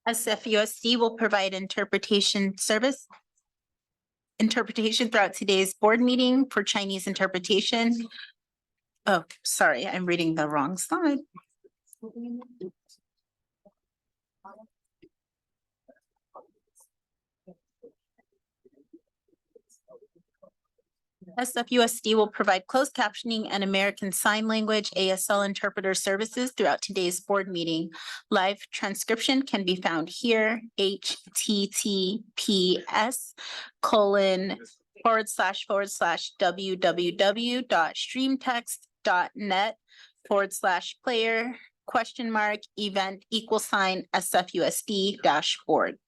SFUSD will provide interpretation throughout today's board meeting for Chinese interpretation. Oh, sorry, I'm reading the wrong slide. SFUSD will provide closed captioning and American Sign Language ASL interpreter services throughout today's board meeting. Live transcription can be found here, https://www.streamtext.net/event=SFUSD-board.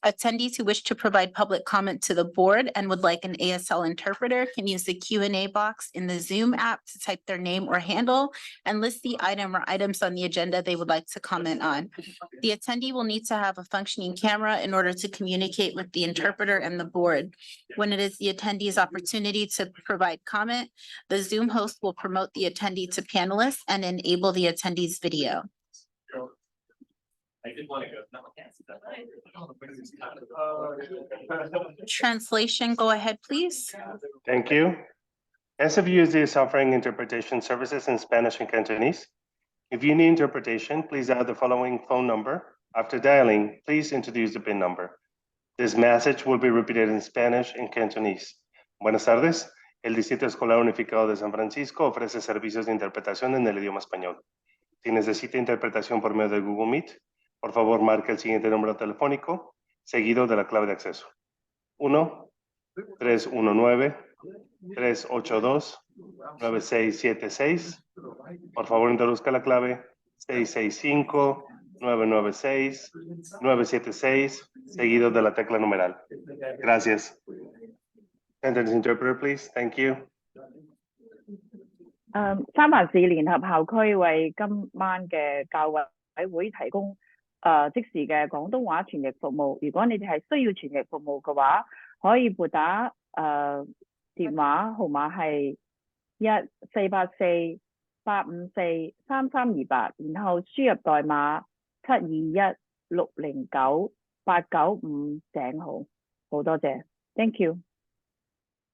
Attendees who wish to provide public comment to the board and would like an ASL interpreter can use the Q&A box in the Zoom app to type their name or handle and list the item or items on the agenda they would like to comment on. The attendee will need to have a functioning camera in order to communicate with the interpreter and the board. When it is the attendee's opportunity to provide comment, the Zoom host will promote the attendee to panelists and enable the attendee's video. I did want to go. Translation, go ahead, please. Thank you. SFUSD is offering interpretation services in Spanish and Cantonese. If you need interpretation, please dial the following phone number. After dialing, please introduce the PIN number. This message will be repeated in Spanish and Cantonese. Buenas tardes. El Distrito Escolar Unificado de San Francisco ofrece servicios de interpretación en el idioma español. Si necesita interpretación por medio de Google Meet, por favor, marque el siguiente número telefónico, seguido de la clave de acceso. 1-319-382-9676. Por favor, introduzca la clave 665-996-976, seguido de la tecla numeral. Gracias. Sentence interpreter, please. Thank you. 三藩市聯合校區為今晚嘅教委會提供即時嘅廣東話傳譯服務。如果你哋係需要傳譯服務嘅話，可以撥打電話號碼係1484-854-3328，然後輸入代碼721-609-895井號。好多謝 ，Thank you.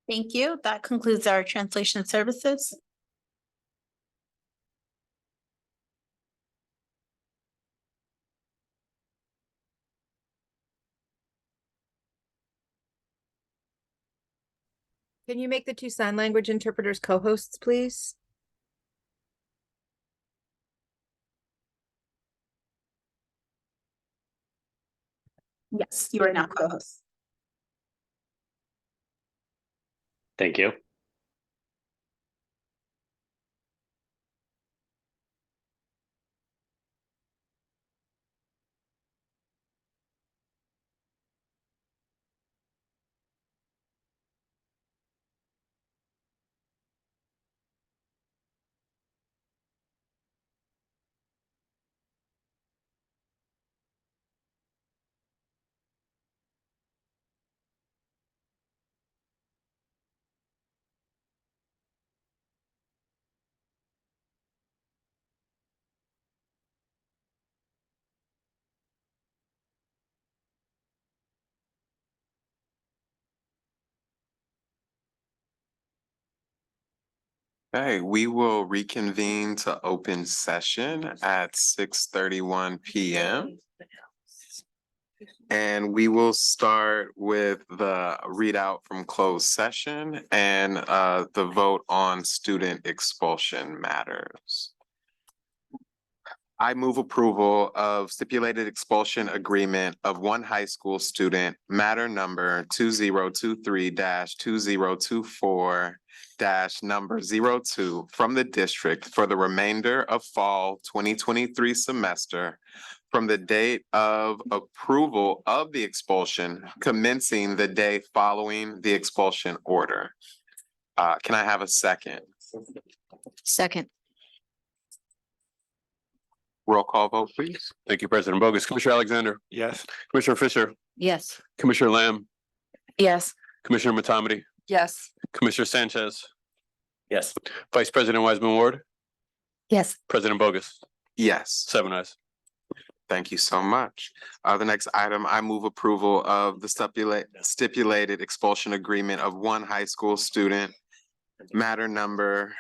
Thank you. That concludes our translation services. Can you make the two sign language interpreters co-hosts, please? Yes, you are now co-host. Thank you. Okay, we will reconvene to open session at 6:31 p.m. And we will start with the readout from closed session and the vote on student expulsion matters. I move approval of stipulated expulsion agreement of one high school student, matter number 2023-2024-02 from the district for the remainder of fall 2023 semester from the date of approval of the expulsion commencing the day following the expulsion order. Can I have a second? Second. Roll call vote, please. Thank you, President Bogus. Commissioner Alexander. Yes. Commissioner Fisher. Yes. Commissioner Lamb. Yes. Commissioner Matomedy. Yes. Commissioner Sanchez. Yes. Vice President Wiseman Ward. Yes. President Bogus. Yes. 7 ayes. Thank you so much. The next item, I move approval of the stipulated expulsion agreement of one high school student, matter number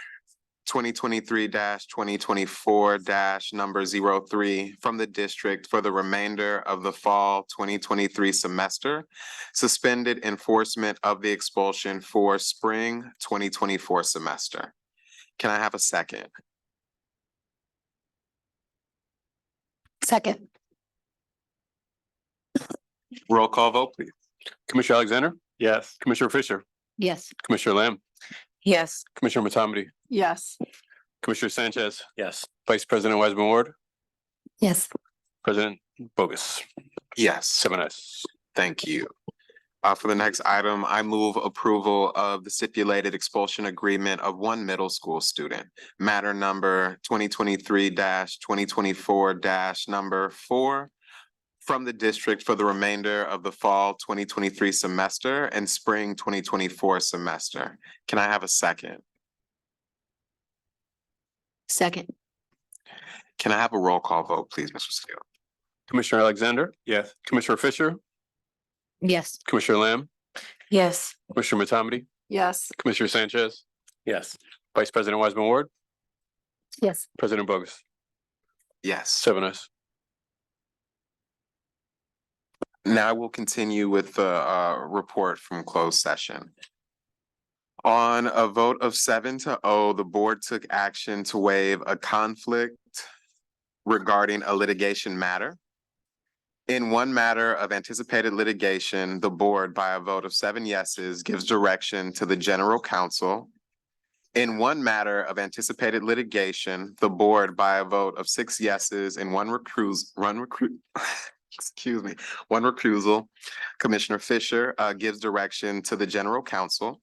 2023-2024 number 03 from the district for the remainder of the fall 2023 semester. Suspended enforcement of the expulsion for spring 2024 semester. Can I have a second? Second. Roll call vote, please. Commissioner Alexander, Yes. Commissioner Fisher, Yes. Commissioner Lamb, Yes. Commissioner Matomedy, Yes. Commissioner Sanchez, Yes. Vice President Wiseman Ward, Yes. President Bogus. Yes. 7 ayes. Thank you. For the next item, I move approval of the stipulated expulsion agreement of one middle school student. Matter number 2023-2024 number 4 from the district for the remainder of the fall 2023 semester and spring 2024 semester. Can I have a second? Second. Can I have a roll call vote, please, Mr. Steele? Commissioner Alexander, Yes. Commissioner Fisher, Yes. Commissioner Lamb, Yes. Commissioner Matomedy, Yes. Commissioner Sanchez, Yes. Vice President Wiseman Ward, Yes. President Bogus. Yes. 7 ayes. Now we'll continue with the report from closed session. On a vote of 7-0, the board took action to waive a conflict regarding a litigation matter. In one matter of anticipated litigation, the board, by a vote of 7 yeses, gives direction to the general counsel. In one matter of anticipated litigation, the board, by a vote of 6 yeses and one recusal, Commissioner Fisher gives direction to the general counsel.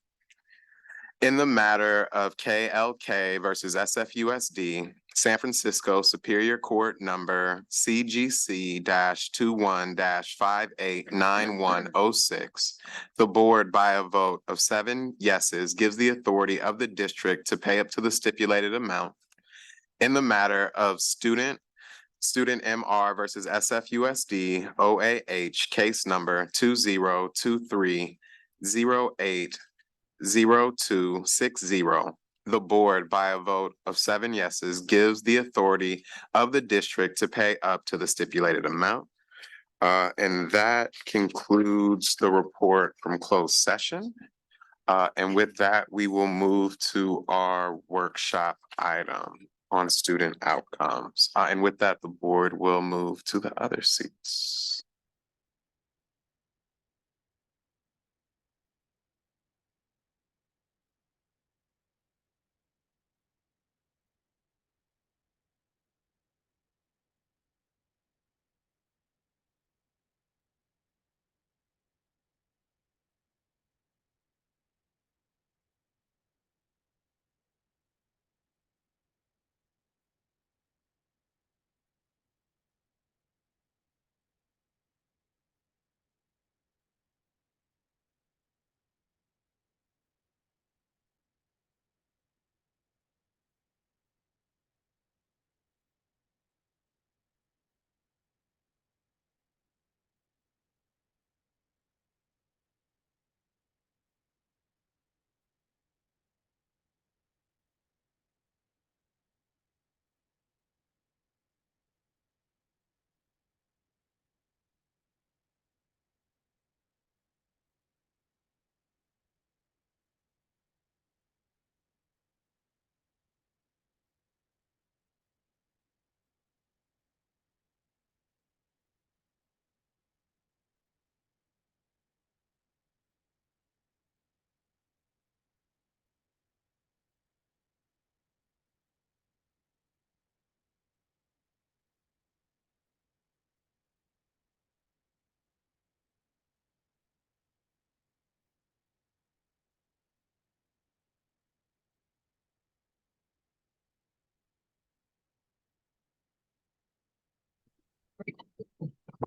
In the matter of KLK versus SFUSD, San Francisco Superior Court number CGC-21-589106, the board, by a vote of 7 yeses, gives the authority of the district to pay up to the stipulated amount. In the matter of student MR versus SFUSD OAH case number 2023-08-0260, the board, by a vote of 7 yeses, gives the authority of the district to pay up to the stipulated amount. And that concludes the report from closed session. And with that, we will move to our workshop item on student outcomes. And with that, the board will move to the other seats.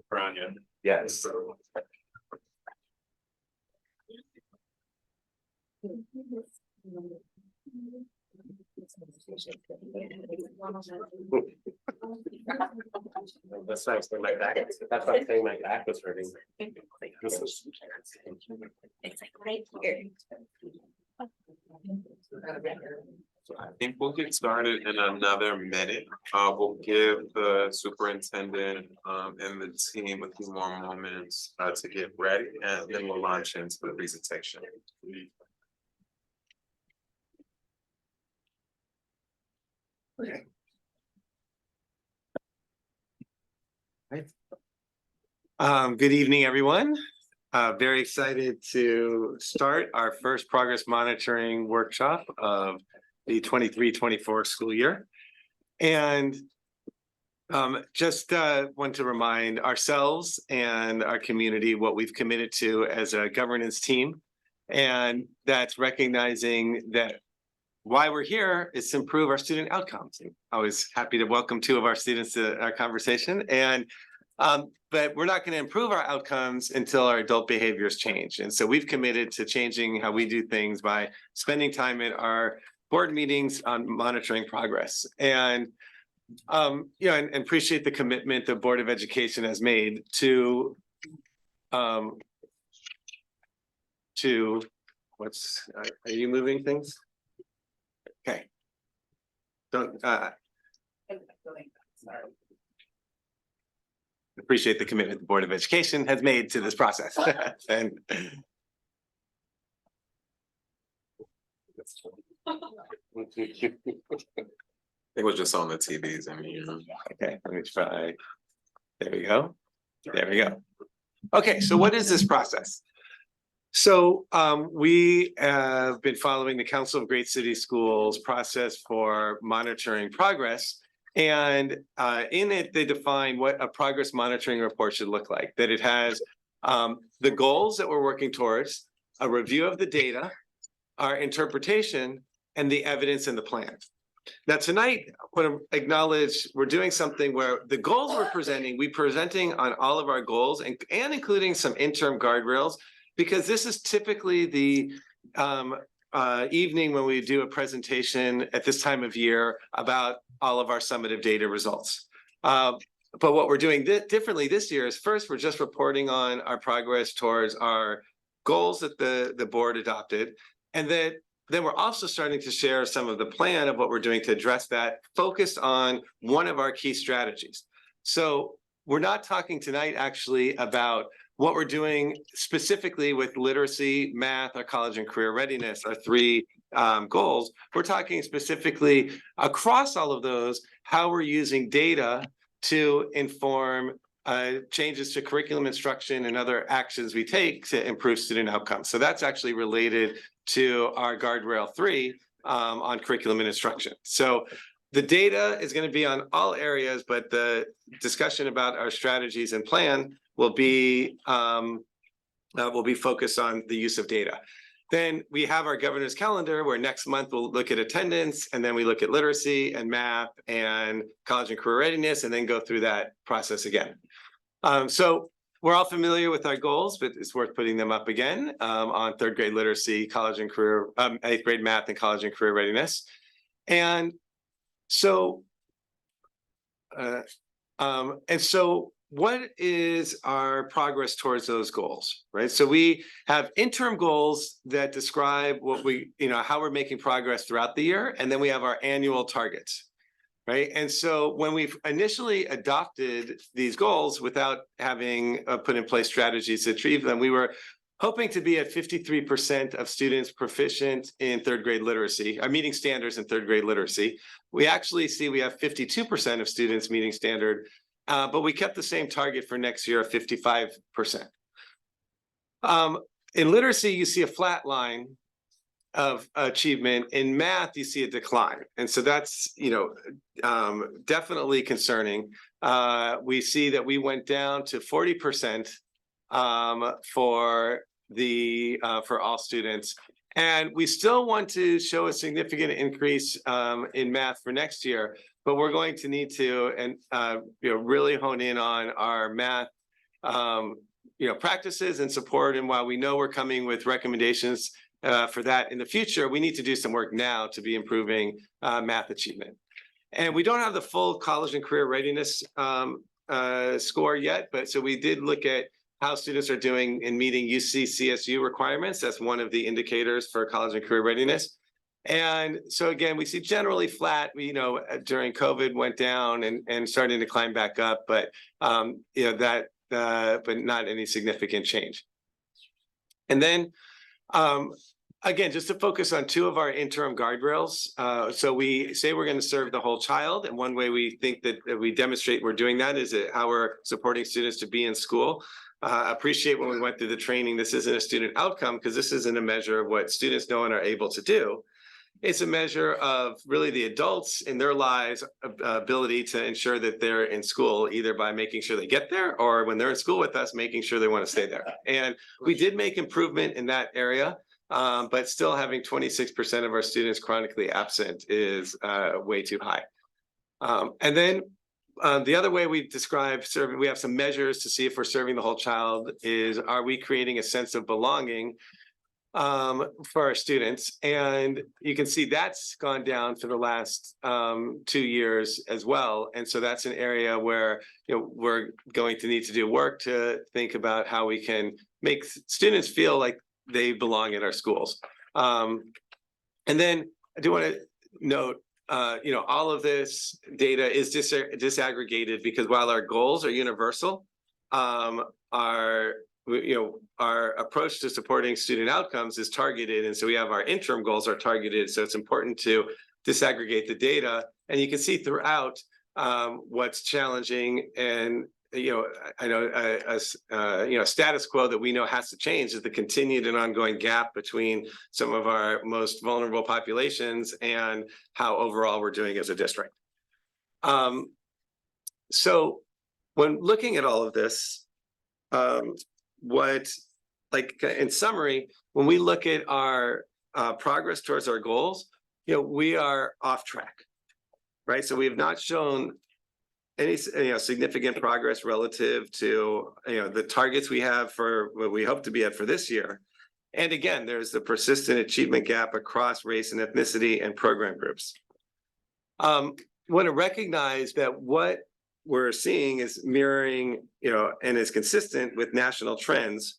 Brown, Yes. That's why I was saying my back, that's why I was saying my back was hurting. It's like right here. So I think we'll get started in another minute. We'll give the superintendent and the team a few more moments to get ready, and then we'll launch into the presentation. Okay. Good evening, everyone. Very excited to start our first progress monitoring workshop of the 23-24 school year. And just want to remind ourselves and our community what we've committed to as a governance team. And that's recognizing that why we're here is to improve our student outcomes. I was happy to welcome 2 of our students to our conversation. And but we're not going to improve our outcomes until our adult behaviors change. And so we've committed to changing how we do things by spending time at our board meetings on monitoring progress. And and appreciate the commitment the Board of Education has made to what's, are you moving things? Okay. Don't, appreciate the commitment the Board of Education has made to this process. And It was just on the TVs. I mean, okay, let me try. There we go. There we go. Okay, so what is this process? So we have been following the Council of Great City Schools process for monitoring progress. And in it, they define what a progress monitoring report should look like, that it has the goals that we're working towards, a review of the data, our interpretation, and the evidence and the plan. Now tonight, I want to acknowledge we're doing something where the goals we're presenting on all of our goals and including some interim guardrails, because this is typically the evening when we do a presentation at this time of year about all of our summative data results. But what we're doing differently this year is first, we're just reporting on our progress towards our goals that the board adopted. And then we're also starting to share some of the plan of what we're doing to address that, focused on one of our key strategies. So we're not talking tonight actually about what we're doing specifically with literacy, math, our college and career readiness, our 3 goals. We're talking specifically across all of those, how we're using data to inform changes to curriculum instruction and other actions we take to improve student outcomes. So that's actually related to our guardrail 3 on curriculum and instruction. So the data is going to be on all areas, but the discussion about our strategies and plan will be focused on the use of data. Then we have our governor's calendar where next month we'll look at attendance, and then we look at literacy and math and college and career readiness, and then go through that process again. So we're all familiar with our goals, but it's worth putting them up again on 3rd grade literacy, college and career, 8th grade math and college and career readiness. And so, what is our progress towards those goals, right? So we have interim goals that describe what how we're making progress throughout the year. And then we have our annual targets, right? And so when we've initially adopted these goals without having put in place strategies to achieve them, we were hoping to be at 53% of students proficient in 3rd grade literacy, meeting standards in 3rd grade literacy. We actually see we have 52% of students meeting standard, but we kept the same target for next year of 55%. In literacy, you see a flat line of achievement. In math, you see a decline. And so that's, definitely concerning. We see that we went down to 40% for all students. And we still want to show a significant increase in math for next year, but we're going to need to really hone in on our math practices and support. And while we know we're coming with recommendations for that in the future, we need to do some work now to be improving math achievement. And we don't have the full college and career readiness score yet, but so we did look at how students are doing in meeting UC-CSU requirements. That's one of the indicators for college and career readiness. And so again, we see generally flat, during COVID went down and starting to climb back up, but but not any significant change. And then again, just to focus on two of our interim guardrails. So we say we're going to serve the whole child. And one way we think that we demonstrate we're doing that is how we're supporting students to be in school. Appreciate when we went through the training, this isn't a student outcome because this isn't a measure of what students know and are able to do. It's a measure of really the adults in their lives' ability to ensure that they're in school, either by making sure they get there or when they're in school with us, making sure they want to stay there. And we did make improvement in that area, but still having 26% of our students chronically absent is way too high. And then the other way we describe serving, we have some measures to see if we're serving the whole child is, are we creating a sense of belonging for our students? And you can see that's gone down for the last 2 years as well. And so that's an area where we're going to need to do work to think about how we can make students feel like they belong in our schools. And then I do want to note, all of this data is disaggregated because while our goals are universal, our approach to supporting student outcomes is targeted. And so we have our interim goals are targeted. So it's important to disaggregate the data. And you can see throughout what's challenging. And, I know a status quo that we know has to change is the continued and ongoing gap between some of our most vulnerable populations and how overall we're doing as a district. So when looking at all of this, in summary, when we look at our progress towards our goals, we are off track, right? So we have not shown any significant progress relative to the targets we have for what we hope to be at for this year. And again, there's the persistent achievement gap across race and ethnicity and program groups. Want to recognize that what we're seeing is mirroring, and is consistent with national trends.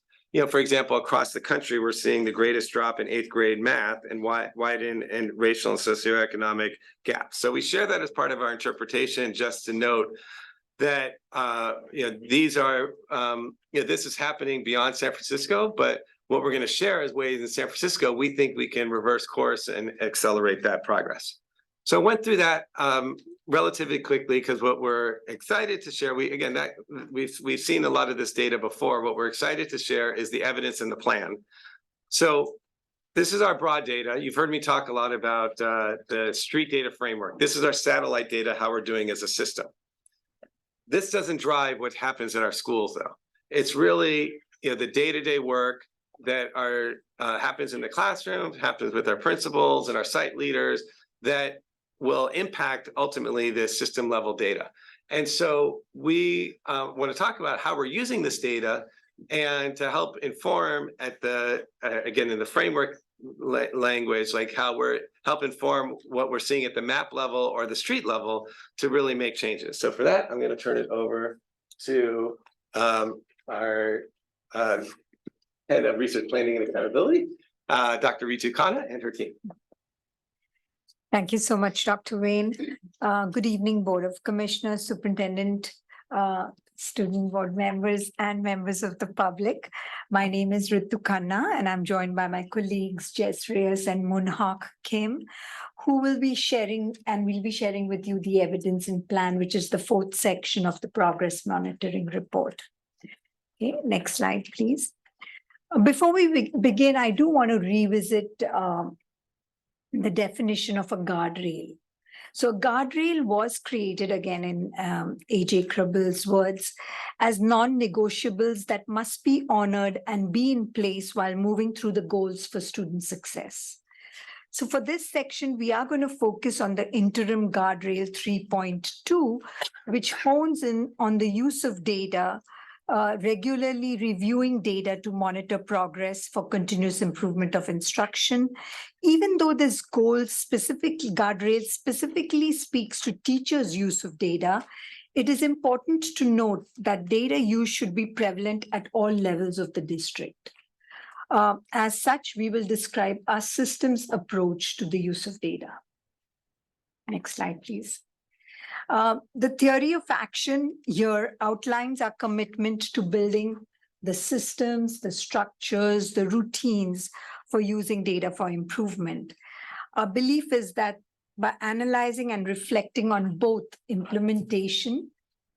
For example, across the country, we're seeing the greatest drop in 8th grade math and widen and racial and socioeconomic gaps. So we share that as part of our interpretation, just to note that, these are, this is happening beyond San Francisco, but what we're going to share is ways in San Francisco, we think we can reverse course and accelerate that progress. So I went through that relatively quickly because what we're excited to share, we've seen a lot of this data before. What we're excited to share is the evidence and the plan. So this is our broad data. You've heard me talk a lot about the street data framework. This is our satellite data, how we're doing as a system. This doesn't drive what happens at our schools, though. It's really the day-to-day work that happens in the classroom, happens with our principals and our site leaders that will impact ultimately the system level data. And so we want to talk about how we're using this data and to help inform at the, again, in the framework language, like how help inform what we're seeing at the map level or the street level to really make changes. So for that, I'm going to turn it over to our head of research planning and accountability, Dr. Ritu Khanna and her team. Thank you so much, Dr. Wayne. Good evening, Board of Commissioners, Superintendent, student board members, and members of the public. My name is Ritu Khanna, and I'm joined by my colleagues, Jess Reyes and Moonhak Kim, who will be sharing with you the evidence and plan, which is the 4th section of the progress monitoring report. Okay, next slide, please. Before we begin, I do want to revisit the definition of a guardrail. So a guardrail was created again in A.J. Krabbe's words as non-negotiables that must be honored and be in place while moving through the goals for student success. So for this section, we are going to focus on the interim guardrail 3.2, which hones in on the use of data regularly reviewing data to monitor progress for continuous improvement of instruction. Even though this goal specifically, guardrail specifically speaks to teachers' use of data, it is important to note that data use should be prevalent at all levels of the district. As such, we will describe our systems approach to the use of data. Next slide, please. The theory of action here outlines our commitment to building the systems, the structures, the routines for using data for improvement. Our belief is that by analyzing and reflecting on both implementation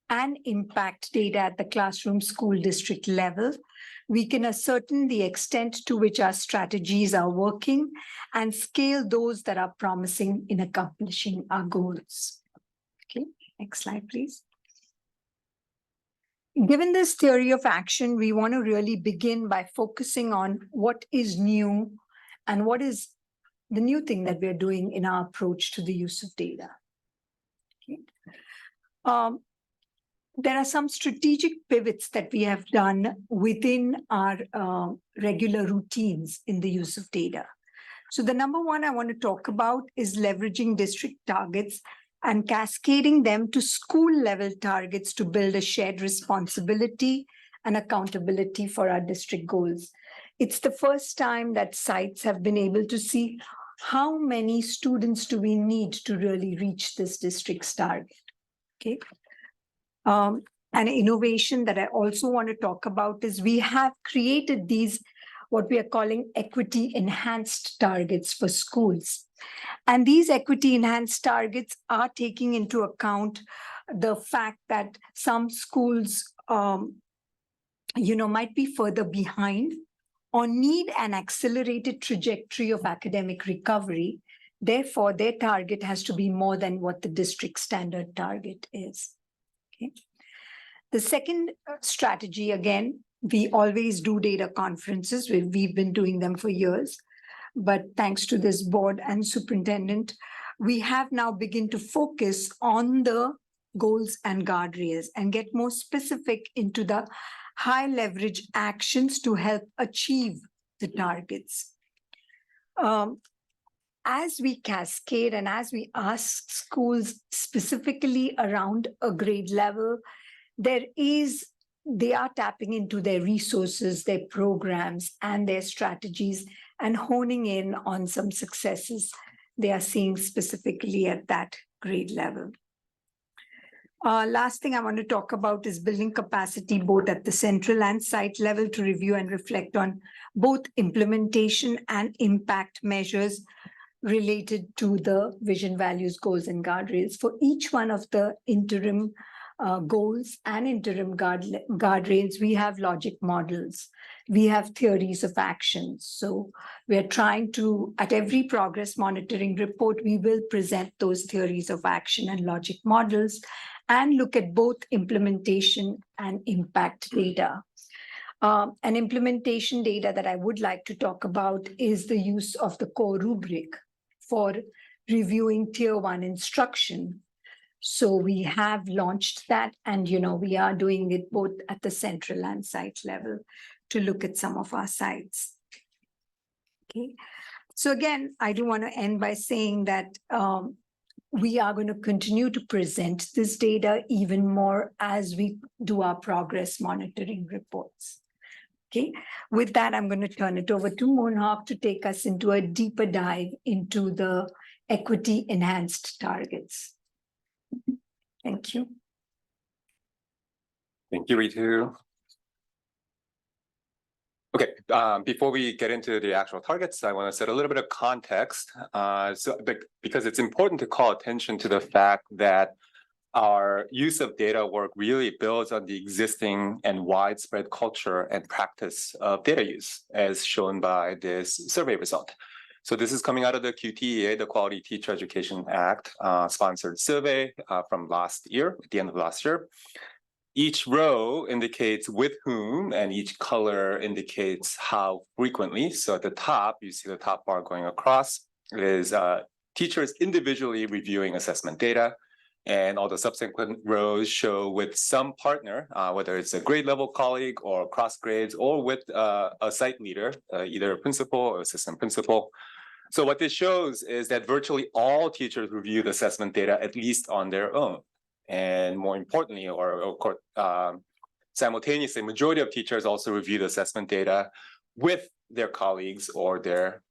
and impact data at the classroom school district level, we can ascertain the extent to which our strategies are working and scale those that are promising in accomplishing our goals. Okay, next slide, please. Given this theory of action, we want to really begin by focusing on what is new and what is the new thing that we're doing in our approach to the use of data. Okay. There are some strategic pivots that we have done within our regular routines in the use of data. So the number one I want to talk about is leveraging district targets and cascading them to school level targets to build a shared responsibility and accountability for our district goals. It's the first time that sites have been able to see how many students do we need to really reach this district's target. Okay. An innovation that I also want to talk about is we have created these, what we are calling equity enhanced targets for schools. And these equity enhanced targets are taking into account the fact that some schools, might be further behind or need an accelerated trajectory of academic recovery. Therefore, their target has to be more than what the district standard target is. Okay. The second strategy, again, we always do data conferences. We've been doing them for years, but thanks to this board and superintendent, we have now begun to focus on the goals and guardrails and get more specific into the high leverage actions to help achieve the targets. As we cascade and as we ask schools specifically around a grade level, they are tapping into their resources, their programs, and their strategies and honing in on some successes they are seeing specifically at that grade level. Last thing I want to talk about is building capacity both at the central and site level to review and reflect on both implementation and impact measures related to the vision, values, goals, and guardrails. For each one of the interim goals and interim guardrails, we have logic models. We have theories of action. So we're trying to, at every progress monitoring report, we will present those theories of action and logic models and look at both implementation and impact data. An implementation data that I would like to talk about is the use of the core rubric for reviewing tier 1 instruction. So we have launched that, and we are doing it both at the central and site level to look at some of our sites. Okay, so again, I do want to end by saying that we are going to continue to present this data even more as we do our progress monitoring reports. Okay, with that, I'm going to turn it over to Moonhawk to take us into a deeper dive into the equity enhanced targets. Thank you. Thank you, Ritu. Okay, before we get into the actual targets, I want to set a little bit of context. Because it's important to call attention to the fact that our use of data work really builds on the existing and widespread culture and practice of data use, as shown by this survey result. So this is coming out of the QTEA, the Quality Teacher Education Act, sponsored survey from last year, at the end of last year. Each row indicates with whom, and each color indicates how frequently. So at the top, you see the top bar going across is teachers individually reviewing assessment data. And all the subsequent rows show with some partner, whether it's a grade level colleague or cross grades or with a site leader, either a principal or assistant principal. So what this shows is that virtually all teachers review the assessment data at least on their own. And more importantly, simultaneously, majority of teachers also review the assessment data with their colleagues or their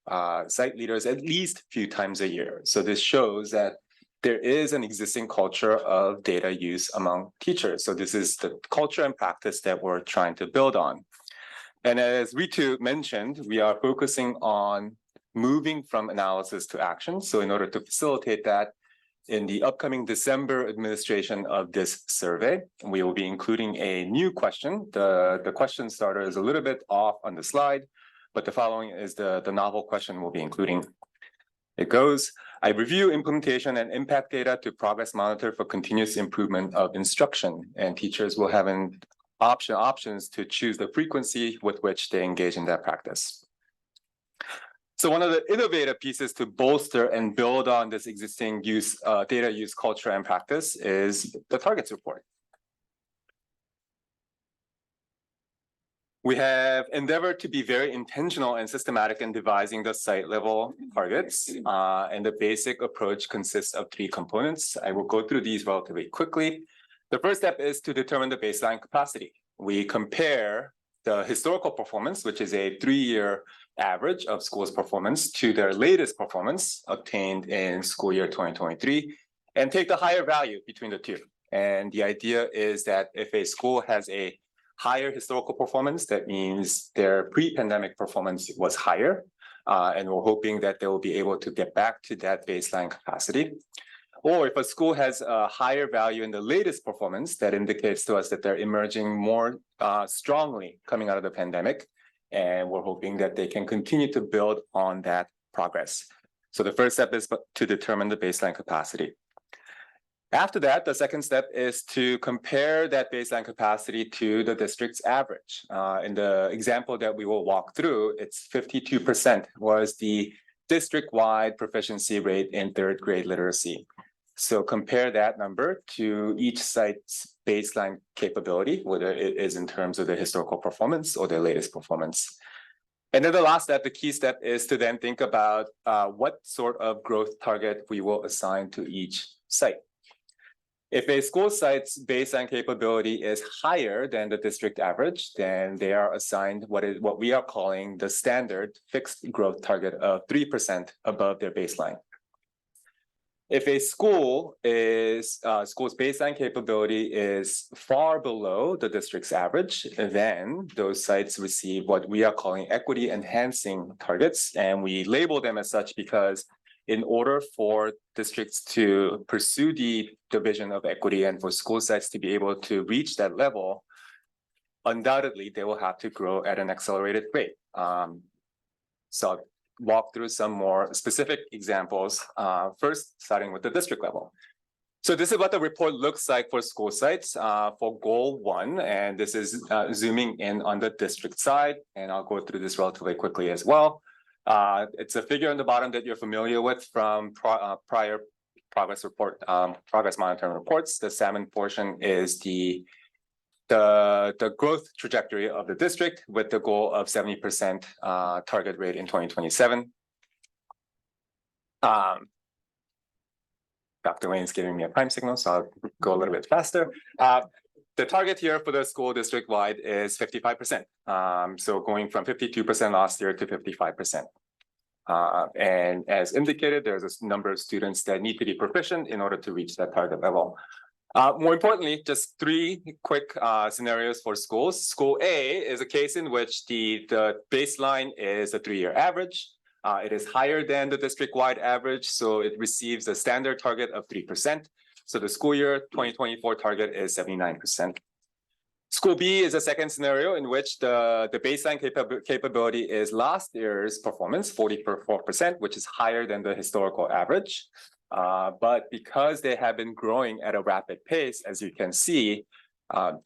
site leaders at least a few times a year. So this shows that there is an existing culture of data use among teachers. So this is the culture and practice that we're trying to build on. And as Ritu mentioned, we are focusing on moving from analysis to action. So in order to facilitate that, in the upcoming December administration of this survey, we will be including a new question. The question starter is a little bit off on the slide, but the following is the novel question we'll be including. It goes, I review implementation and impact data to progress monitor for continuous improvement of instruction, and teachers will have options to choose the frequency with which they engage in that practice. So one of the innovative pieces to bolster and build on this existing data use culture and practice is the targets report. We have endeavored to be very intentional and systematic in devising the site level targets, and the basic approach consists of 3 components. I will go through these relatively quickly. The first step is to determine the baseline capacity. We compare the historical performance, which is a 3-year average of schools' performance, to their latest performance obtained in school year 2023, and take the higher value between the two. And the idea is that if a school has a higher historical performance, that means their pre-pandemic performance was higher, and we're hoping that they will be able to get back to that baseline capacity. Or if a school has a higher value in the latest performance, that indicates to us that they're emerging more strongly coming out of the pandemic, and we're hoping that they can continue to build on that progress. So the first step is to determine the baseline capacity. After that, the second step is to compare that baseline capacity to the district's average. In the example that we will walk through, it's 52% was the district-wide proficiency rate in 3rd grade literacy. So compare that number to each site's baseline capability, whether it is in terms of the historical performance or their latest performance. And then the last step, the key step, is to then think about what sort of growth target we will assign to each site. If a school site's baseline capability is higher than the district average, then they are assigned what we are calling the standard fixed growth target of 3% above their baseline. If a school's baseline capability is far below the district's average, then those sites receive what we are calling equity enhancing targets, and we label them as such because in order for districts to pursue the division of equity and for school sites to be able to reach that level, undoubtedly they will have to grow at an accelerated rate. So I'll walk through some more specific examples, first starting with the district level. So this is what the report looks like for school sites for goal 1, and this is zooming in on the district side, and I'll go through this relatively quickly as well. It's a figure on the bottom that you're familiar with from prior progress monitoring reports. The salmon portion is the growth trajectory of the district with the goal of 70% target rate in 2027. Dr. Wayne's giving me a prime signal, so I'll go a little bit faster. The target here for the school district-wide is 55%. So going from 52% last year to 55%. And as indicated, there's a number of students that need to be proficient in order to reach that target level. More importantly, just 3 quick scenarios for schools. School A is a case in which the baseline is a 3-year average. It is higher than the district-wide average, so it receives a standard target of 3%. So the school year 2024 target is 79%. School B is a second scenario in which the baseline capability is last year's performance, 44%, which is higher than the historical average. But because they have been growing at a rapid pace, as you can see,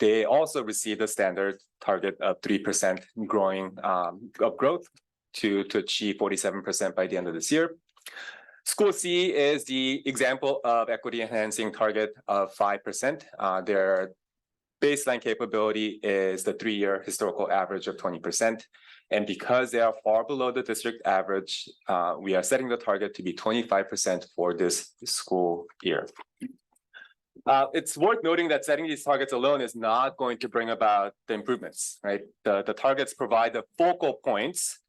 they also receive the standard target of 3% growth to achieve 47% by the end of this year. School C is the example of equity enhancing target of 5%. Their baseline capability is the 3-year historical average of 20%. And because they are far below the district average, we are setting the target to be 25% for this school year. It's worth noting that setting these targets alone is not going to bring about the improvements, right? The targets provide the focal points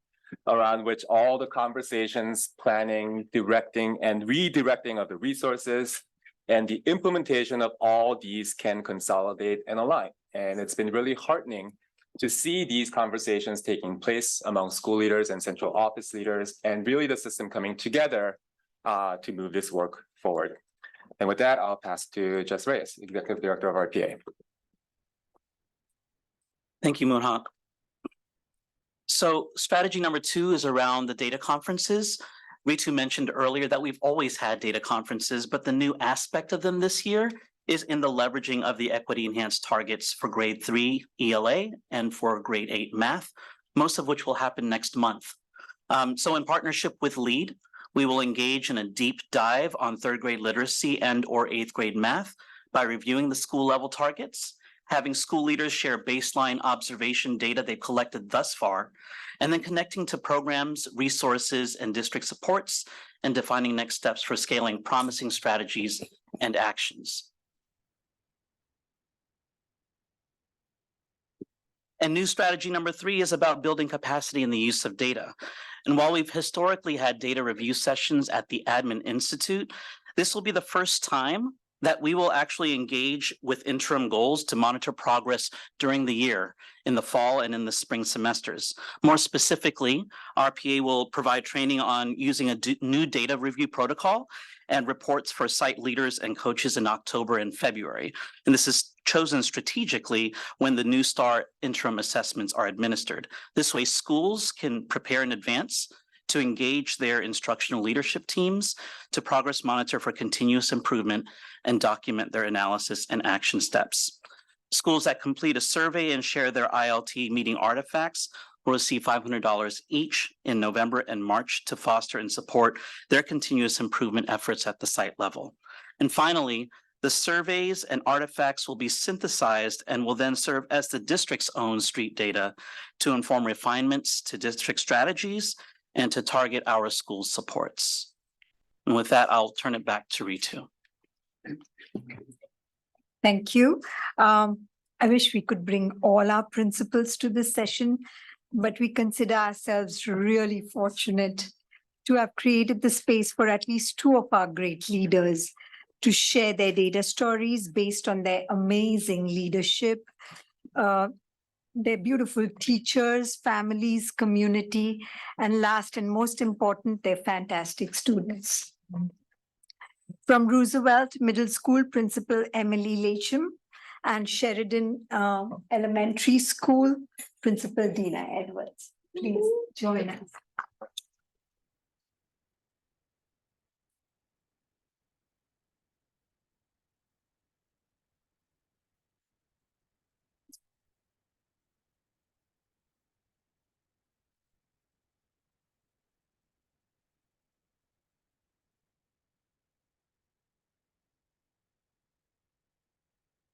around which all the conversations, planning, directing, and redirecting of the resources and the implementation of all these can consolidate and align. And it's been really heartening to see these conversations taking place among school leaders and central office leaders, and really the system coming together to move this work forward. And with that, I'll pass to Jess Reyes, Executive Director of RPA. Thank you, Moonhawk. So strategy number 2 is around the data conferences. Ritu mentioned earlier that we've always had data conferences, but the new aspect of them this year is in the leveraging of the equity enhanced targets for grade 3 ELA and for grade 8 math, most of which will happen next month. So in partnership with LEAD, we will engage in a deep dive on 3rd grade literacy and or 8th grade math by reviewing the school level targets, having school leaders share baseline observation data they've collected thus far, and then connecting to programs, resources, and district supports, and defining next steps for scaling promising strategies and actions. And new strategy number 3 is about building capacity in the use of data. And while we've historically had data review sessions at the Admin Institute, this will be the first time that we will actually engage with interim goals to monitor progress during the year in the fall and in the spring semesters. More specifically, RPA will provide training on using a new data review protocol and reports for site leaders and coaches in October and February. And this is chosen strategically when the New STAR interim assessments are administered. This way, schools can prepare in advance to engage their instructional leadership teams to progress monitor for continuous improvement and document their analysis and action steps. Schools that complete a survey and share their ILT meeting artifacts will receive $500 each in November and March to foster and support their continuous improvement efforts at the site level. And finally, the surveys and artifacts will be synthesized and will then serve as the district's own street data to inform refinements to district strategies and to target our school supports. And with that, I'll turn it back to Ritu. Thank you. I wish we could bring all our principals to this session, but we consider ourselves really fortunate to have created the space for at least 2 of our great leaders to share their data stories based on their amazing leadership, their beautiful teachers, families, community, and last and most important, their fantastic students. From Roosevelt Middle School Principal Emily Lacham and Sheridan Elementary School Principal Dina Edwards. Please join us.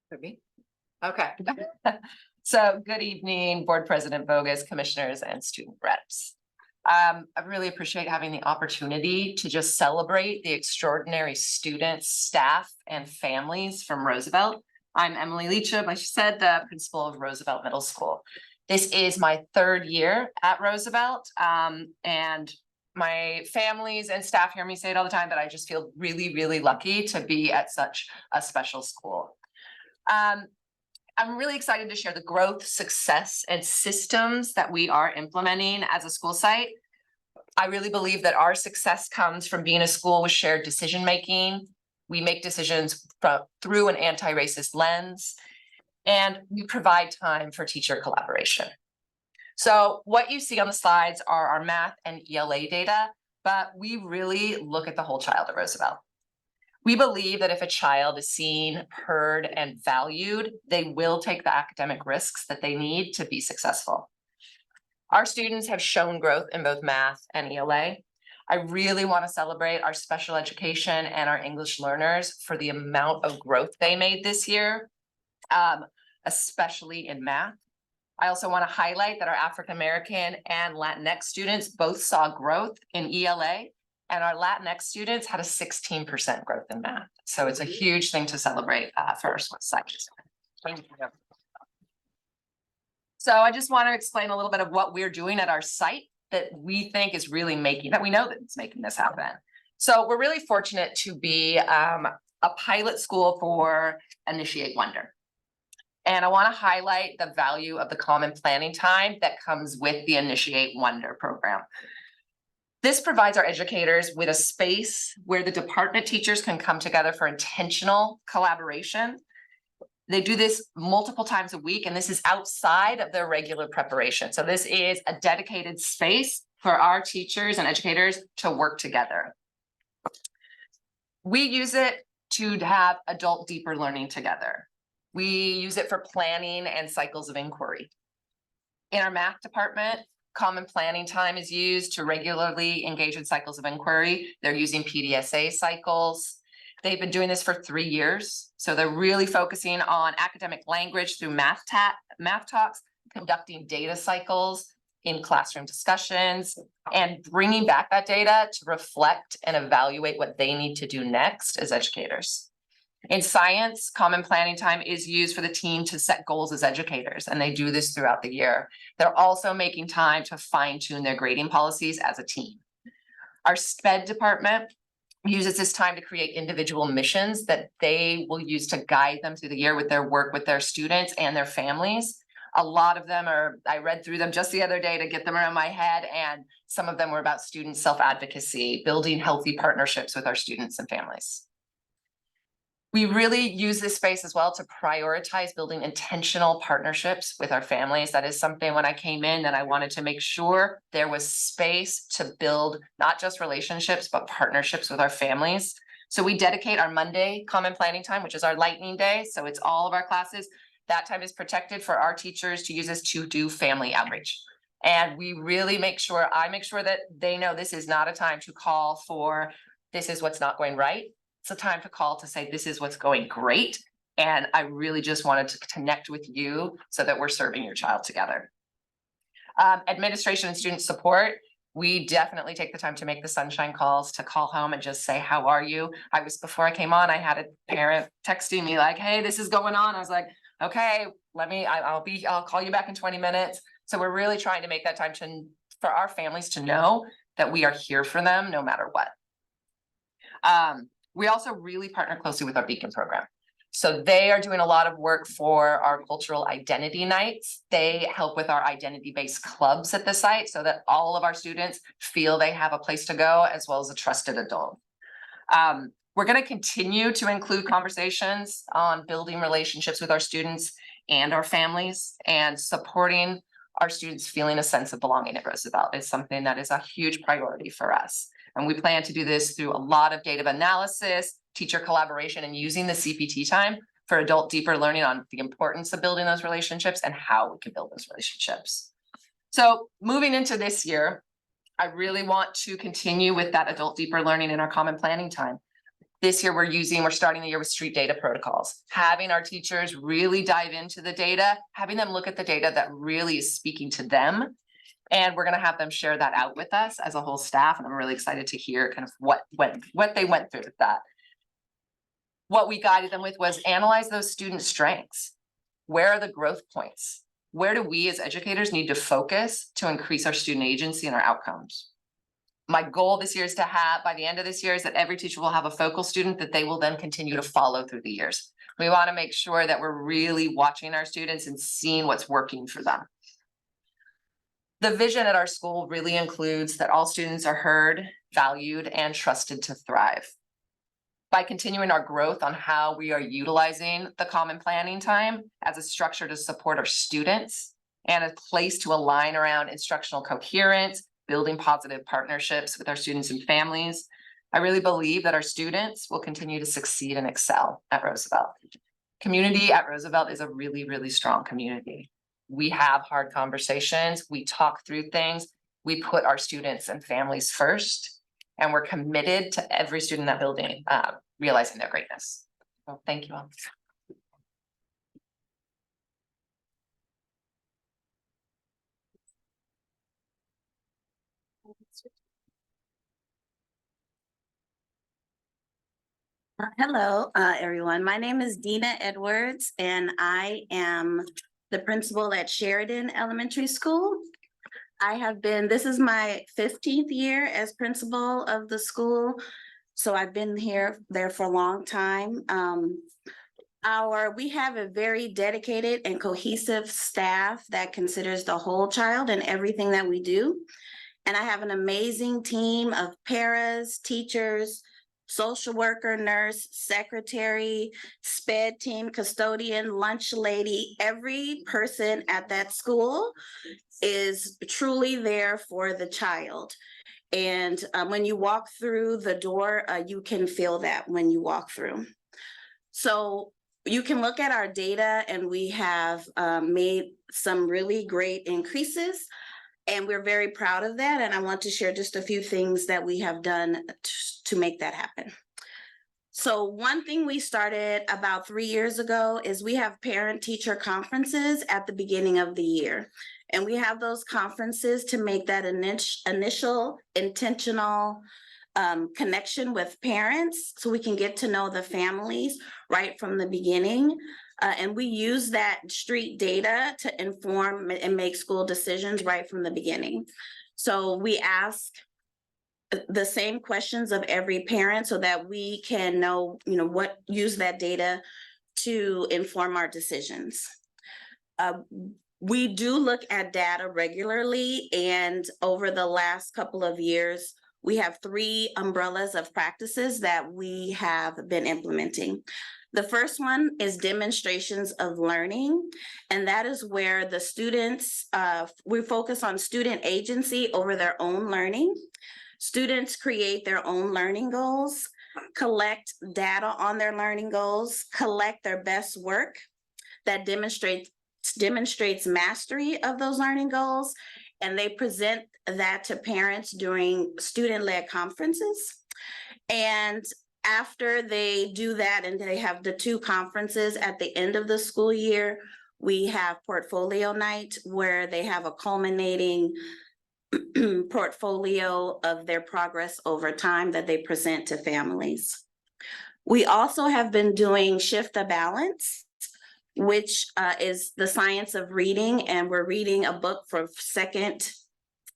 For me? Okay. So good evening, Board President Bogus, commissioners, and student reps. I really appreciate having the opportunity to just celebrate the extraordinary students, staff, and families from Roosevelt. I'm Emily Lacham, like she said, the principal of Roosevelt Middle School. This is my 3rd year at Roosevelt, and my families and staff hear me say it all the time, that I just feel really, really lucky to be at such a special school. I'm really excited to share the growth, success, and systems that we are implementing as a school site. I really believe that our success comes from being a school with shared decision-making. We make decisions through an anti-racist lens, and we provide time for teacher collaboration. So what you see on the slides are our math and ELA data, but we really look at the whole child at Roosevelt. We believe that if a child is seen, heard, and valued, they will take the academic risks that they need to be successful. Our students have shown growth in both math and ELA. I really want to celebrate our special education and our English learners for the amount of growth they made this year, especially in math. I also want to highlight that our African American and Latinx students both saw growth in ELA, and our Latinx students had a 16% growth in math. So it's a huge thing to celebrate for our site. Thank you. So I just want to explain a little bit of what we're doing at our site that we think is really that we know that it's making this happen. So we're really fortunate to be a pilot school for Initiate Wonder. And I want to highlight the value of the common planning time that comes with the Initiate Wonder program. This provides our educators with a space where the department teachers can come together for intentional collaboration. They do this multiple times a week, and this is outside of their regular preparation. So this is a dedicated space for our teachers and educators to work together. We use it to have adult deeper learning together. We use it for planning and cycles of inquiry. In our math department, common planning time is used to regularly engage in cycles of inquiry. They're using PDSA cycles. They've been doing this for 3 years. So they're really focusing on academic language through math talks, conducting data cycles in classroom discussions, and bringing back that data to reflect and evaluate what they need to do next as educators. In science, common planning time is used for the team to set goals as educators, and they do this throughout the year. They're also making time to fine-tune their grading policies as a team. Our SPED department uses this time to create individual missions that they will use to guide them through the year with their work with their students and their families. A lot of them I read through them just the other day to get them around my head, and some of them were about student self-advocacy, building healthy partnerships with our students and families. We really use this space as well to prioritize building intentional partnerships with our families. That is something when I came in that I wanted to make sure there was space to build not just relationships, but partnerships with our families. So we dedicate our Monday common planning time, which is our lightning day. So it's all of our classes. That time is protected for our teachers to use this to do family outreach. And we really I make sure that they know this is not a time to call for, this is what's not going right. It's a time to call to say, this is what's going great. And I really just wanted to connect with you so that we're serving your child together. Administration and student support. We definitely take the time to make the sunshine calls, to call home and just say, how are you? Before I came on, I had a parent texting me like, hey, this is going on. I was like, okay, I'll call you back in 20 minutes. So we're really trying to make that time for our families to know that we are here for them no matter what. We also really partner closely with our Beacon program. So they are doing a lot of work for our cultural identity nights. They help with our identity-based clubs at the site so that all of our students feel they have a place to go as well as a trusted adult. We're going to continue to include conversations on building relationships with our students and our families, and supporting our students feeling a sense of belonging at Roosevelt is something that is a huge priority for us. And we plan to do this through a lot of data analysis, teacher collaboration, and using the CPT time for adult deeper learning on the importance of building those relationships and how we can build those relationships. So moving into this year, I really want to continue with that adult deeper learning in our common planning time. This year we're starting the year with street data protocols, having our teachers really dive into the data, having them look at the data that really is speaking to them. And we're going to have them share that out with us as a whole staff. And I'm really excited to hear kind of what they went through with that. What we guided them with was analyze those student strengths. Where are the growth points? Where do we as educators need to focus to increase our student agency and our outcomes? My goal this year is to have, by the end of this year, is that every teacher will have a focal student that they will then continue to follow through the years. We want to make sure that we're really watching our students and seeing what's working for them. The vision at our school really includes that all students are heard, valued, and trusted to thrive. By continuing our growth on how we are utilizing the common planning time as a structure to support our students and a place to align around instructional coherence, building positive partnerships with our students and families, I really believe that our students will continue to succeed and excel at Roosevelt. Community at Roosevelt is a really, really strong community. We have hard conversations. We talk through things. We put our students and families first. And we're committed to every student in that building realizing their greatness. So thank you all. Hello, everyone. My name is Dina Edwards, and I am the principal at Sheridan Elementary School. This is my 15th year as principal of the school, so I've been there for a long time. We have a very dedicated and cohesive staff that considers the whole child in everything that we do. And I have an amazing team of paras, teachers, social worker, nurse, secretary, sped team, custodian, lunch lady. Every person at that school is truly there for the child. And when you walk through the door, you can feel that when you walk through. So you can look at our data, and we have made some really great increases. And we're very proud of that. And I want to share just a few things that we have done to make that happen. So one thing we started about 3 years ago is we have parent-teacher conferences at the beginning of the year. And we have those conferences to make that initial intentional connection with parents so we can get to know the families right from the beginning. And we use that street data to inform and make school decisions right from the beginning. So we ask the same questions of every parent so that we can know, use that data to inform our decisions. We do look at data regularly, and over the last couple of years, we have 3 umbrellas of practices that we have been implementing. The first one is demonstrations of learning, and that is where the students, we focus on student agency over their own learning. Students create their own learning goals, collect data on their learning goals, collect their best work that demonstrates mastery of those learning goals, and they present that to parents during student-led conferences. And after they do that, and they have the 2 conferences at the end of the school year, we have portfolio night where they have a culminating portfolio of their progress over time that they present to families. We also have been doing Shift the Balance, which is the science of reading, and we're reading a book for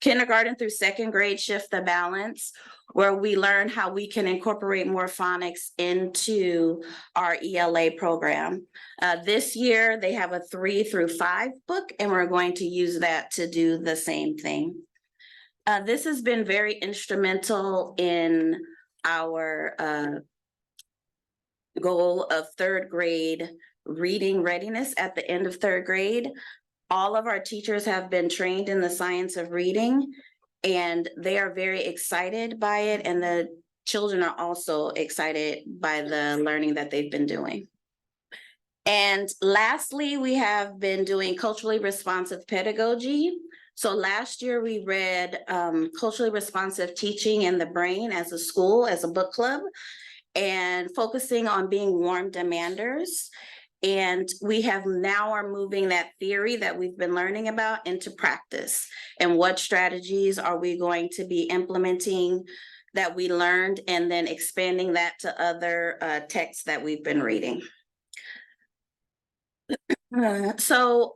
kindergarten through 2nd grade, Shift the Balance, where we learn how we can incorporate more phonics into our ELA program. This year, they have a 3 through 5 book, and we're going to use that to do the same thing. This has been very instrumental in our goal of 3rd grade reading readiness at the end of 3rd grade. All of our teachers have been trained in the science of reading, and they are very excited by it. And the children are also excited by the learning that they've been doing. And lastly, we have been doing culturally responsive pedagogy. So last year we read Culturally Responsive Teaching in the Brain as a school, as a book club, and focusing on being warm demanders. And we have now are moving that theory that we've been learning about into practice. And what strategies are we going to be implementing that we learned, and then expanding that to other texts that we've been reading. So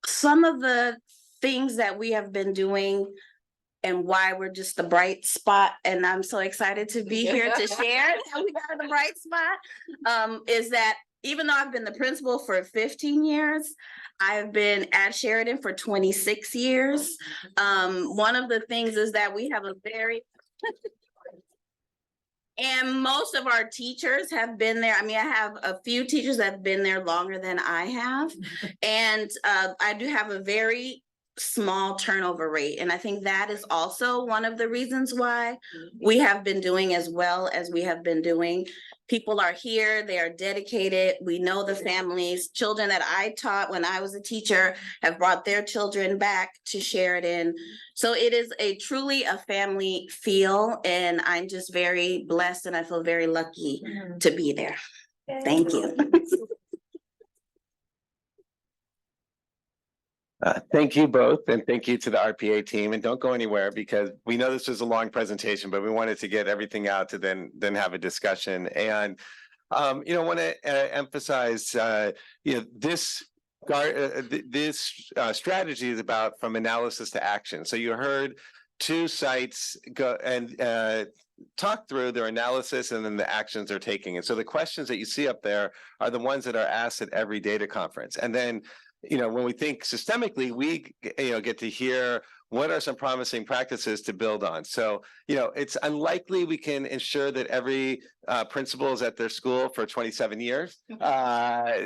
some of the things that we have been doing and why we're just the bright spot, and I'm so excited to be here to share that we are the bright spot, is that even though I've been the principal for 15 years, I've been at Sheridan for 26 years. One of the things is that we have a very and most of our teachers have been there. I mean, I have a few teachers that have been there longer than I have. And I do have a very small turnover rate. And I think that is also one of the reasons why we have been doing as well as we have been doing. People are here, they are dedicated. We know the families, children that I taught when I was a teacher have brought their children back to Sheridan. So it is truly a family feel, and I'm just very blessed and I feel very lucky to be there. Thank you. Thank you both, and thank you to the RPA team, and don't go anywhere because we know this was a long presentation, but we wanted to get everything out to then have a discussion. And want to emphasize, this strategy is about from analysis to action. So you heard two sites go and talk through their analysis and then the actions they're taking. And so the questions that you see up there are the ones that are asked at every data conference. And then when we think systemically, we get to hear what are some promising practices to build on. So it's unlikely we can ensure that every principal is at their school for 27 years. But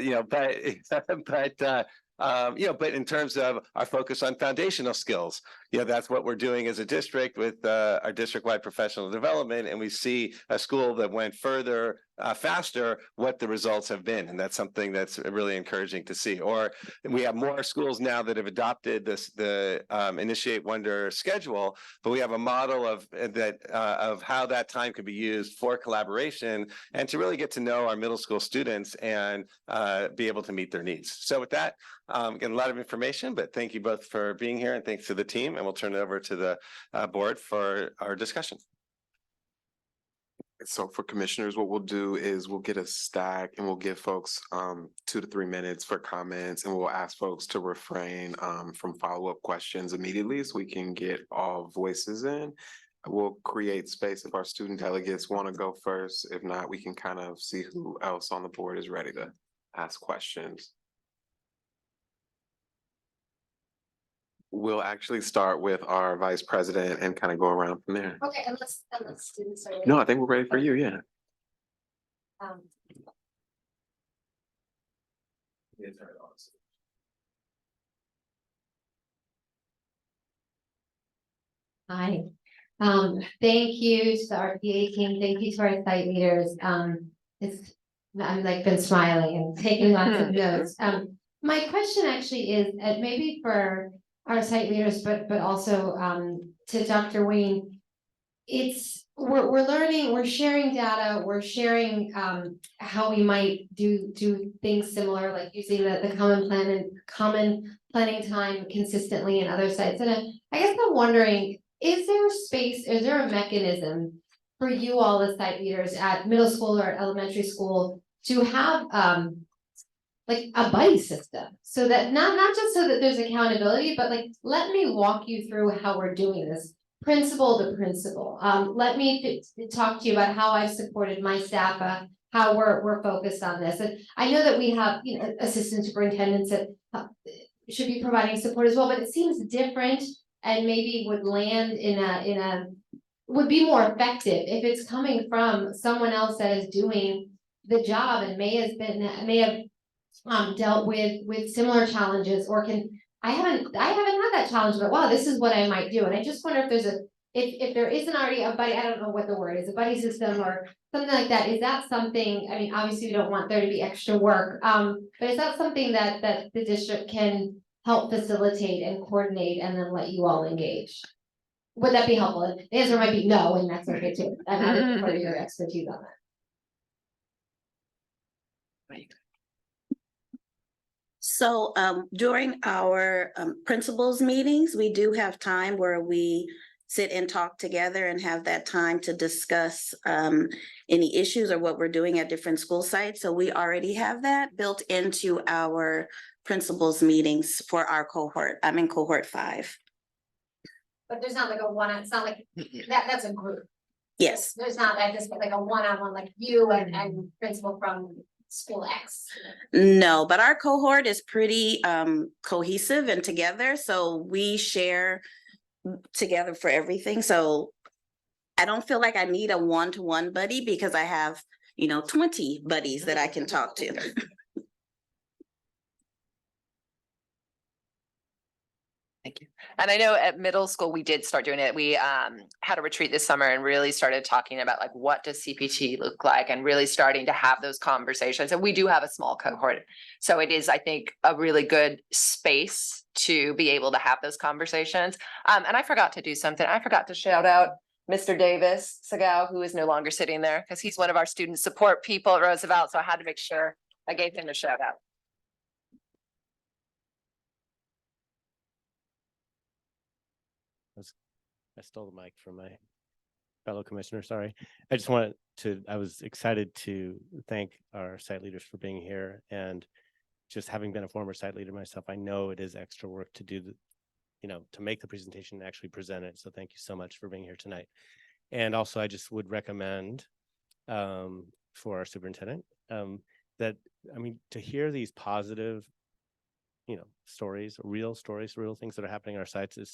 in terms of our focus on foundational skills, that's what we're doing as a district with our district-wide professional development, and we see a school that went further faster, what the results have been, and that's something that's really encouraging to see. Or we have more schools now that have adopted the Initiate Wonder schedule, but we have a model of how that time could be used for collaboration and to really get to know our middle school students and be able to meet their needs. So with that, again, a lot of information, but thank you both for being here, and thanks to the team, and we'll turn it over to the board for our discussion. So for commissioners, what we'll do is we'll get a stack and we'll give folks 2 to 3 minutes for comments, and we'll ask folks to refrain from follow-up questions immediately so we can get all voices in. We'll create space if our student delegates want to go first. If not, we can kind of see who else on the board is ready to ask questions. We'll actually start with our vice president and kind of go around from there. Okay, unless students are. No, I think we're ready for you, yeah. Hi, thank you to the RPA team, thank you to our site leaders, I'm like been smiling and taking lots of notes. My question actually is, maybe for our site leaders, but also to Dr. Wayne, we're learning, we're sharing data, we're sharing how we might do things similar, like using the common plan and common planning time consistently in other sites. And I guess I'm wondering, is there a space, is there a mechanism for you all as site leaders at middle school or elementary school to have like a buddy system, so that not just so that there's accountability, but like, let me walk you through how we're doing this principal to principal. Let me talk to you about how I've supported my staff, how we're focused on this. And I know that we have, assistant superintendents that should be providing support as well, but it seems different and maybe would land would be more effective if it's coming from someone else that is doing the job and may have dealt with similar challenges, or I haven't had that challenge, but wow, this is what I might do. And I just wonder if there's if there isn't already a buddy, I don't know what the word is, a buddy system or something like that. Is that something, I mean, obviously we don't want there to be extra work, but is that something that the district can help facilitate and coordinate and then let you all engage? Would that be helpful? The answer might be no, and that's okay too. I'm looking for your expertise on that. So during our principals meetings, we do have time where we sit and talk together and have that time to discuss any issues or what we're doing at different school sites. So we already have that built into our principals meetings for our cohort. I'm in cohort 5. But there's not like a one, it's not like that's a group. Yes. There's not like a one-on-one, like you and principal from school X. No, but our cohort is pretty cohesive and together. So we share together for everything. So I don't feel like I need a one-to-one buddy because I have, 20 buddies that I can talk to. Thank you. And I know at middle school, we did start doing it. We had a retreat this summer and really started talking about like, what does CPT look like, and really starting to have those conversations. And we do have a small cohort. So it is, I think, a really good space to be able to have those conversations. And I forgot to do something. I forgot to shout out Mr. Davis Sagao, who is no longer sitting there because he's one of our student support people at Roosevelt. So I had to make sure I gave him a shout out. I stole the mic from my fellow commissioner, sorry. I just wanted to, I was excited to thank our site leaders for being here, and just having been a former site leader myself, I know it is extra work to do the, to make the presentation and actually present it. So thank you so much for being here tonight. And also I just would recommend for our superintendent that, to hear these positive, stories, real things that are happening on our sites is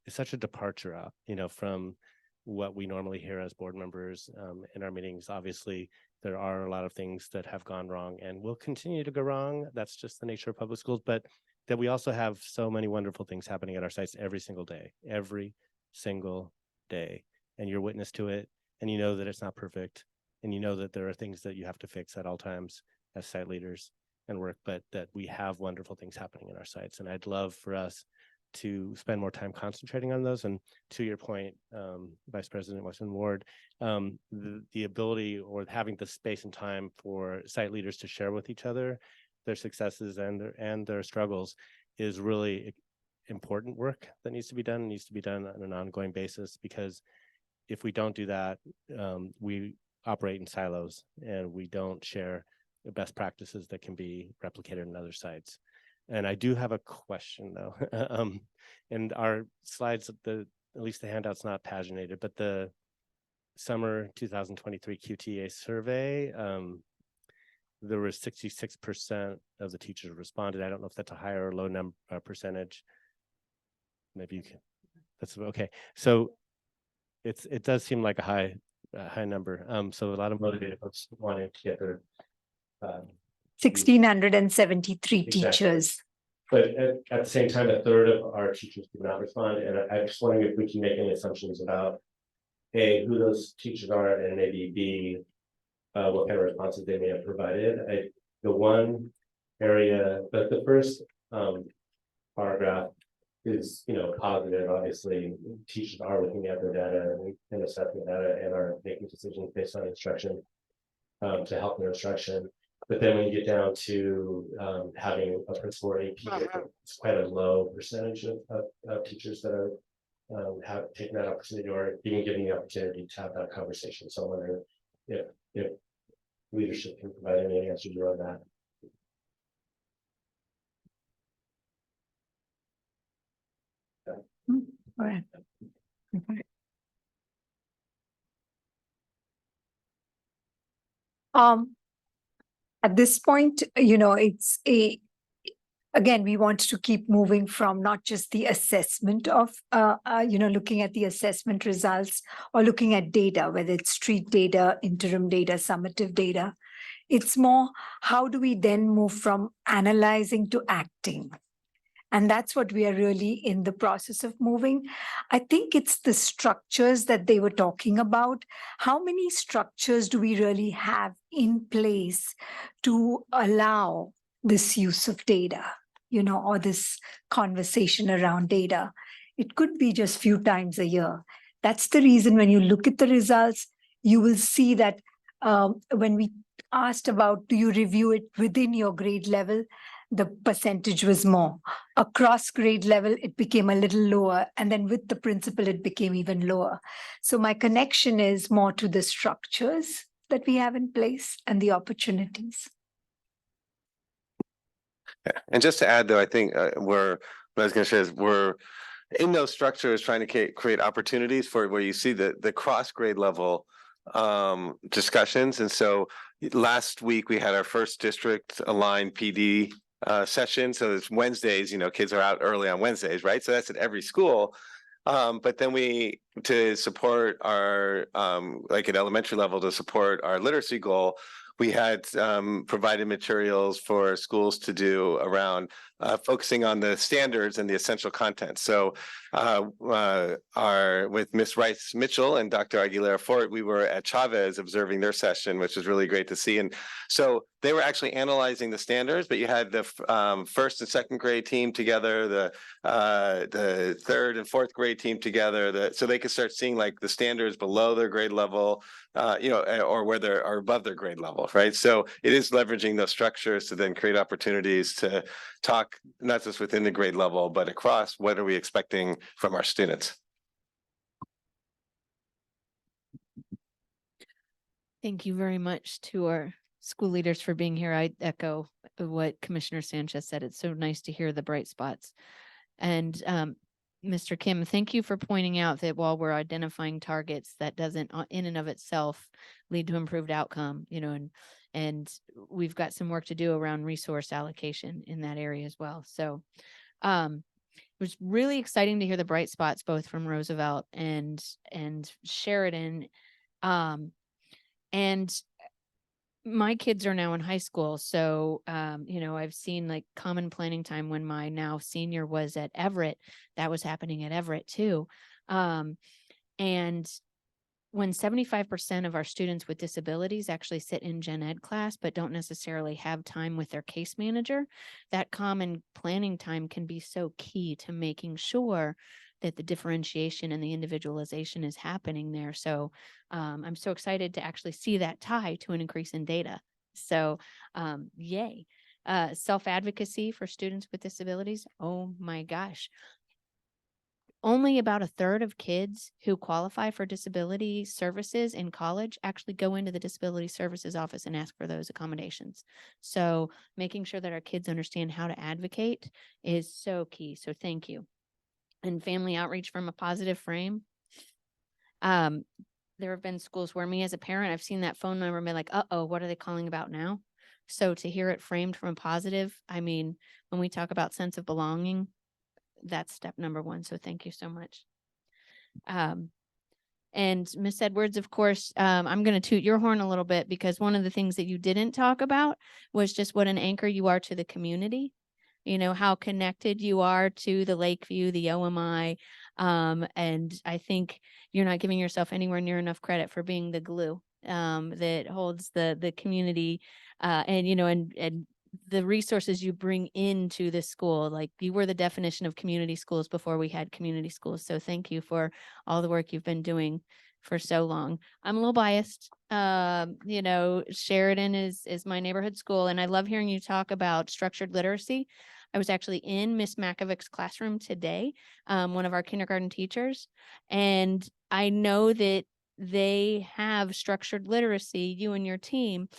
such a departure out, from what we normally hear as board members in our meetings. Obviously, there are a lot of things that have gone wrong and will continue to go wrong. That's just the nature of public schools, but that we also have so many wonderful things happening at our sites every single day. And you're witness to it, and you know that it's not perfect, and you know that there are things that you have to fix at all times as site leaders and work, but that we have wonderful things happening in our sites. And I'd love for us to spend more time concentrating on those. And to your point, Vice President Westman-Ward, the ability or having the space and time for site leaders to share with each other their successes and their struggles is really important work that needs to be done on an ongoing basis, because if we don't do that, we operate in silos and we don't share the best practices that can be replicated in other sites. And I do have a question though. And our slides, at least the handout's not paginated, but the summer 2023 QTA survey, there was 66% of the teachers responded. I don't know if that's a higher or low number percentage. Maybe you can, that's okay. So it does seem like a high number. So a lot of motivated folks wanting to get their 1,673 Exactly. teachers. But at the same time, a third of our teachers did not respond. And I'm just wondering if we can make any assumptions about A, who those teachers are, and maybe B, what kind of responses they may have provided. The one area, but the first paragraph is, positive. Obviously, teachers are looking at their data and assessing data and are making decisions based on instruction to help their instruction. But then when you get down to having a principal or AP, it's quite a low percentage of teachers that are have taken that opportunity or even given the opportunity to have that conversation. So I wonder if leadership can provide any answers around that. All right. At this point, it's again, we want to keep moving from not just the assessment of, looking at the assessment results or looking at data, whether it's street data, interim data, summative data. It's more, how do we then move from analyzing to acting? And that's what we are really in the process of moving. I think it's the structures that they were talking about. How many structures do we really have in place to allow this use of data, or this conversation around data? It could be just few times a year. That's the reason when you look at the results, you will see that when we asked about, do you review it within your grade level? The percentage was more. Across grade level, it became a little lower. And then with the principal, it became even lower. So my connection is more to the structures that we have in place and the opportunities. Yeah. And just to add, though, I think what I was going to say is we're in those structures trying to create opportunities for where you see the cross grade level discussions. And so last week we had our first district aligned PD session. So it's Wednesdays, kids are out early on Wednesdays, right? So that's at every school. But then we to support our, like at elementary level, to support our literacy goal, we had provided materials for schools to do around focusing on the standards and the essential content. So with Miss Rice Mitchell and Dr. Aguilera Fort, we were at Chavez observing their session, which was really great to see. And so they were actually analyzing the standards, but you had the first and second grade team together, the third and fourth grade team together, so they could start seeing like the standards below their grade level, or where they are above their grade level, right? So it is leveraging those structures to then create opportunities to talk not just within the grade level, but across what are we expecting from our students. Thank you very much to our school leaders for being here. I echo what Commissioner Sanchez said. It's so nice to hear the bright spots. And Mr. Kim, thank you for pointing out that while we're identifying targets, that doesn't in and of itself lead to improved outcome, and we've got some work to do around resource allocation in that area as well. So it was really exciting to hear the bright spots, both from Roosevelt and Sheridan. And my kids are now in high school. So, I've seen like common planning time when my now senior was at Everett, that was happening at Everett too. And when 75% of our students with disabilities actually sit in gen ed class, but don't necessarily have time with their case manager, that common planning time can be so key to making sure that the differentiation and the individualization is happening there. So I'm so excited to actually see that tie to an increase in data. So yay. Self-advocacy for students with disabilities. Oh my gosh. Only about a third of kids who qualify for disability services in college actually go into the disability services office and ask for those accommodations. So making sure that our kids understand how to advocate is so key. So thank you. And family outreach from a positive frame. There have been schools where me as a parent, I've seen that phone number and been like, uh-oh, what are they calling about now? So to hear it framed from a positive, I mean, when we talk about sense of belonging, that's step number one. So thank you so much. And Ms. Edwards, of course, I'm going to toot your horn a little bit, because one of the things that you didn't talk about was just what an anchor you are to the community. How connected you are to the Lakeview, the OMI. And I think you're not giving yourself anywhere near enough credit for being the glue that holds the community and the resources you bring into the school. Like, you were the definition of community schools before we had community schools. So thank you for all the work you've been doing for so long. I'm a little biased. Sheridan is my neighborhood school, and I love hearing you talk about structured literacy. I was actually in Miss Makovich's classroom today, one of our kindergarten teachers, and I know that they have structured literacy, you and your team,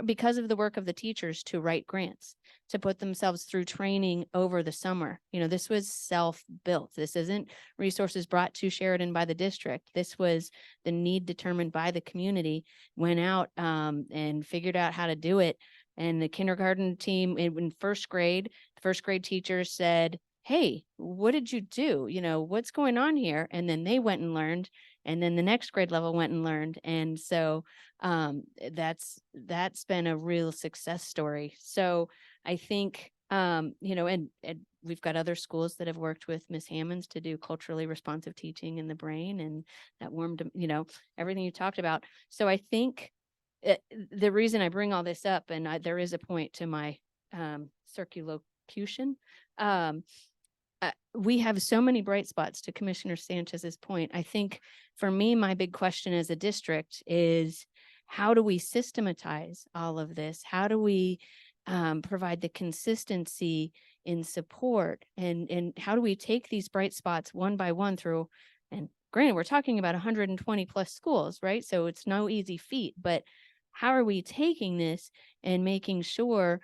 because of the work of the teachers to write grants, to put themselves through training over the summer. This was self-built. This isn't resources brought to Sheridan by the district. This was the need determined by the community, went out and figured out how to do it. And the kindergarten team in first grade teachers said, hey, what did you do? What's going on here? And then they went and learned. And then the next grade level went and learned. And so that's been a real success story. So I think, and we've got other schools that have worked with Ms. Hammonds to do culturally responsive teaching in the brain, and that warmed, everything you talked about. So I think the reason I bring all this up, and there is a point to my circumlocution, we have so many bright spots, to Commissioner Sanchez's point. I think for me, my big question as a district is, how do we systematize all of this? How do we provide the consistency in support? And how do we take these bright spots one by one through, and granted, we're talking about 120 plus schools, right? So it's no easy feat, but how are we taking this and making sure,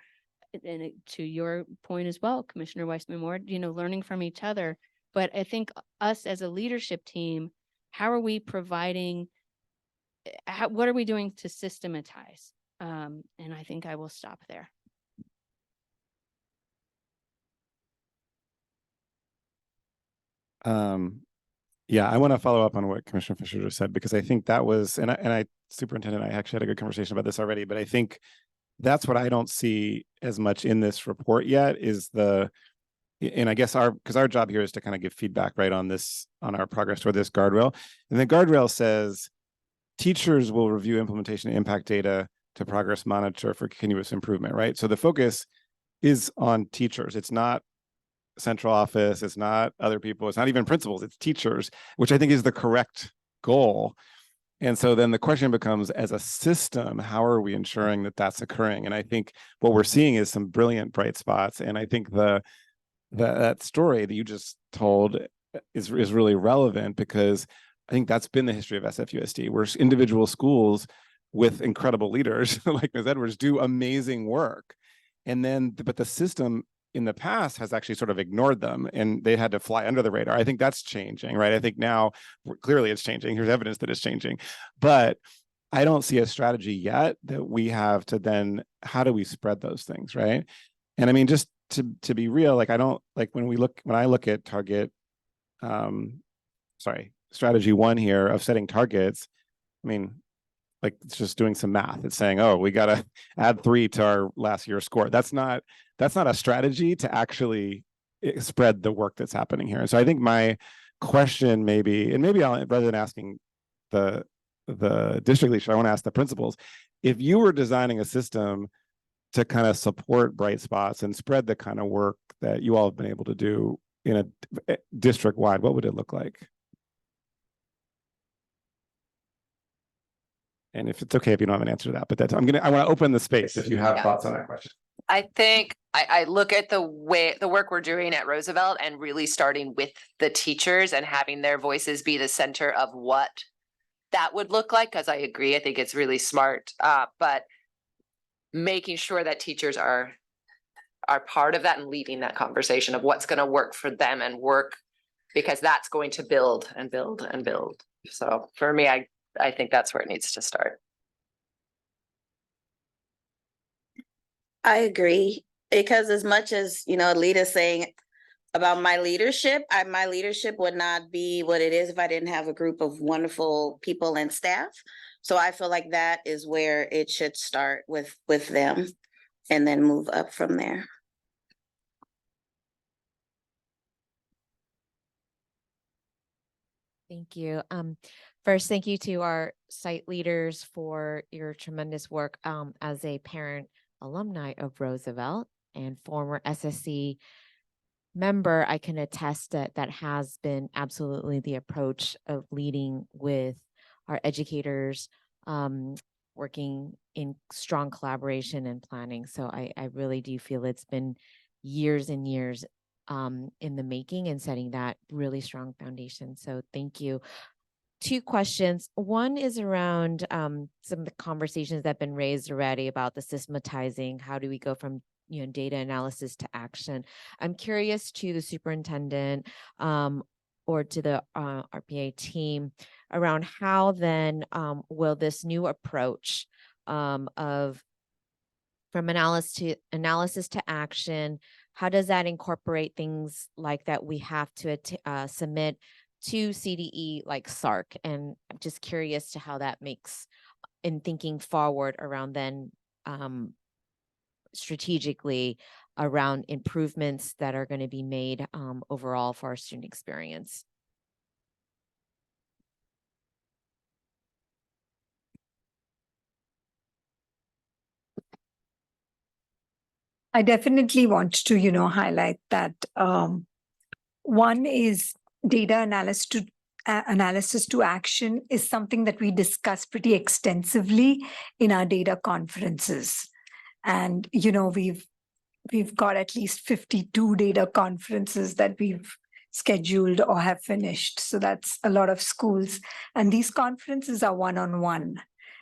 and to your point as well, Commissioner Weissman Ward, learning from each other. But I think us as a leadership team, how are we providing, what are we doing to systematize? And I think I will stop there. Yeah, I want to follow up on what Commissioner Fisher just said, because I think that was, and I, Superintendent, I actually had a good conversation about this already, but I think that's what I don't see as much in this report yet is and I guess because our job here is to kind of give feedback, right, on our progress toward this guardrail. And the guardrail says teachers will review implementation impact data to progress monitor for continuous improvement, right? So the focus is on teachers. It's not central office, it's not other people, it's not even principals, it's teachers, which I think is the correct goal. And so then the question becomes, as a system, how are we ensuring that that's occurring? And I think what we're seeing is some brilliant bright spots. And I think that story that you just told is really relevant, because I think that's been the history of SFUSD, where individual schools with incredible leaders like Ms. Edwards do amazing work. And then, but the system in the past has actually sort of ignored them and they had to fly under the radar. I think that's changing, right? I think now clearly it's changing. Here's evidence that it's changing, but I don't see a strategy yet that we have to then, how do we spread those things, right? And I mean, just to be real, like I don't, like when I look at strategy 1 here of setting targets, I mean, like it's just doing some math. It's saying, oh, we got to add 3 to our last year's score. That's not a strategy to actually spread the work that's happening here. And so I think my question maybe I'll, rather than asking the district leader, I want to ask the principals, if you were designing a system to kind of support bright spots and spread the kind of work that you all have been able to do in a district wide, what would it look like? And if it's okay if you don't have an answer to that, but I want to open the space if you have thoughts on that question. I think I look at the work we're doing at Roosevelt and really starting with the teachers and having their voices be the center of what that would look like. Cause I agree. I think it's really smart. But making sure that teachers are part of that and leading that conversation of what's going to work for them and work, because that's going to build and build and build. So for me, I think that's where it needs to start. I agree, because as much as, Alita's saying about my leadership would not be what it is if I didn't have a group of wonderful people and staff. So I feel like that is where it should start with them and then move up from there. Thank you. First, thank you to our site leaders for your tremendous work. As a parent alumni of Roosevelt and former SSC member, I can attest that that has been absolutely the approach of leading with our educators, working in strong collaboration and planning. So I really do feel it's been years and years in the making and setting that really strong foundation. So thank you. 2 questions. One is around some of the conversations that have been raised already about the systematizing. How do we go from data analysis to action? I'm curious to the superintendent or to the RPA team around how then will this new approach of from analysis to action, how does that incorporate things like that we have to submit to CDE like SARC? And I'm just curious to how that makes in thinking forward around then strategically around improvements that are going to be made overall for our student experience. I definitely want to, highlight that one is data analysis to action is something that we discuss pretty extensively in our data conferences. And, we've got at least 52 data conferences that we've scheduled or have finished. So that's a lot of schools. And these conferences are one-on-one,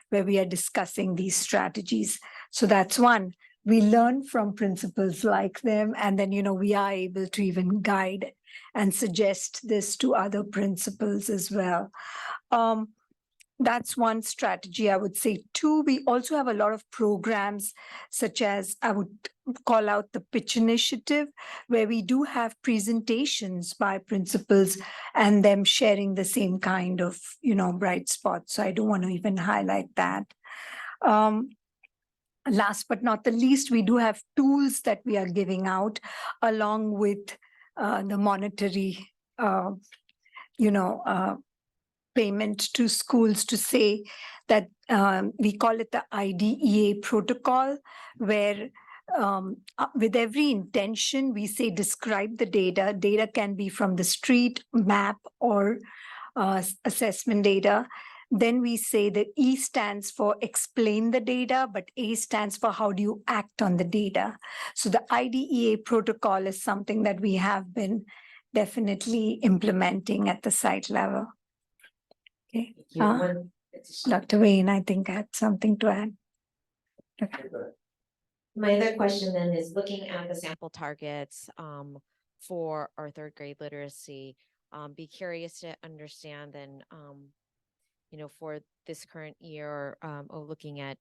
where we are discussing these strategies. So that's one. We learn from principals like them, and then, we are able to even guide and suggest this to other principals as well. That's one strategy, I would say. 2, we also have a lot of programs, such as call out the pitch initiative, where we do have presentations by principals and them sharing the same kind of, bright spots. So I do want to even highlight that. Last but not the least, we do have tools that we are giving out along with the monetary, payment to schools to say that we call it the IDEA protocol, where with every intention, we say describe the data. Data can be from the street, map, or assessment data. Then we say the E stands for explain the data, but A stands for how do you act on the data. So the IDEA protocol is something that we have been definitely implementing at the site level. Okay. Dr. Wayne, I think I had something to add. Okay. My other question then is looking at the sample targets for our third grade literacy. Be curious to understand then, for this current year, looking at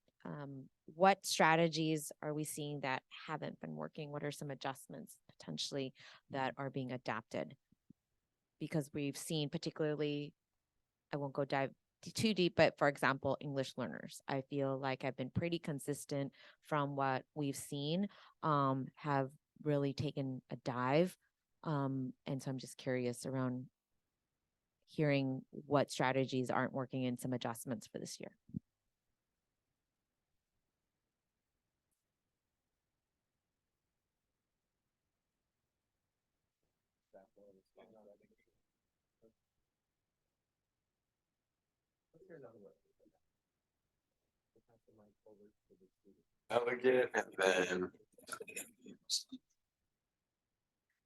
what strategies are we seeing that haven't been working? What are some adjustments potentially that are being adapted? Because we've seen particularly, I won't go dive too deep, but for example, English learners, I feel like I've been pretty consistent from what we've seen, have really taken a dive. And so I'm just curious around hearing what strategies aren't working and some adjustments for this year. Delegate, and then.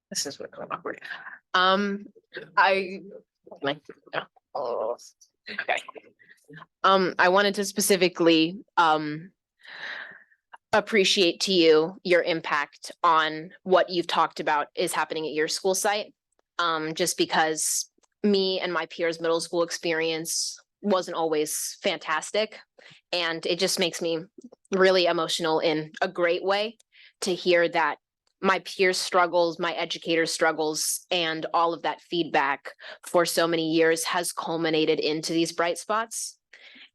This is what awkward. I wanted to specifically appreciate to you your impact on what you've talked about is happening at your school site. Just because me and my peers' middle school experience wasn't always fantastic. And it just makes me really emotional in a great way to hear that my peers' struggles, my educators' struggles, and all of that feedback for so many years has culminated into these bright spots.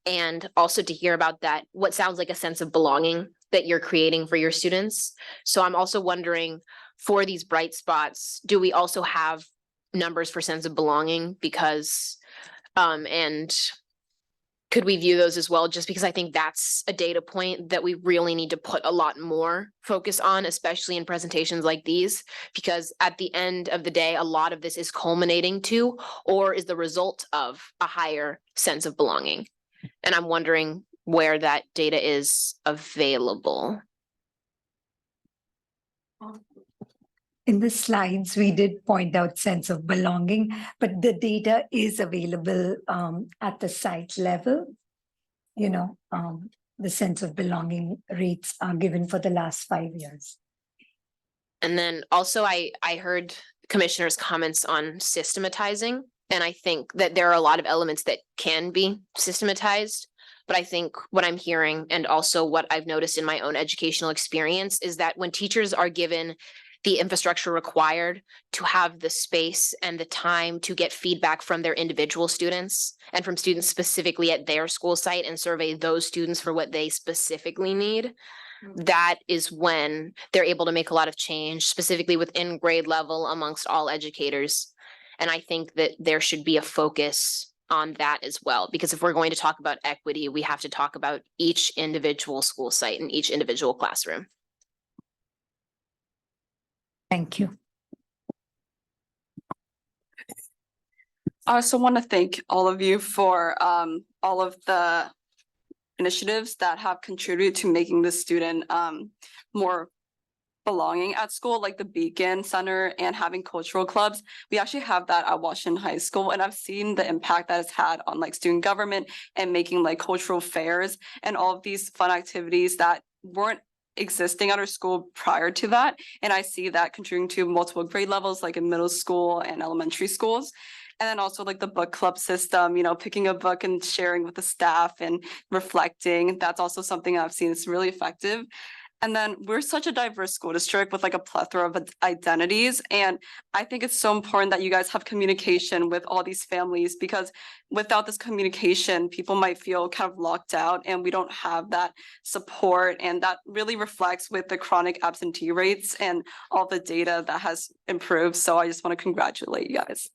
And also to hear about that, what sounds like a sense of belonging that you're creating for your students. So I'm also wondering, for these bright spots, do we also have numbers for sense of belonging? Because, and could we view those as well? Just because I think that's a data point that we really need to put a lot more focus on, especially in presentations like these, because at the end of the day, a lot of this is culminating to, or is the result of, a higher sense of belonging. And I'm wondering where that data is available. In the slides, we did point out sense of belonging, but the data is available at the site level. The sense of belonging rates are given for the last 5 years. And then also I heard Commissioner's comments on systematizing, and I think that there are a lot of elements that can be systematized. But I think what I'm hearing, and also what I've noticed in my own educational experience, is that when teachers are given the infrastructure required to have the space and the time to get feedback from their individual students and from students specifically at their school site and survey those students for what they specifically need, that is when they're able to make a lot of change, specifically within grade level amongst all educators. And I think that there should be a focus on that as well, because if we're going to talk about equity, we have to talk about each individual school site and each individual classroom. Thank you. I also want to thank all of you for all of the initiatives that have contributed to making the student more belonging at school, like the Beacon Center and having cultural clubs. We actually have that at Washington High School, and I've seen the impact that it's had on like student government and making like cultural fairs and all of these fun activities that weren't existing at our school prior to that. And I see that contributing to multiple grade levels, like in middle school and elementary schools. And then also like the book club system, picking a book and sharing with the staff and reflecting. That's also something I've seen is really effective. And then we're such a diverse school district with like a plethora of identities. And I think it's so important that you guys have communication with all these families, because without this communication, people might feel kind of locked out, and we don't have that support. And that really reflects with the chronic absentee rates and all the data that has improved. So I just want to congratulate you guys.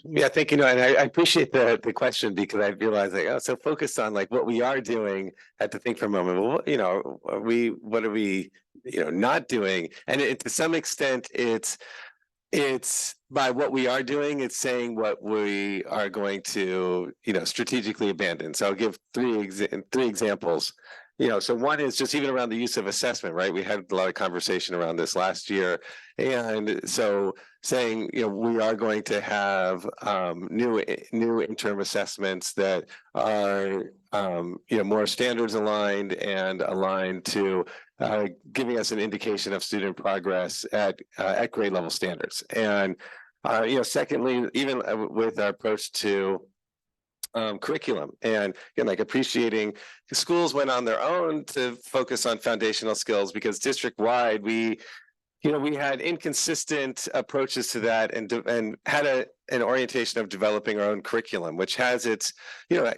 Yeah, thank you. And I appreciate the question, because I realize like, oh, so focused on like what we are doing, I had to think for a moment, well, what are we, not doing? And to some extent, it's by what we are doing, it's saying what we are going to, strategically abandon. So I'll give three examples. So one is just even around the use of assessment, right? We had a lot of conversation around this last year. And so saying, we are going to have new interim assessments that are, more standards aligned and aligned to giving us an indication of student progress at grade level standards. And, secondly, even with our approach to curriculum, and again, like appreciating schools went on their own to focus on foundational skills, because district-wide, we had inconsistent approaches to that, and had an orientation of developing our own curriculum, which has its,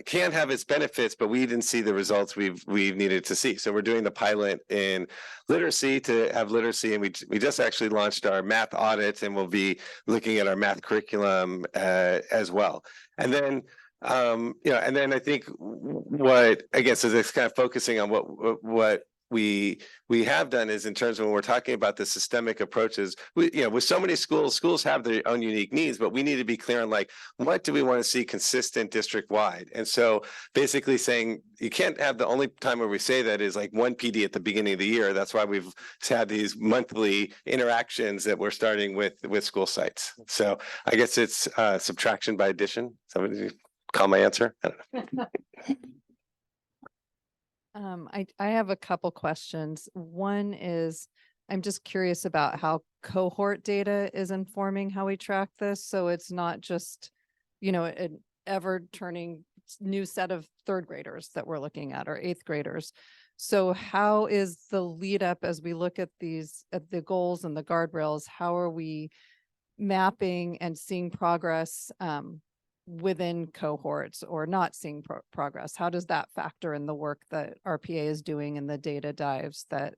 can have its benefits, but we didn't see the results we've needed to see. So we're doing the pilot in literacy to have literacy, and we just actually launched our math audit, and we'll be looking at our math curriculum as well. And then and then I think what I guess is it's kind of focusing on what we have done is in terms of when we're talking about the systemic approaches, with so many schools have their own unique needs, but we need to be clear on like, what do we want to see consistent district wide? And so basically saying you can't have the only time where we say that is like one PD at the beginning of the year. That's why we've had these monthly interactions that we're starting with school sites. So I guess it's subtraction by addition. Somebody call my answer. I don't know. I have a couple questions. One is, I'm just curious about how cohort data is informing how we track this. So it's not just, an ever turning new set of third graders that we're looking at, or eighth graders. So how is the lead up as we look at the goals and the guardrails? How are we mapping and seeing progress within cohorts, or not seeing progress? How does that factor in the work that RPA is doing and the data dives that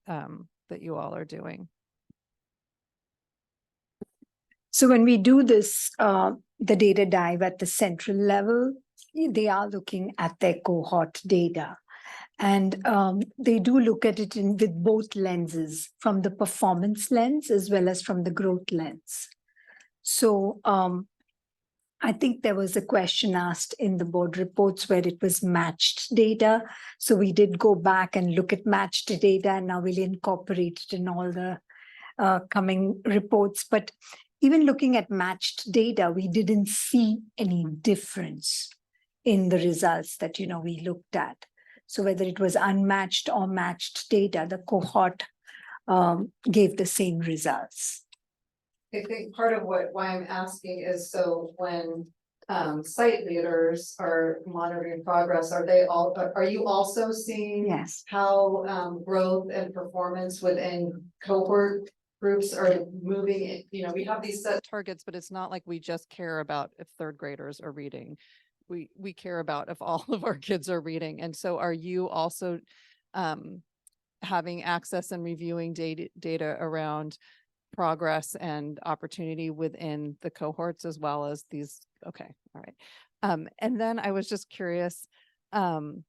you all are doing? So when we do this, the data dive at the central level, they are looking at their cohort data. And they do look at it with both lenses, from the performance lens as well as from the growth lens. So I think there was a question asked in the board reports where it was matched data. So we did go back and look at matched data, and now we'll incorporate it in all the coming reports. But even looking at matched data, we didn't see any difference in the results that, we looked at. So whether it was unmatched or matched data, the cohort gave the same results. I think part of why I'm asking is, so when site leaders are monitoring progress, are you also seeing how growth and performance within cohort groups are moving? We have these set targets, but it's not like we just care about if third graders are reading. We care about if all of our kids are reading. And so are you also having access and reviewing data around progress and opportunity within the cohorts as well as these? Okay, all right. And then I was just curious, and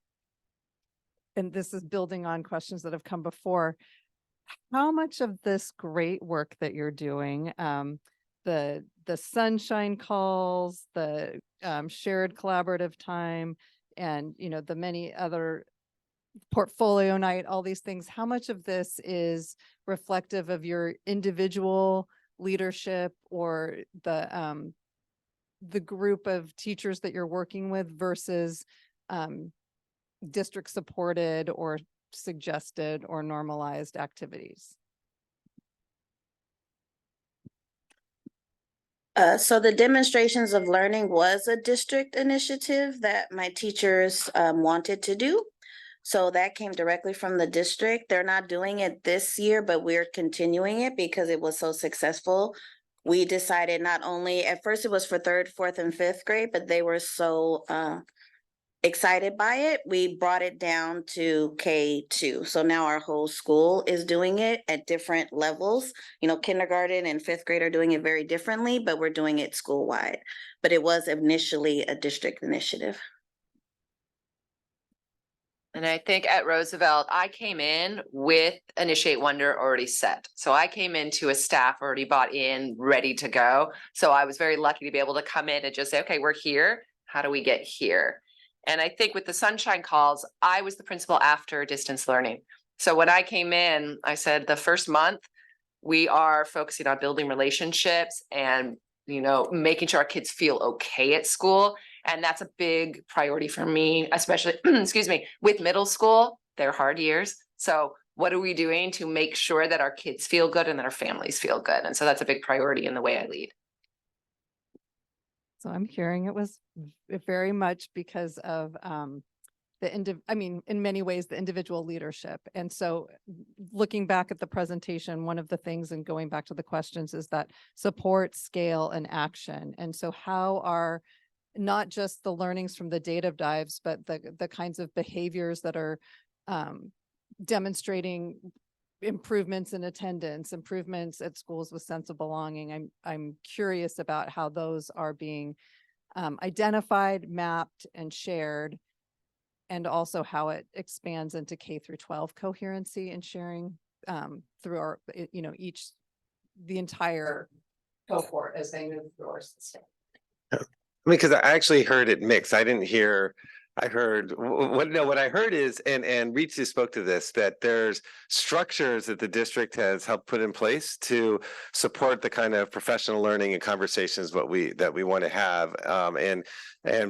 this is building on questions that have come before, how much of this great work that you're doing, the sunshine calls, the shared collaborative time, and the many other portfolio night, all these things, how much of this is reflective of your individual leadership or the group of teachers that you're working with versus district supported or suggested or normalized activities? So the demonstrations of learning was a district initiative that my teachers wanted to do. So that came directly from the district. They're not doing it this year, but we're continuing it because it was so successful. We decided not only, at first it was for third, fourth, and fifth grade, but they were so excited by it, we brought it down to K2. So now our whole school is doing it at different levels. You know, kindergarten and fifth grade are doing it very differently, but we're doing it school-wide. But it was initially a district initiative. And I think at Roosevelt, I came in with Initiate Wonder already set. So I came into a staff already bought in, ready to go. So I was very lucky to be able to come in and just say, okay, we're here. How do we get here? And I think with the Sunshine Calls, I was the principal after distance learning. So when I came in, I said the first month, we are focusing on building relationships and, you know, making sure our kids feel okay at school. And that's a big priority for me, especially, excuse me, with middle school, they're hard years. So what are we doing to make sure that our kids feel good and that our families feel good? And so that's a big priority in the way I lead. So I'm hearing it was very much because of in many ways, the individual leadership. And so looking back at the presentation, one of the things and going back to the questions is that support, scale, and action. And so how are not just the learnings from the data dives, but the kinds of behaviors that are demonstrating improvements in attendance, improvements at schools with sense of belonging. I'm curious about how those are being identified, mapped, and shared, and also how it expands into K-12 coherency and sharing through our, the entire cohort as they move through our system. I mean, because I actually heard it mixed. I didn't hear. I heard what I heard is, and Ritu spoke to this, that there's structures that the district has helped put in place to support the kind of professional learning and conversations that we want to have, and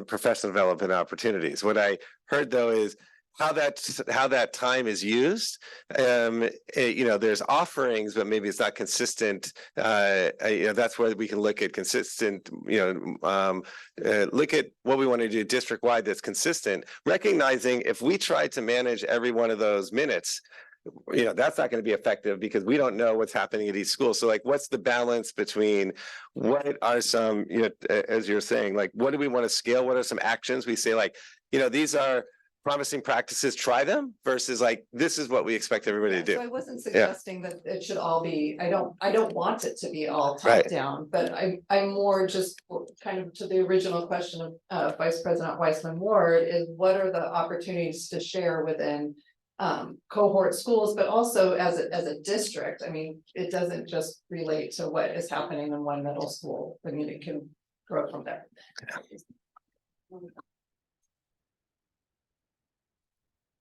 professional development opportunities. What I heard though is how that time is used. There's offerings, but maybe it's not consistent. That's where we can look at consistent, look at what we want to do district-wide that's consistent, recognizing if we try to manage every one of those minutes, that's not going to be effective because we don't know what's happening at each school. So like, what's the balance between what are some, as you're saying, like, what do we want to scale? What are some actions we say, like, these are promising practices, try them, versus like, this is what we expect everybody to do. So I wasn't suggesting that it should all be, I don't want it to be all top down, but I'm more just kind of to the original question of Vice President Weissman Ward is what are the opportunities to share within cohort schools, but also as a district. I mean, it doesn't just relate to what is happening in one middle school. I mean, it can grow from there.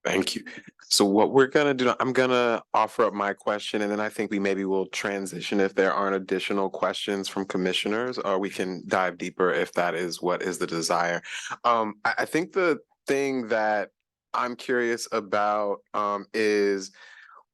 Thank you. So what we're gonna do, I'm gonna offer up my question, and then I think we maybe will transition if there aren't additional questions from commissioners, or we can dive deeper if that is what is the desire. I think the thing that I'm curious about is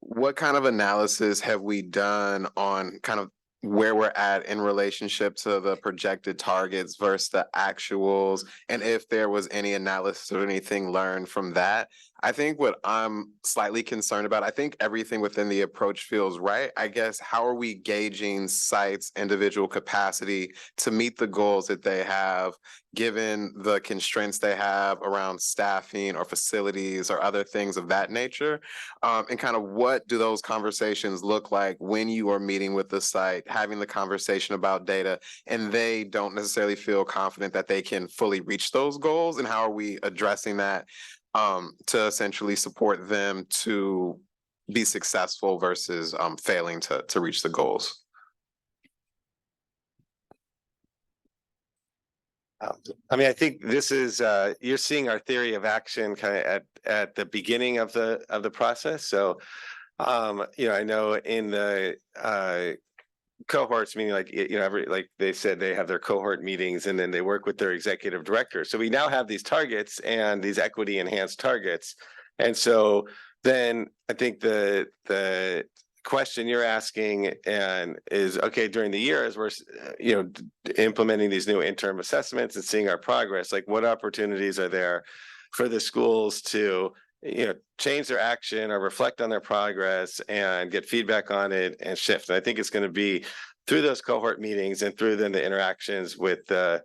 what kind of analysis have we done on kind of where we're at in relationship to the projected targets versus the actuals, and if there was any analysis or anything learned from that. I think what I'm slightly concerned about, I think everything within the approach feels right. I guess, how are we gauging sites' individual capacity to meet the goals that they have, given the constraints they have around staffing or facilities or other things of that nature? And kind of what do those conversations look like when you are meeting with the site, having the conversation about data, and they don't necessarily feel confident that they can fully reach those goals? And how are we addressing that to essentially support them to be successful versus failing to reach the goals? I mean, I think this is you're seeing our theory of action kind of at the beginning of the process. So, I know in the cohorts, meaning like, like they said, they have their cohort meetings and then they work with their executive director. So we now have these targets and these equity enhanced targets. And so then I think the question you're asking and is, okay, during the year as we're, implementing these new interim assessments and seeing our progress, like what opportunities are there for the schools to, change their action or reflect on their progress and get feedback on it and shift. And I think it's going to be through those cohort meetings and through then the interactions with the,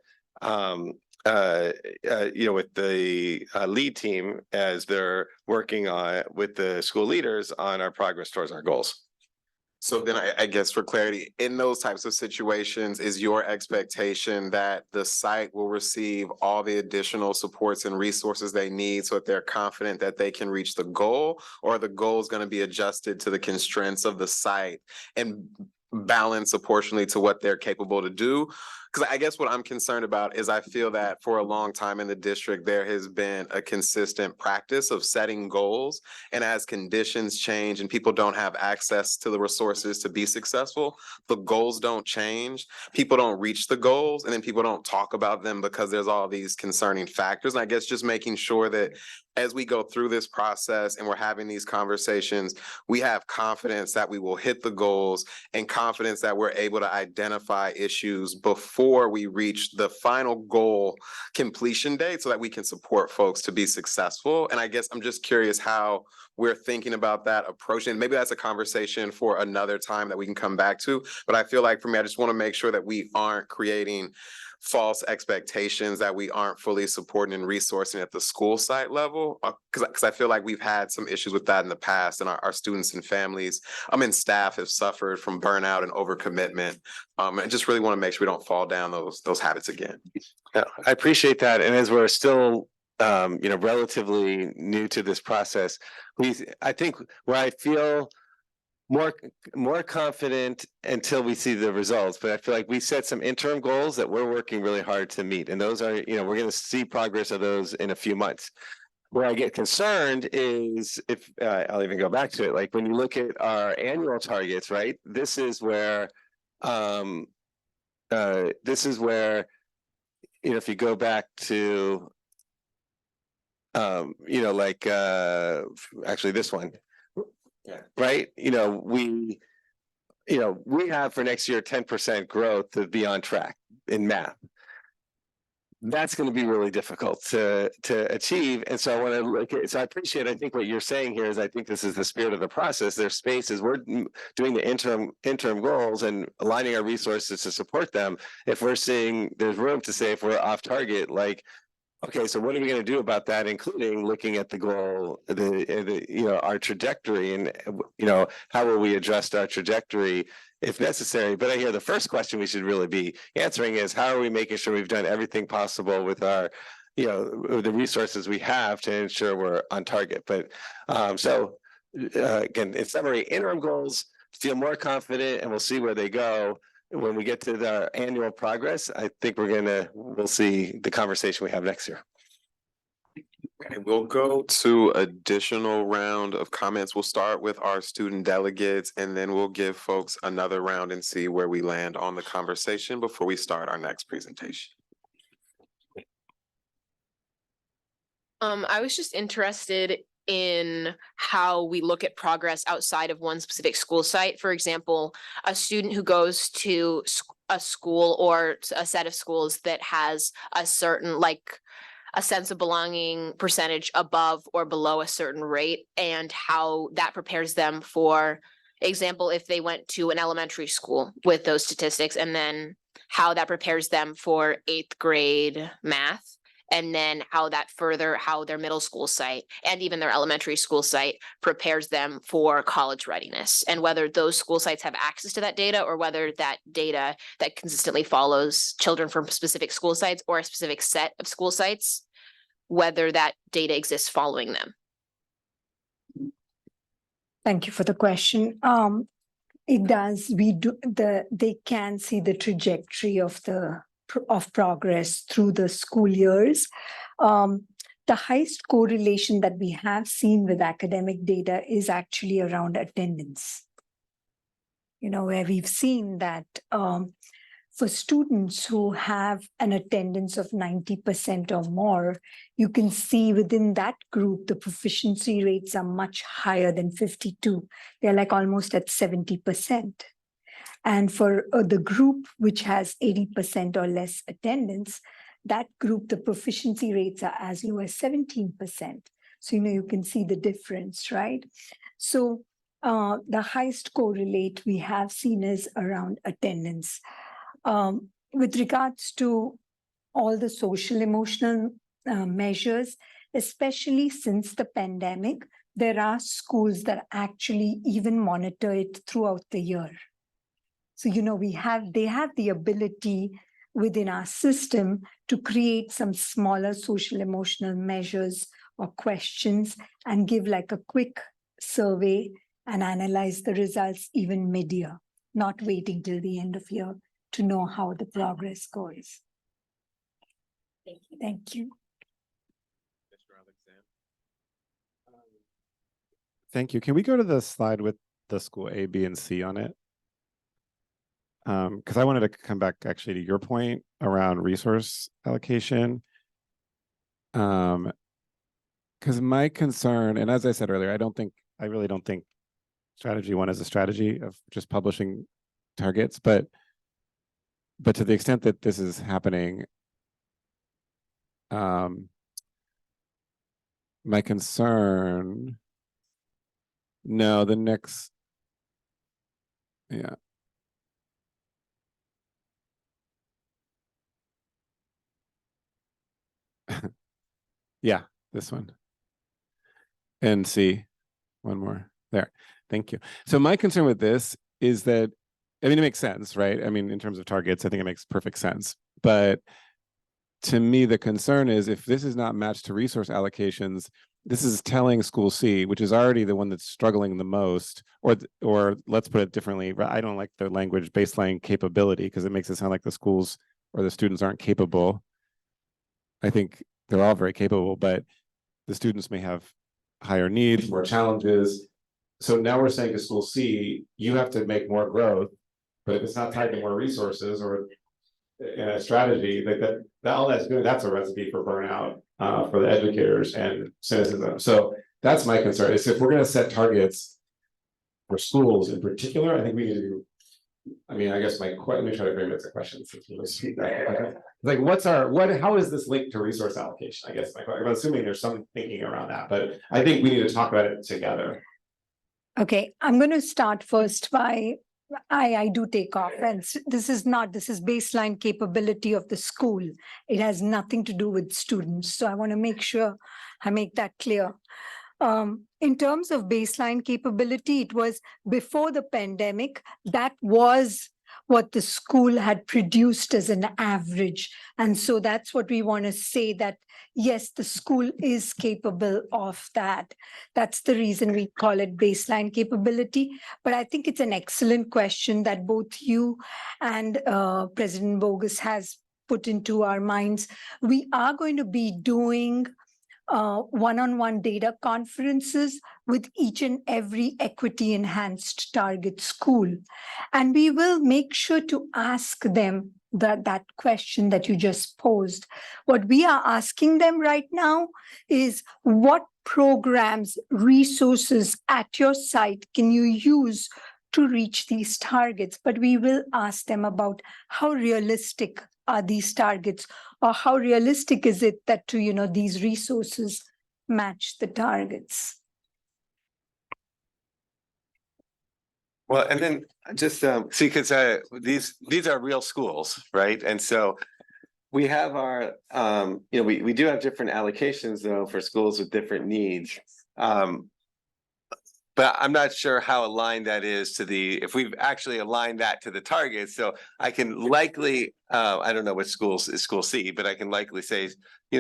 with the lead team as they're working on with the school leaders on our progress towards our goals. So then I guess for clarity, in those types of situations, is your expectation that the site will receive all the additional supports and resources they need so that they're confident that they can reach the goal, or are the goals going to be adjusted to the constraints of the site and balance proportionally to what they're capable to do? Because I guess what I'm concerned about is I feel that for a long time in the district, there has been a consistent practice of setting goals. And as conditions change and people don't have access to the resources to be successful, the goals don't change. People don't reach the goals, and then people don't talk about them because there's all these concerning factors. And I guess just making sure that as we go through this process and we're having these conversations, we have confidence that we will hit the goals and confidence that we're able to identify issues before we reach the final goal completion date so that we can support folks to be successful. And I guess I'm just curious how we're thinking about that approach. And maybe that's a conversation for another time that we can come back to. But I feel like for me, I just want to make sure that we aren't creating false expectations, that we aren't fully supporting and resourcing at the school site level, because I feel like we've had some issues with that in the past, and our students and families and staff have suffered from burnout and overcommitment. I just really want to make sure we don't fall down those habits again. Yeah, I appreciate that. And as we're still relatively new to this process, I think where I feel more confident until we see the results, but I feel like we set some interim goals that we're working really hard to meet, and those are, we're going to see progress of those in a few months. Where I get concerned is if I'll even go back to it, like when you look at our annual targets, right? This is where if you go back to actually this one. Yeah. Right. We have for next year 10% growth to be on track in math. That's going to be really difficult to achieve. And so I want to look at, so I appreciate, I think what you're saying here is I think this is the spirit of the process. There's spaces, we're doing the interim goals and aligning our resources to support them. If we're seeing there's room to say if we're off target, like, okay, so what are we going to do about that, including looking at the goal, our trajectory, and how will we adjust our trajectory if necessary? But I hear the first question we should really be answering is how are we making sure we've done everything possible with our, the resources we have to ensure we're on target. But again, in summary, interim goals, feel more confident, and we'll see where they go. When we get to the annual progress, I think we'll see the conversation we have next year. Okay, we'll go to additional round of comments. We'll start with our student delegates, and then we'll give folks another round and see where we land on the conversation before we start our next presentation. I was just interested in how we look at progress outside of one specific school site. For example, a student who goes to a school or a set of schools that has a certain, like a sense of belonging percentage above or below a certain rate, and how that prepares them for example, if they went to an elementary school with those statistics, and then how that prepares them for 8th grade math. And then how their middle school site and even their elementary school site prepares them for college readiness, and whether those school sites have access to that data, or whether that data that consistently follows children from specific school sites or a specific set of school sites, whether that data exists following them. Thank you for the question. It does. They can see the trajectory of progress through the school years. The highest correlation that we have seen with academic data is actually around attendance. Where we've seen that For students who have an attendance of 90% or more, you can see within that group, the proficiency rates are much higher than 52. They're like almost at 70%. And for the group which has 80% or less attendance, that group, the proficiency rates are as low as 17%. So, you can see the difference, right? So the highest correlate we have seen is around attendance. With regards to all the social emotional measures, especially since the pandemic, there are schools that actually even monitor it throughout the year. So, they have the ability within our system to create some smaller social emotional measures or questions and give like a quick survey and analyze the results even mid-year, not waiting till the end of year to know how the progress goes. Thank you. Thank you. Can we go to the slide with the school A, B, and C on it? Because I wanted to come back actually to your point around resource allocation. Because my concern, and as I said earlier, I really don't think strategy one is a strategy of just publishing targets, but to the extent that this is happening, my concern, no, the next, yeah. Yeah, this one. And C, one more there. Thank you. So my concern with this is that, I mean, it makes sense, right? I mean, in terms of targets, I think it makes perfect sense. But to me, the concern is if this is not matched to resource allocations, this is telling school C, which is already the one that's struggling the most, or let's put it differently. I don't like the language baseline capability because it makes it sound like the schools or the students aren't capable. I think they're all very capable, but the students may have higher needs, more challenges. So now we're saying to school C, you have to make more growth, but if it's not tied to more resources or in a strategy, like that all that's good, that's a recipe for burnout for the educators and cynicism. So that's my concern is if we're going to set targets for schools in particular, I think we need to, I mean, I guess let me try to frame it as a question. Like how is this linked to resource allocation? I guess I'm assuming there's some thinking around that, but I think we need to talk about it together. Okay, I'm going to start first by, I do take offense. This is baseline capability of the school. It has nothing to do with students. So I want to make sure I make that clear. In terms of baseline capability, it was before the pandemic, that was what the school had produced as an average. And so that's what we want to say, that yes, the school is capable of that. That's the reason we call it baseline capability. But I think it's an excellent question that both you and President Bogus has put into our minds. We are going to be doing one-on-one data conferences with each and every equity enhanced target school. And we will make sure to ask them that question that you just posed. What we are asking them right now is what programs, resources at your site can you use to reach these targets? But we will ask them about how realistic are these targets, or how realistic is it that these resources match the targets? Well, and then just see, because these are real schools, right? And so we have our we do have different allocations though for schools with different needs. But I'm not sure how aligned that is if we've actually aligned that to the target. So I can likely, I don't know what schools is school C, but I can likely say,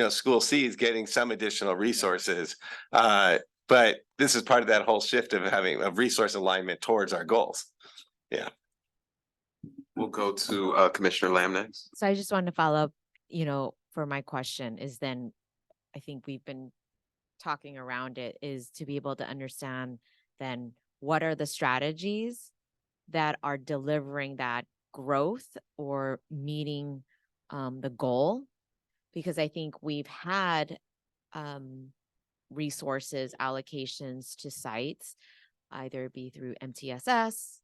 school C is getting some additional resources. But this is part of that whole shift of having a resource alignment towards our goals. Yeah. We'll go to Commissioner Lamb next. So I just wanted to follow up, for my question is then, I think we've been talking around it, is to be able to understand then what are the strategies that are delivering that growth or meeting the goal. Because I think we've had resources allocations to sites, either be through MTSS,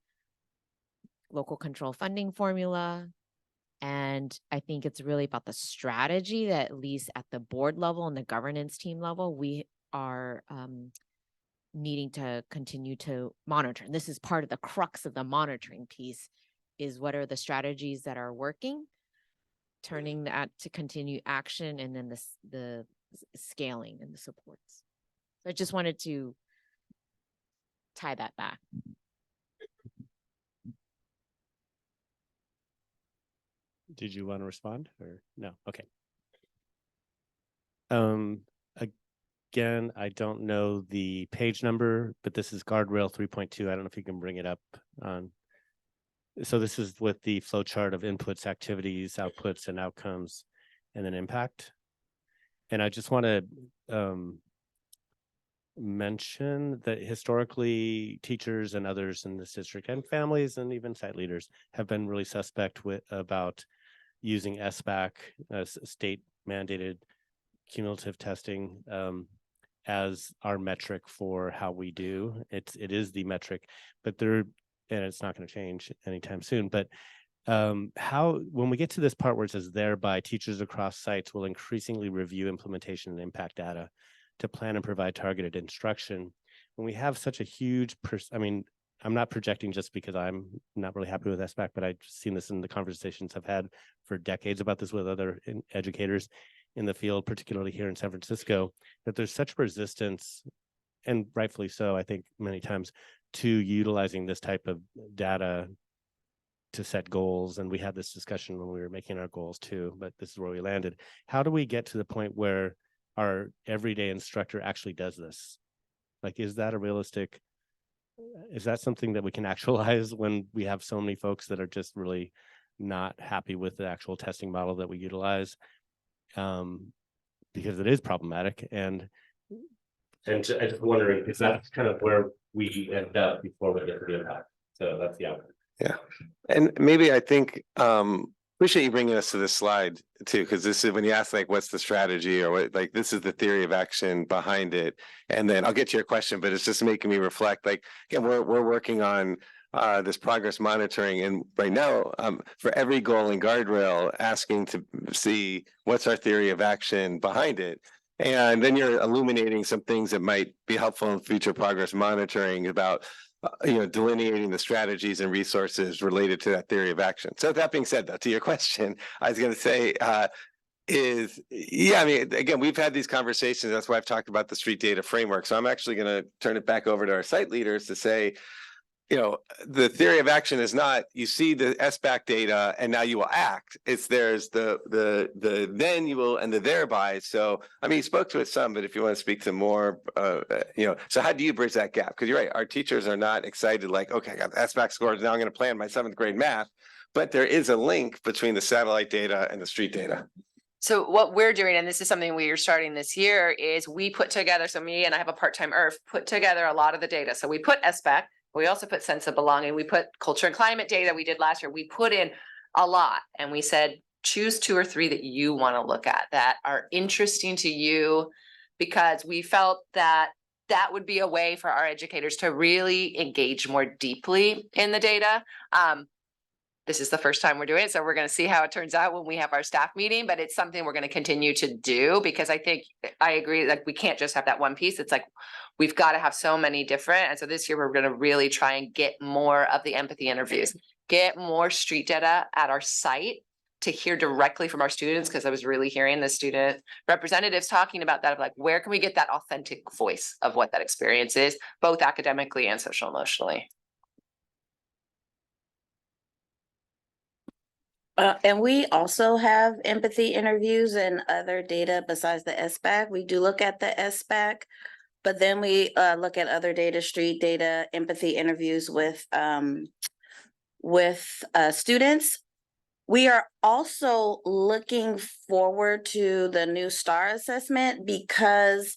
local control funding formula. And I think it's really about the strategy that at least at the board level and the governance team level, we are needing to continue to monitor. And this is part of the crux of the monitoring piece, is what are the strategies that are working, turning that to continue action, and then the scaling and the supports. So I just wanted to tie that back. Did you want to respond or no? Okay. Again, I don't know the page number, but this is guardrail 3.2. I don't know if you can bring it up on. So this is with the flow chart of inputs, activities, outputs, and outcomes, and then impact. And I just want to mention that historically teachers and others in this district and families and even site leaders have been really suspect about using SBAC, state mandated cumulative testing, as our metric for how we do. It is the metric, but and it's not going to change anytime soon. But when we get to this part where it says thereby teachers across sites will increasingly review implementation and impact data to plan and provide targeted instruction. When we have such a huge, I'm not projecting just because I'm not really happy with SBAC, but I've seen this in the conversations I've had for decades about this with other educators in the field, particularly here in San Francisco, that there's such resistance, and rightfully so, I think many times, to utilizing this type of data to set goals. And we had this discussion when we were making our goals too, but this is where we landed. How do we get to the point where our everyday instructor actually does this? Like, is that something that we can actualize when we have so many folks that are just really not happy with the actual testing model that we utilize? Because it is problematic, and I'm just wondering, is that kind of where we end up before we get to the impact? So that's the outcome. Yeah, and maybe I think appreciate you bringing us to this slide too, because this is when you ask like what's the strategy or what, like this is the theory of action behind it. And then I'll get to your question, but it's just making me reflect. Like again, we're working on this progress monitoring, and right now for every goal and guardrail, asking to see what's our theory of action behind it. And then you're illuminating some things that might be helpful in future progress monitoring about delineating the strategies and resources related to that theory of action. So that being said, though, to your question, I was going to say again, we've had these conversations. That's why I've talked about the street data framework. So I'm actually going to turn it back over to our site leaders to say, the theory of action is not you see the SBAC data and now you will act. It's there's the then you will and the thereby. So you spoke to it some, but if you want to speak to more, so how do you bridge that gap? Because you're right, our teachers are not excited like, okay, I got the SBAC scores, now I'm going to plan my 7th grade math. But there is a link between the satellite data and the street data. So what we're doing, and this is something we are starting this year, is we put together, so me and I have a part-time IRF, put together a lot of the data. So we put SBAC, we also put sense of belonging, we put culture and climate data we did last year. We put in a lot, and we said, choose 2 or 3 that you want to look at that are interesting to you, because we felt that that would be a way for our educators to really engage more deeply in the data. This is the first time we're doing it, so we're going to see how it turns out when we have our staff meeting, but it's something we're going to continue to do, because I think I agree, like we can't just have that one piece. It's like, we've got to have so many different. And so this year we're going to really try and get more of the empathy interviews, get more street data at our site to hear directly from our students. Cause I was really hearing the student representatives talking about that, of like, where can we get that authentic voice of what that experience is, both academically and social emotionally. And we also have empathy interviews and other data besides the SBAC. We do look at the SBAC, but then we look at other data, street data, empathy interviews with students. We are also looking forward to the new STAR assessment, because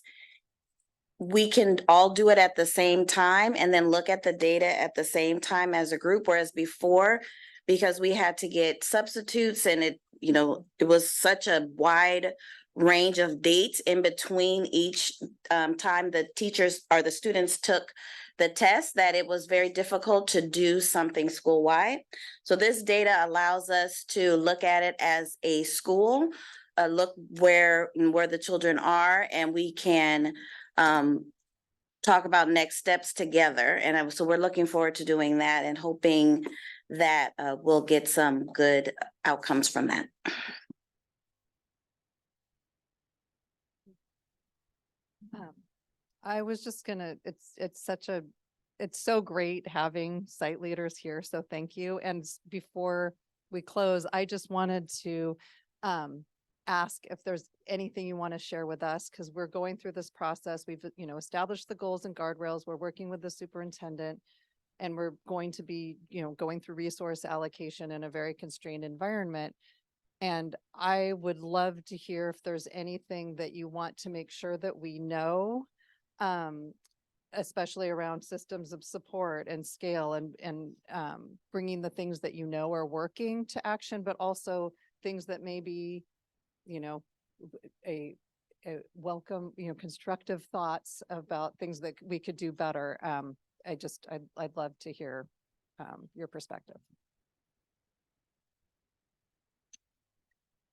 we can all do it at the same time and then look at the data at the same time as a group, whereas before because we had to get substitutes and it was such a wide range of dates in between each time the teachers or the students took the test that it was very difficult to do something school-wide. So this data allows us to look at it as a school, look where the children are, and we can talk about next steps together. And so we're looking forward to doing that and hoping that we'll get some good outcomes from that. I was just gonna, it's so great having site leaders here, so thank you. And before we close, I just wanted to ask if there's anything you want to share with us, because we're going through this process. We've, established the goals and guardrails. We're working with the superintendent, and we're going to be, going through resource allocation in a very constrained environment. And I would love to hear if there's anything that you want to make sure that we know, especially around systems of support and scale and bringing the things that are working to action, but also things that may be, a welcome, constructive thoughts about things that we could do better. I'd love to hear your perspective.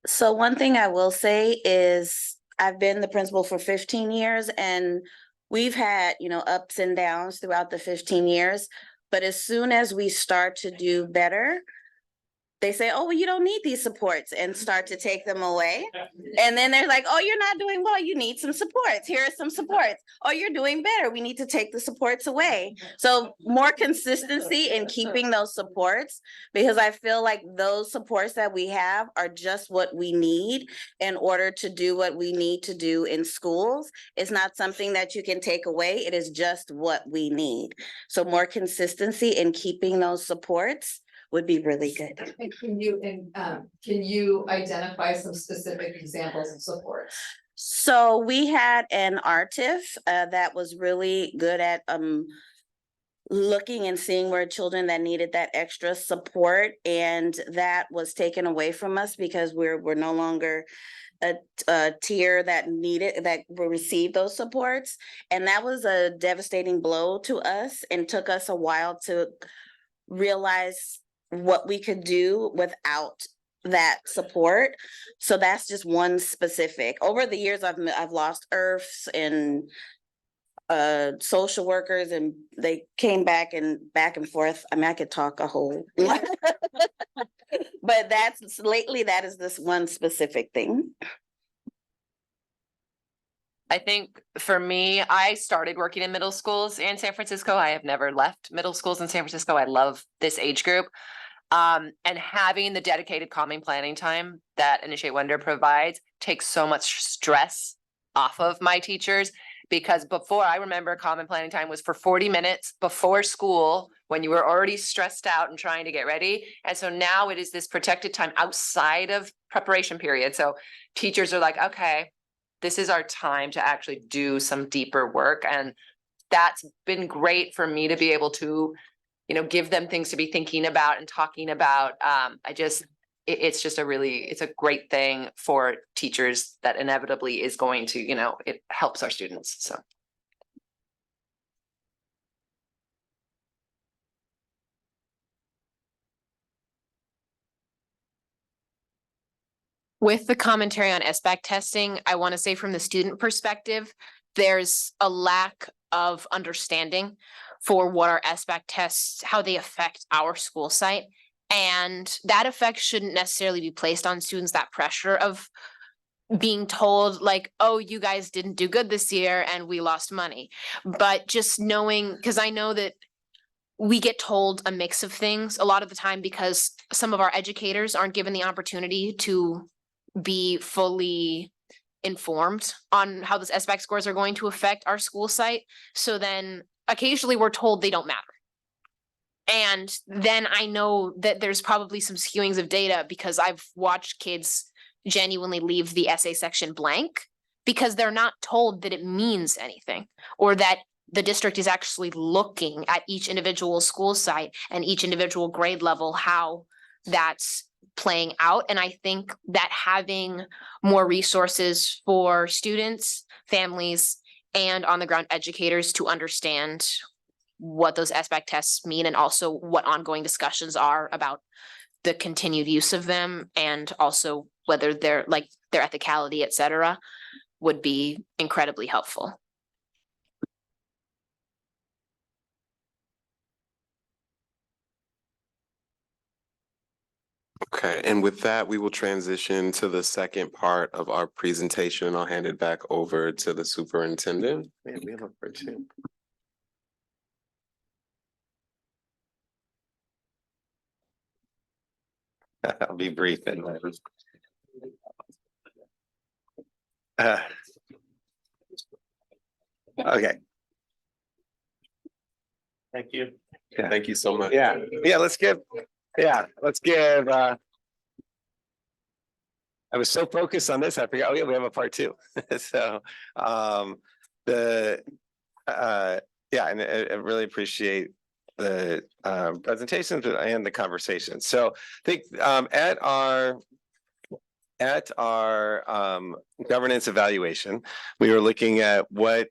So one thing I will say is I've been the principal for 15 years and we've had, ups and downs throughout the 15 years. But as soon as we start to do better, they say, oh, well, you don't need these supports, and start to take them away. And then they're like, oh, you're not doing well. You need some supports. Here are some supports. Oh, you're doing better. We need to take the supports away. So more consistency in keeping those supports, because I feel like those supports that we have are just what we need in order to do what we need to do in schools. It's not something that you can take away. It is just what we need. So more consistency in keeping those supports would be really good. And can you identify some specific examples of supports? So we had an RTIF that was really good at looking and seeing where children that needed that extra support, and that was taken away from us because we're no longer a tier that will receive those supports. And that was a devastating blow to us and took us a while to realize what we could do without that support. So that's just one specific. Over the years, I've lost IRFs and social workers, and they came back and forth. I mean, I could talk a whole lot. But that is this one specific thing. I think for me, I started working in middle schools in San Francisco. I have never left middle schools in San Francisco. I love this age group. And having the dedicated calming planning time that Initiate Wonder provides takes so much stress off of my teachers, because before, I remember common planning time was for 40 minutes before school when you were already stressed out and trying to get ready. And so now it is this protected time outside of preparation period. So teachers are like, okay, this is our time to actually do some deeper work. And that's been great for me to be able to, give them things to be thinking about and talking about. It's a great thing for teachers that inevitably is going to, it helps our students. So. With the commentary on SBAC testing, I want to say from the student perspective, there's a lack of understanding for what our SBAC tests, how they affect our school site. And that effect shouldn't necessarily be placed on students, that pressure of being told like, oh, you guys didn't do good this year and we lost money. But just knowing, because I know that we get told a mix of things a lot of the time because some of our educators aren't given the opportunity to be fully informed on how those SBAC scores are going to affect our school site. So then occasionally we're told they don't matter. And then I know that there's probably some skewings of data because I've watched kids genuinely leave the essay section blank because they're not told that it means anything, or that the district is actually looking at each individual school site and each individual grade level, how that's playing out. And I think that having more resources for students, families, and on the ground educators to understand what those SBAC tests mean and also what ongoing discussions are about the continued use of them and also whether they're like their ethicality, et cetera, would be incredibly helpful. Okay, and with that, we will transition to the second part of our presentation. I'll hand it back over to the superintendent. Man, we have a part two. I'll be brief and okay. Thank you. Yeah. Thank you so much. Let's give I was so focused on this, I forgot, oh yeah, we have a part two. So and I really appreciate the presentations and the conversation. So I think at our governance evaluation, we were looking at what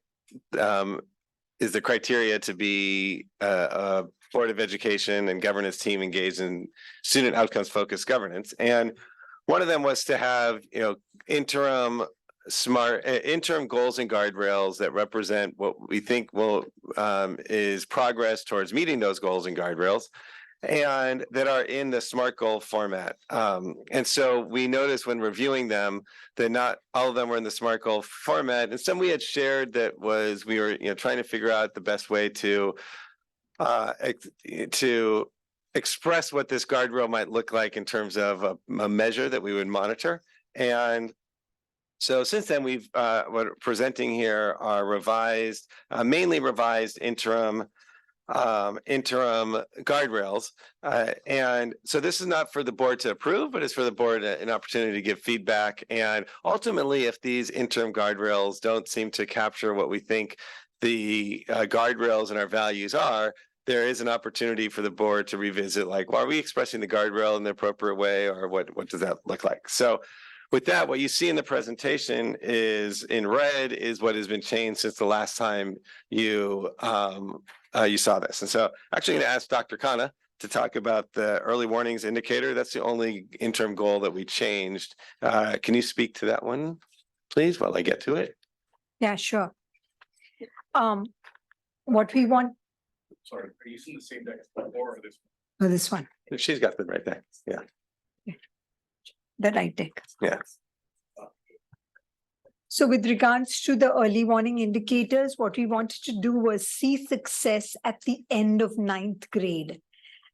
is the criteria to be a Board of Education and governance team engaged in student outcomes focused governance. And one of them was to have, interim goals and guardrails that represent what we think is progress towards meeting those goals and guardrails, and that are in the SMART goal format. And so we noticed when reviewing them that not all of them were in the SMART goal format, and some we had shared that was we were trying to figure out the best way to express what this guardrail might look like in terms of a measure that we would monitor. And so since then, what we're presenting here are mainly revised interim guardrails. And so this is not for the board to approve, but it's for the board an opportunity to give feedback. And ultimately, if these interim guardrails don't seem to capture what we think the guardrails and our values are, there is an opportunity for the board to revisit, like, well, are we expressing the guardrail in the appropriate way, or what does that look like? So with that, what you see in the presentation is in red is what has been changed since the last time you saw this. And so actually going to ask Dr. Khanna to talk about the early warnings indicator. That's the only interim goal that we changed. Can you speak to that one, please, while I get to it? Yeah, sure. What we want. Sorry, are you using the same deck or this? Oh, this one, She's got the right deck. Yeah. the right deck. Yeah. So with regards to the early warning indicators, what we wanted to do was see success at the end of 9th grade.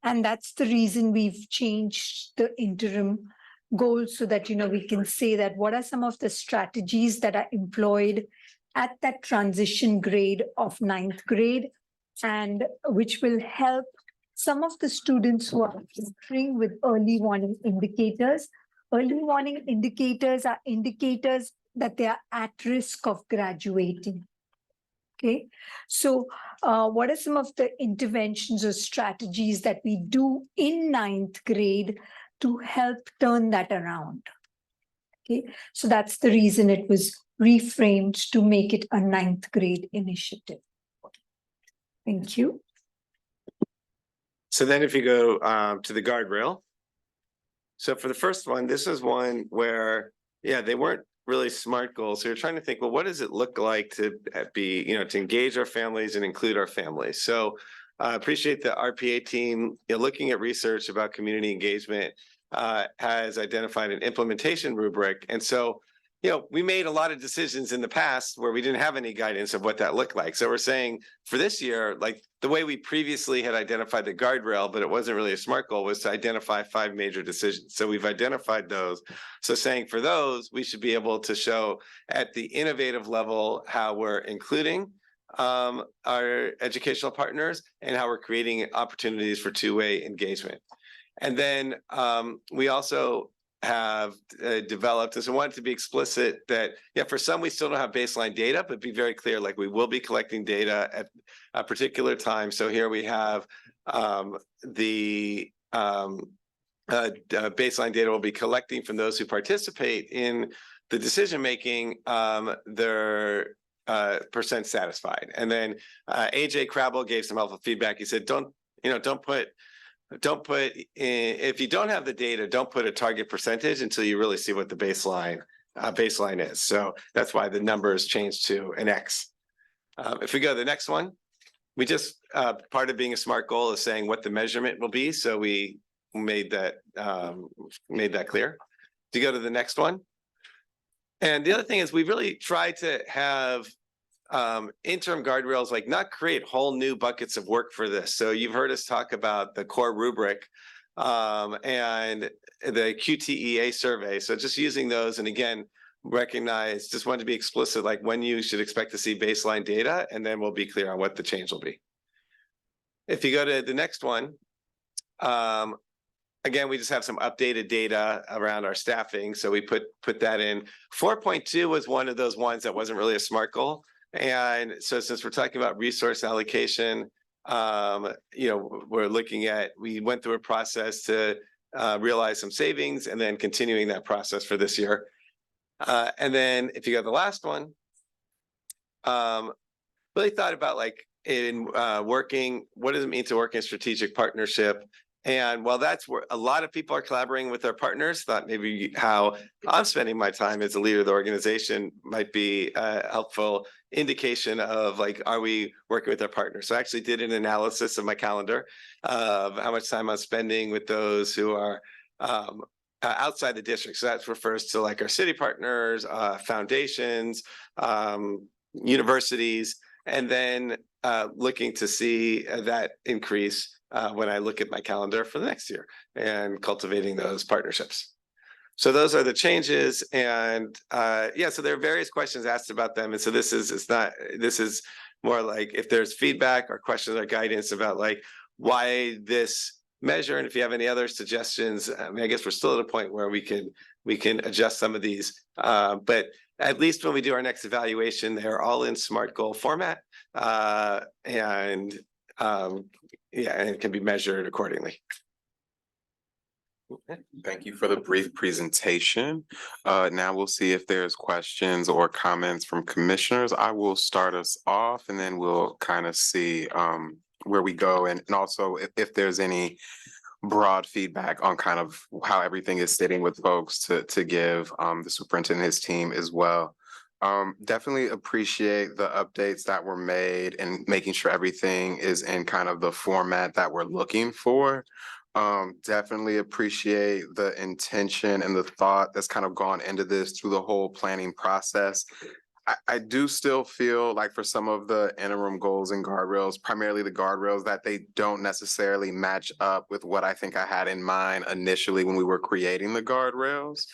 And that's the reason we've changed the interim goals so that, we can say that what are some of the strategies that are employed at that transition grade of 9th grade, and which will help some of the students who are entering with early warning indicators. Early warning indicators are indicators that they are at risk of graduating. Okay, so what are some of the interventions or strategies that we do in 9th grade to help turn that around? Okay, so that's the reason it was reframed to make it a 9th grade initiative. Thank you. So then if you go to the guardrail. So for the first one, this is one where, they weren't really SMART goals. So you're trying to think, well, what does it look like to be, to engage our families and include our families? So I appreciate the RPA team looking at research about community engagement has identified an implementation rubric. And so, we made a lot of decisions in the past where we didn't have any guidance of what that looked like. So we're saying for this year, like the way we previously had identified the guardrail, but it wasn't really a SMART goal, was to identify 5 major decisions. So we've identified those. So saying for those, we should be able to show at the innovative level how we're including our educational partners and how we're creating opportunities for two-way engagement. And then we also have developed this and wanted to be explicit that, for some, we still don't have baseline data, but be very clear, like we will be collecting data at a particular time. So here we have the baseline data will be collecting from those who participate in the decision-making, their percent satisfied. And then AJ Crabble gave some helpful feedback. He said, don't put if you don't have the data, don't put a target percentage until you really see what the baseline is. So that's why the numbers changed to an X. If we go to the next one, we just part of being a SMART goal is saying what the measurement will be. So we made that clear. To go to the next one. And the other thing is we really try to have interim guardrails, like not create whole new buckets of work for this. So you've heard us talk about the core rubric and the QTEA survey. So just using those, and again, just wanted to be explicit, like when you should expect to see baseline data, and then we'll be clear on what the change will be. If you go to the next one, again, we just have some updated data around our staffing. So we put that in. 4.2 was one of those ones that wasn't really a SMART goal. And so since we're talking about resource allocation, we're looking at, we went through a process to realize some savings and then continuing that process for this year. And then if you go to the last one, really thought about like in working, what does it mean to work in strategic partnership? And while that's where a lot of people are collaborating with their partners, thought maybe how I'm spending my time as a leader of the organization might be a helpful indication of like, are we working with our partners? So I actually did an analysis of my calendar of how much time I'm spending with those who are outside the district. So that refers to like our city partners, foundations, universities, and then looking to see that increase when I look at my calendar for the next year and cultivating those partnerships. So those are the changes. And so there are various questions asked about them. And so this is more like if there's feedback or questions or guidance about like why this measure. And if you have any other suggestions, I mean, I guess we're still at a point where we can adjust some of these. But at least when we do our next evaluation, they're all in SMART goal format. And it can be measured accordingly. Thank you for the brief presentation. Now we'll see if there's questions or comments from commissioners. I will start us off and then we'll kind of see where we go, and also if there's any broad feedback on kind of how everything is sitting with folks to give the superintendent and his team as well. Definitely appreciate the updates that were made and making sure everything is in kind of the format that we're looking for. Definitely appreciate the intention and the thought that's kind of gone into this through the whole planning process. I do still feel like for some of the interim goals and guardrails, primarily the guardrails, that they don't necessarily match up with what I think I had in mind initially when we were creating the guardrails.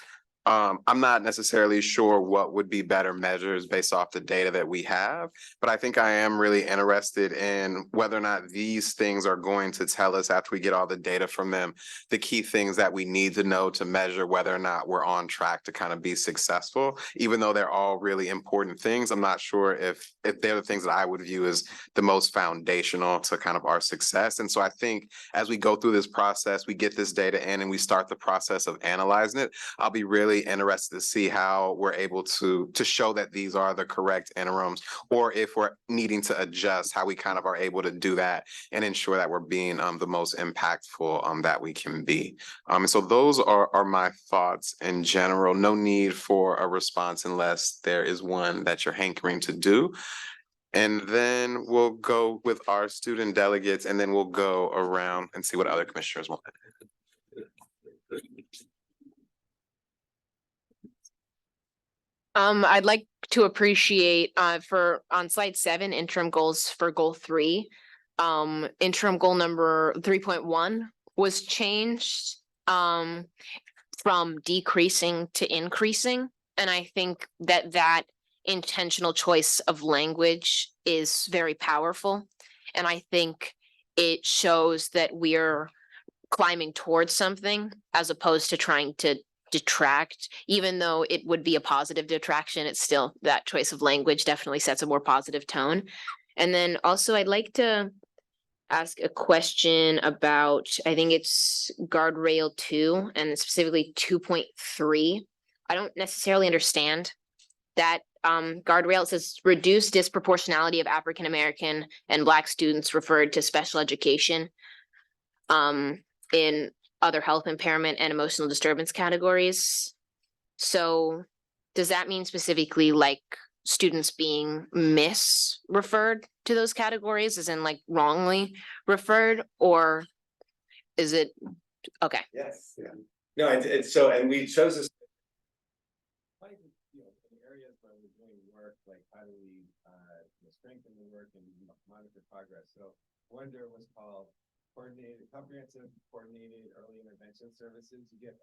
I'm not necessarily sure what would be better measures based off the data that we have, but I think I am really interested in whether or not these things are going to tell us after we get all the data from them, the key things that we need to know to measure whether or not we're on track to kind of be successful. Even though they're all really important things, I'm not sure if they're the things that I would view as the most foundational to kind of our success. And so I think as we go through this process, we get this data in and we start the process of analyzing it, I'll be really interested to see how we're able to show that these are the correct interims, or if we're needing to adjust, how we kind of are able to do that and ensure that we're being the most impactful that we can be. And so those are my thoughts in general. No need for a response unless there is one that you're hankering to do. And then we'll go with our student delegates, and then we'll go around and see what other commissioners want. I'd like to appreciate on slide 7, interim goals for goal 3. Interim goal number 3.1 was changed from decreasing to increasing. And I think that intentional choice of language is very powerful. And I think it shows that we're climbing towards something as opposed to trying to detract. Even though it would be a positive detraction, it's still, that choice of language definitely sets a more positive tone. And then also I'd like to ask a question about, I think it's guardrail 2 and specifically 2.3. I don't necessarily understand that guardrail. It says reduce disproportionality of African American and Black students referred to special education in other health impairment and emotional disturbance categories. So does that mean specifically like students being misreferred to those categories, as in like wrongly referred, or is it, okay? Yes, yeah. No, it's so, and we chose this. In areas where we're doing work, like how do we strengthen the work and monitor progress? So wonder was called comprehensive coordinated early intervention services. You get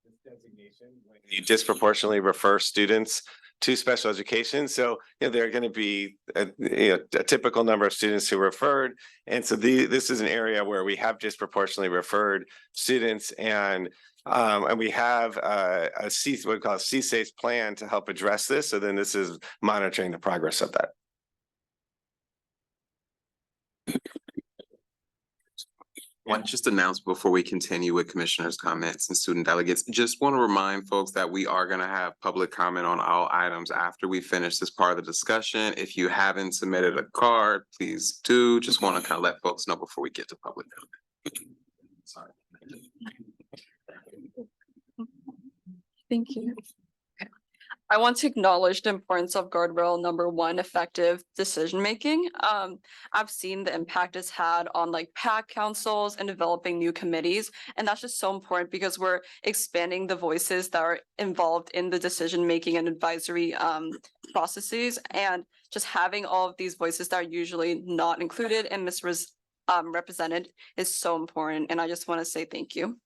this designation when you disproportionately refer students to special education. So there are going to be a typical number of students who referred, and so this is an area where we have disproportionately referred students, and we have what we call a CSAFE plan to help address this. So then this is monitoring the progress of that. One just announced before we continue with commissioners' comments and student delegates, just want to remind folks that we are going to have public comment on all items after we finish this part of the discussion. If you haven't submitted a card, please do. Just want to kind of let folks know before we get to public comment. Sorry. Thank you. I want to acknowledge the importance of guardrail number 1, effective decision-making. I've seen the impact it's had on like PAC councils and developing new committees. And that's just so important because we're expanding the voices that are involved in the decision-making and advisory processes. And just having all of these voices that are usually not included and misrepresented is so important. And I just want to say thank you.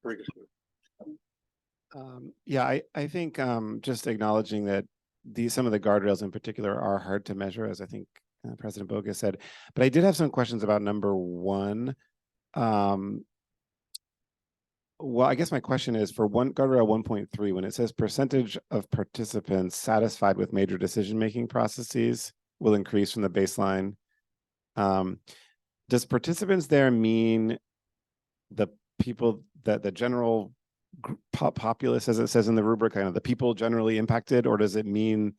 Very good. Yeah, I think just acknowledging that some of the guardrails in particular are hard to measure, as I think President Bogus said. But I did have some questions about number 1. Well, I guess my question is for guardrail 1.3, when it says percentage of participants satisfied with major decision-making processes will increase from the baseline. Does participants there mean the people that the general populace, as it says in the rubric, kind of the people generally impacted, or does it mean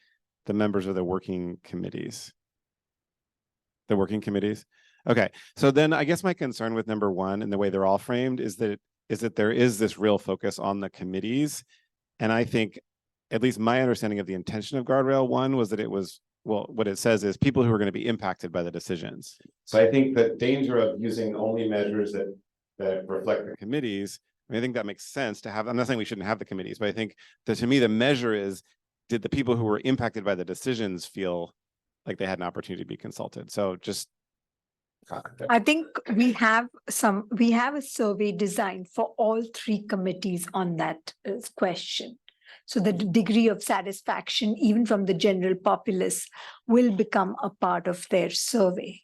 the members of the working committees? The working committees? Okay, so then I guess my concern with number 1 and the way they're all framed is that there is this real focus on the committees. And I think, at least my understanding of the intention of guardrail 1 was that it was, well, what it says is people who are going to be impacted by the decisions. So I think the danger of using only measures that reflect the committees, I think that makes sense to have. I'm not saying we shouldn't have the committees, but I think that to me, the measure is, did the people who were impacted by the decisions feel like they had an opportunity to be consulted? So just. I think we have a survey designed for all 3 committees on that question. So the degree of satisfaction, even from the general populace, will become a part of their survey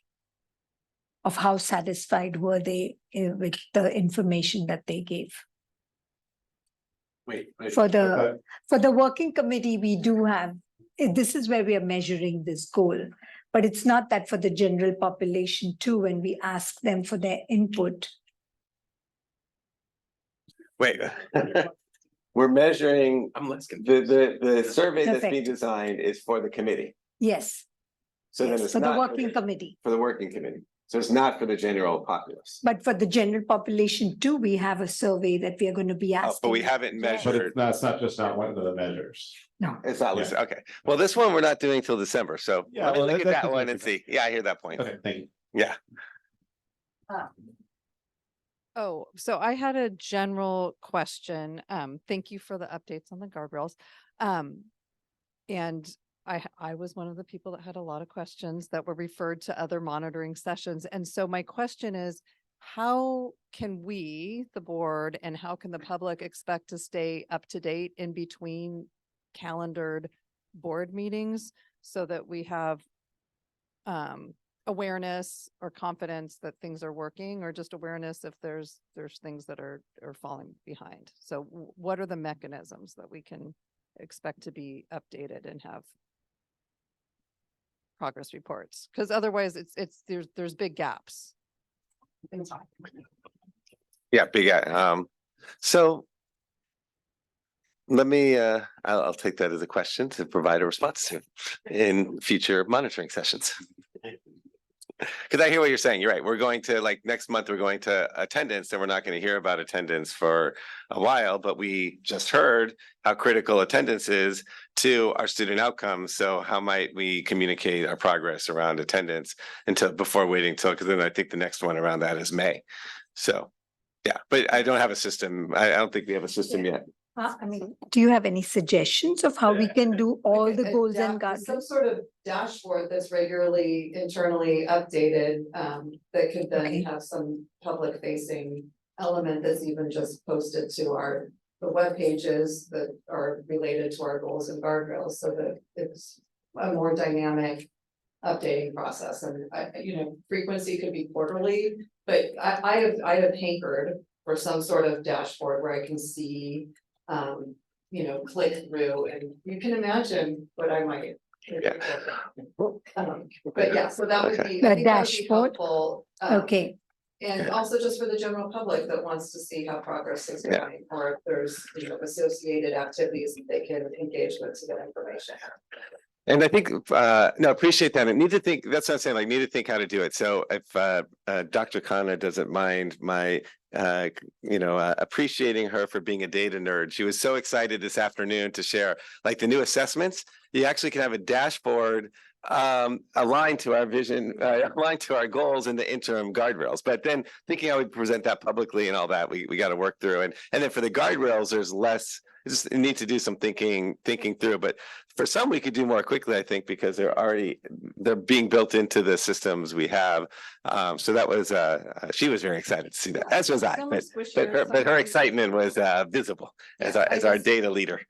of how satisfied were they with the information that they gave. For the working committee, we do have, this is where we are measuring this goal, but it's not that for the general population too, when we ask them for their input. Wait, we're measuring, the survey that's being designed is for the committee. Yes. So then it's for the not working committee. For the working committee. So it's not for the general populace. But for the general population too, we have a survey that we are going to be asking. But we haven't measured. But it's not one of the measures. No. It's not listed. Okay. Well, this one we're not doing till December. So Yeah, let me well, look at that's that one and see. Yeah, I hear that point. Okay, thank you. Yeah. Oh, so I had a general question. Thank you for the updates on the guardrails. And I was one of the people that had a lot of questions that were referred to other monitoring sessions. And so my question is, how can we, the board, and how can the public expect to stay up to date in between calendared board meetings so that we have awareness or confidence that things are working, or just awareness if there's things that are falling behind? So what are the mechanisms that we can expect to be updated and have? progress reports, because otherwise there's big gaps. Yeah, big, so let me, I'll take that as a question to provide a response to in future monitoring sessions. Because I hear what you're saying. You're right. We're going to, like, next month, we're going to attendance, and we're not going to hear about attendance for a while, but we just heard how critical attendance is to our student outcomes. So how might we communicate our progress around attendance before waiting till, because then I think the next one around that is May. So, yeah, but I don't have a system. I don't think we have a system yet. I mean, do you have any suggestions of how we can do all the goals and Some guidelines? sort of dashboard that's regularly internally updated, that could then have some public facing element that's even just posted to the web pages that are related to our goals and guardrails, so that it's a more dynamic updating process. And frequency could be quarterly, but I have hankered for some sort of dashboard where I can see click through, and you can imagine what I might. But yeah, so that would be. The I think that would be dashboard? helpful, Okay, and also just for the general public that wants to see how progress is Yeah. going, or if there's, associated activities that they can engage with to get information. And I think, no, appreciate that. And need to think, that's what I'm saying, like, need to think how to do it. So if Dr. Khanna doesn't mind my, appreciating her for being a data nerd. She was so excited this afternoon to share, like, the new assessments. You actually can have a dashboard aligned to our vision, aligned to our goals in the interim guardrails. But then thinking how we present that publicly and all that, we got to work through. And then for the guardrails, there's less. Just need to do some thinking through, but for some we could do more quickly, I think, because they're being built into the systems we have. So that was she was very excited to see that, as was I. But her excitement was visible as our data leader.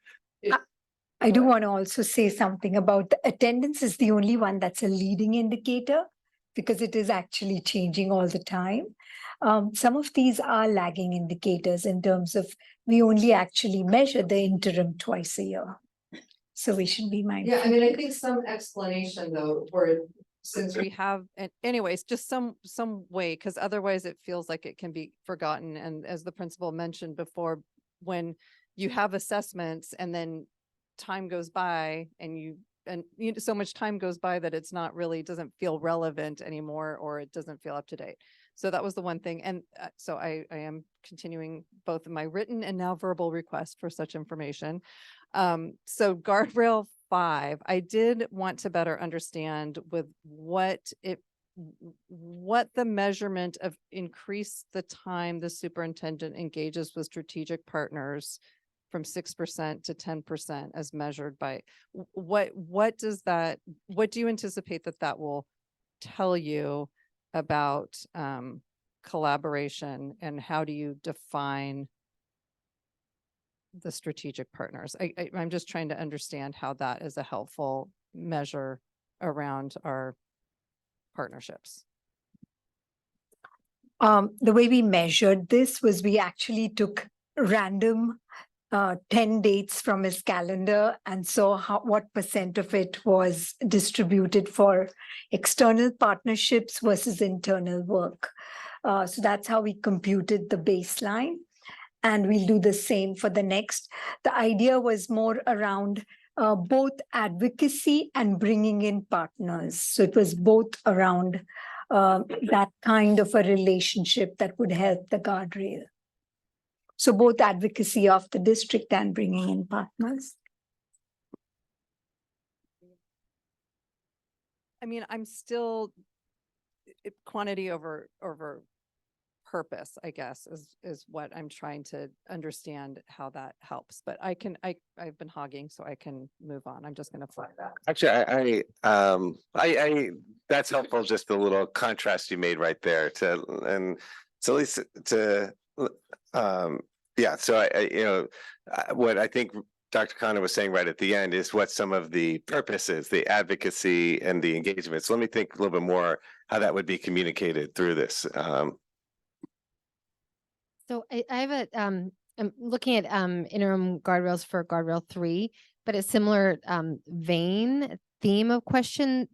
I do want to also say something about the attendance is the only one that's a leading indicator, because it is actually changing all the time. Some of these are lagging indicators in terms of we only actually measure the interim twice a year. So we should be mindful. Yeah, I mean, I think some explanation though, for Since we have, and anyways, just some way, because otherwise it feels like it can be forgotten. And as the principal mentioned before, when you have assessments and then time goes by and so much time goes by that it's not really, doesn't feel relevant anymore, or it doesn't feel up to date. So that was the one thing. And so I am continuing both my written and now verbal request for such information. So guardrail 5, I did want to better understand with what the measurement of increase the time the superintendent engages with strategic partners from 6% to 10% as measured by what do you anticipate that will tell you about collaboration, and how do you define the strategic partners? I'm just trying to understand how that is a helpful measure around our partnerships. The way we measured this was we actually took random 10 dates from his calendar and saw what % of it was distributed for external partnerships versus internal work. So that's how we computed the baseline. And we'll do the same for the next. The idea was more around both advocacy and bringing in partners. So it was both around that kind of a relationship that would help the guardrail. So both advocacy of the district and bringing in partners. I mean, I'm still quantity over purpose, I guess, is what I'm trying to understand how that helps. But I've been hogging, so I can move on. I'm just going to fly that. Actually, I that's helpful. Just the little contrast you made right there and so at least yeah. So what I think Dr. Khanna was saying right at the end is what some of the purposes, the advocacy and the engagement. So let me think a little bit more how that would be communicated through this. So I have I'm looking at interim guardrails for guardrail 3, but a similar theme of question.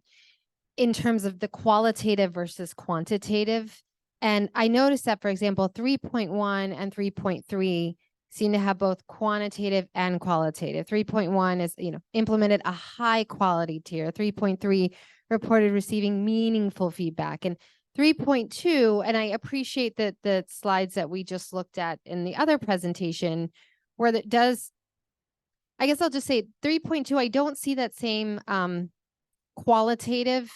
in terms of the qualitative versus quantitative. And I noticed that, for example, 3.1 and 3.3 seem to have both quantitative and qualitative. 3.1 is, implemented a high quality tier. 3.3 reported receiving meaningful feedback. And 3.2, and I appreciate that the slides that we just looked at in the other presentation, where that does, I guess I'll just say 3.2, I don't see that same qualitative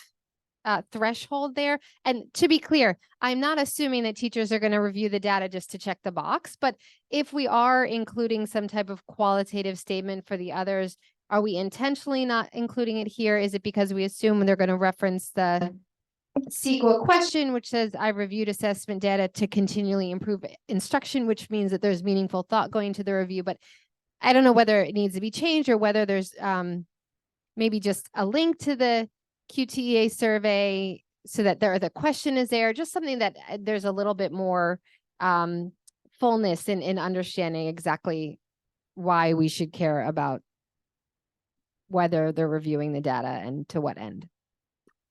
threshold there. And to be clear, I'm not assuming that teachers are going to review the data just to check the box, but if we are including some type of qualitative statement for the others, are we intentionally not including it here? Is it because we assume they're going to reference the CEQA question, which says I reviewed assessment data to continually improve instruction, which means that there's meaningful thought going to the review, but I don't know whether it needs to be changed or whether there's maybe just a link to the QTEA survey so that the question is there, just something that there's a little bit more fullness in understanding exactly why we should care about whether they're reviewing the data and to what end.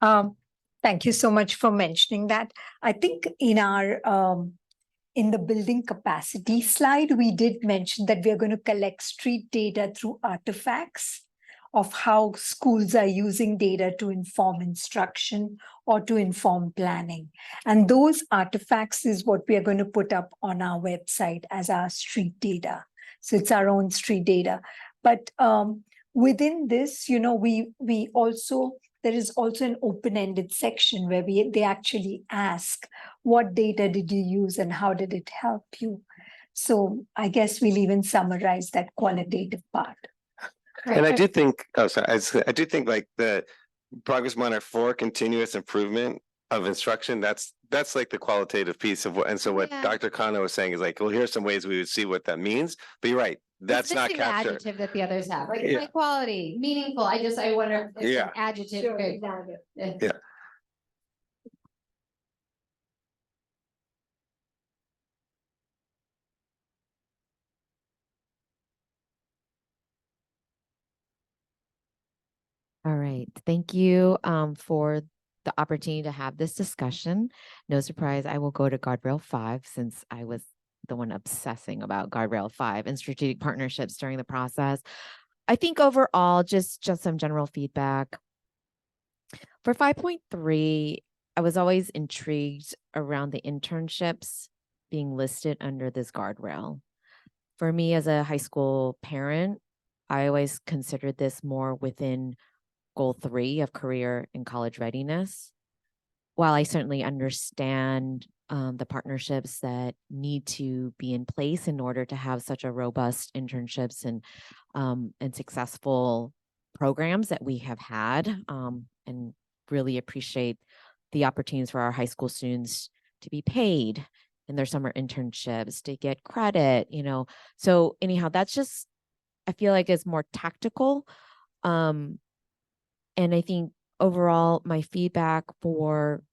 Thank you so much for mentioning that. I think in our in the building capacity slide, we did mention that we're going to collect street data through artifacts of how schools are using data to inform instruction or to inform planning. And those artifacts is what we are going to put up on our website as our street data. So it's our own street data. But within this, we also, there is also an open-ended section where they actually ask, what data did you use and how did it help you? So I guess we'll even summarize that qualitative part. And I do think, I do think like the Progress Monitor for continuous improvement of instruction, that's like the qualitative piece of what, and so what Dr. Kano was saying is like, well, here's some ways we would see what that means, but you're right, that's not the captured. adjective that the others have, like Yeah. high quality, meaningful. I wonder if it's Yeah. an adjective. Sure, could- Yeah. All right, thank you for the opportunity to have this discussion. No surprise, I will go to Guardrail 5 since I was the one obsessing about Guardrail 5 and strategic partnerships during the process. I think overall, just some general feedback. For 5.3, I was always intrigued around the internships being listed under this guardrail. For me as a high school parent, I always considered this more within goal 3 of career and college readiness. While I certainly understand the partnerships that need to be in place in order to have such a robust internships and successful programs that we have had, and really appreciate the opportunities for our high school students to be paid in their summer internships, to get credit, So anyhow, that's just, I feel like it's more tactical. And I think overall, my feedback for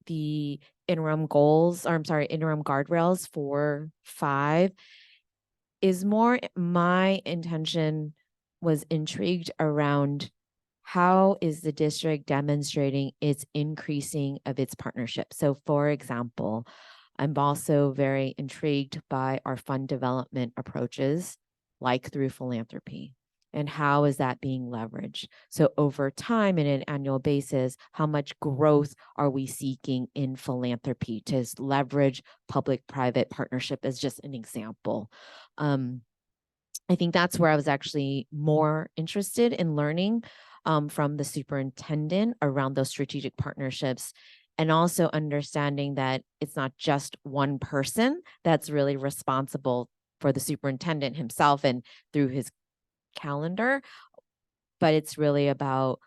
the interim guardrails for 5 is more, my intention was intrigued around how is the district demonstrating its increasing of its partnership. So for example, I'm also very intrigued by our fund development approaches, like through philanthropy. And how is that being leveraged? So over time, in an annual basis, how much growth are we seeking in philanthropy to leverage public-private partnership as just an example? I think that's where I was actually more interested in learning from the superintendent around those strategic partnerships, and also understanding that it's not just one person that's really responsible for the superintendent himself and through his calendar, but it's really about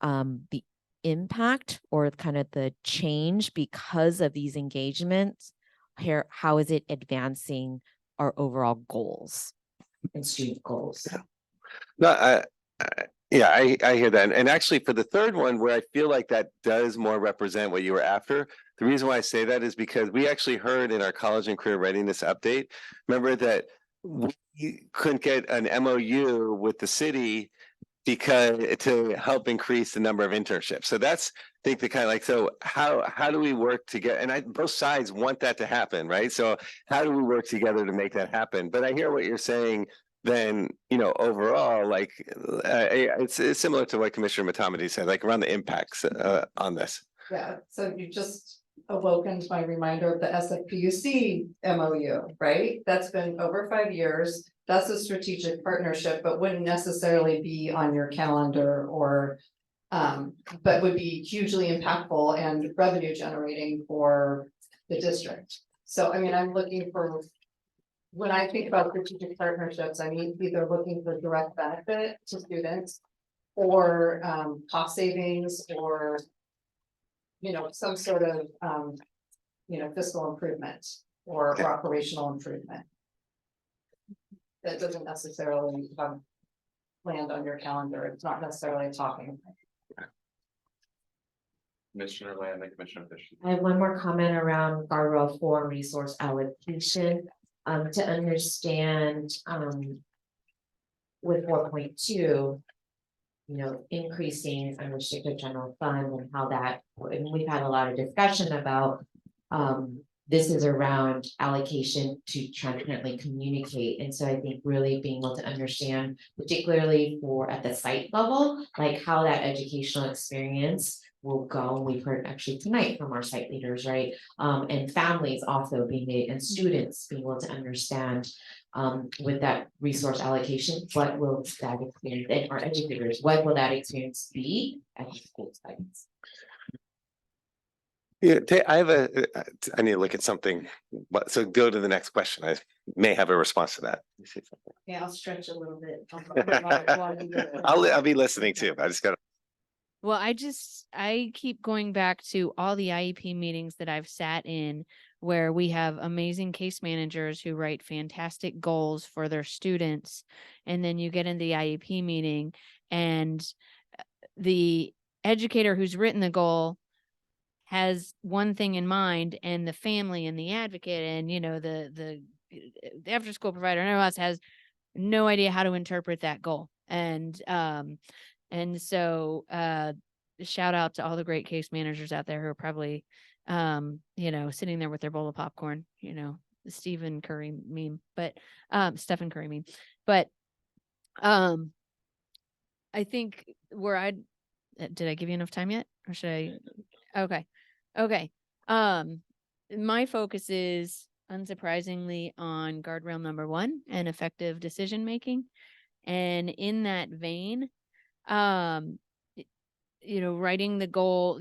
the impact or kind of the change because of these engagements. Here, how is it advancing our overall goals and student goals? No, I hear that. And actually for the third one, where I feel like that does more represent what you were after, the reason why I say that is because we actually heard in our college and career readiness update, remember that we couldn't get an MOU with the city because to help increase the number of internships. So that's, I think, the kind of like, so how do we work together? And both sides want that to happen, right? So how do we work together to make that happen? But I hear what you're saying. Then, overall, like it's similar to what Commissioner Matamati said, like around the impacts on this. Yeah, so you just awoken my reminder of the SFPUC MOU, right? That's been over 5 years. That's a strategic partnership, but wouldn't necessarily be on your calendar or but would be hugely impactful and revenue generating for the district. So I mean, I'm looking for, when I think about strategic partnerships, I mean, either looking for direct benefit to students or cost savings or some sort of fiscal improvement or operational improvement. That doesn't necessarily land on your calendar. It's not necessarily talking. Commissioner Land and Commissioner Fisher. I have one more comment around guardrail 4 resource allocation, to understand, with 4.2, increasing unrestricted general fund and how that, and we've had a lot of discussion about, this is around allocation to transparently communicate. And so I think really being able to understand, particularly for at the site level, like how that educational experience will go. We've heard actually tonight from our site leaders, right? And families also and students being able to understand with that resource allocation, what will that experience, and our educators, what will that experience be at the school sites? Yeah, I need to look at something, but so go to the next question. I may have a response to that. Yeah, I'll stretch a little bit. I'll be listening too. I just gotta. Well, I keep going back to all the IEP meetings that I've sat in where we have amazing case managers who write fantastic goals for their students. And then you get into the IEP meeting and the educator who's written the goal has one thing in mind, and the family and the advocate and, the after school provider and everyone else has no idea how to interpret that goal. And so shout out to all the great case managers out there who are probably, sitting there with their bowl of popcorn, the Stephen Curry meme, but Stephen Curry meme. But I think did I give you enough time yet? Or should I? Okay. My focus is unsurprisingly on guardrail number 1 and effective decision making. And in that vein, writing the goal,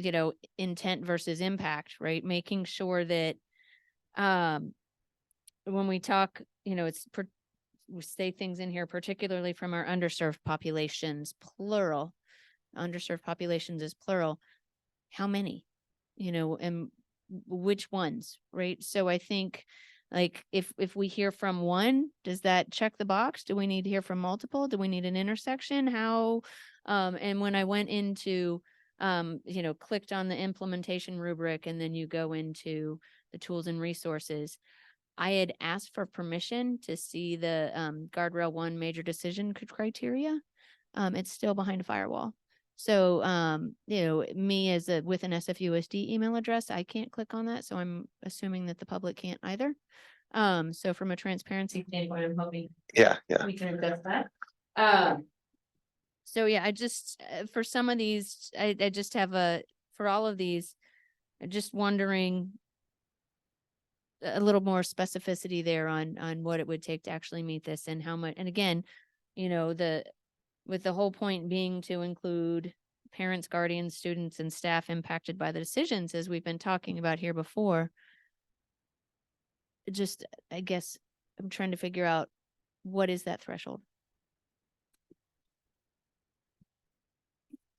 intent versus impact, right? Making sure that when we talk, we say things in here, particularly from our underserved populations, plural. Underserved populations is plural. How many? And which ones, right? So I think like if we hear from one, does that check the box? Do we need to hear from multiple? Do we need an intersection? How, and when I went into, clicked on the implementation rubric and then you go into the tools and resources, I had asked for permission to see the guardrail 1 major decision criteria. It's still behind a firewall. So, me with an SFUSD email address, I can't click on that. So I'm assuming that the public can't either. So from a transparency standpoint, I'm hoping we can address that. So yeah, I just, for some of these, I just have for all of these, I'm just wondering a little more specificity there on what it would take to actually meet this and how much, and again, with the whole point being to include parents, guardians, students, and staff impacted by the decisions, as we've been talking about here before. Just, I guess, I'm trying to figure out what is that threshold?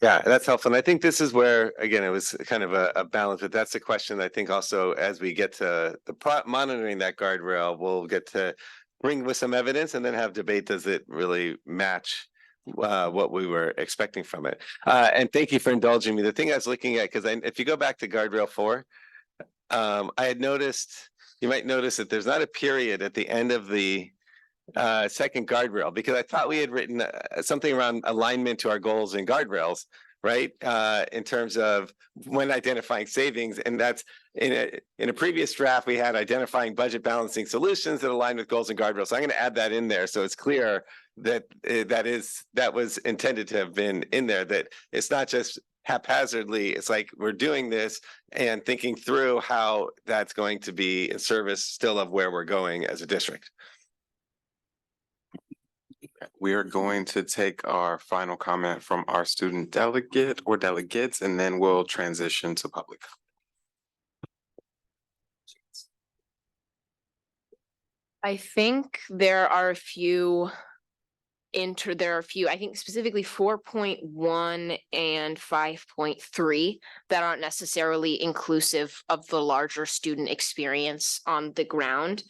Yeah, that's helpful. And I think this is where, again, it was kind of a balance, but that's a question I think also as we get to the monitoring that guardrail, we'll get to bring with some evidence and then have debate. Does it really match what we were expecting from it? And thank you for indulging me. The thing I was looking at, because if you go back to guardrail 4, I had noticed, you might notice that there's not a period at the end of the second guardrail, because I thought we had written something around alignment to our goals and guardrails, right? In terms of when identifying savings, and that's in a previous draft, we had identifying budget balancing solutions that align with goals and guardrails. So I'm going to add that in there so it's clear that that was intended to have been in there, that it's not just haphazardly. It's like we're doing this and thinking through how that's going to be in service still of where we're going as a district. We are going to take our final comment from our student delegate or delegates, and then we'll transition to public. I think there are a few, I think specifically 4.1 and 5.3 that aren't necessarily inclusive of the larger student experience on the ground.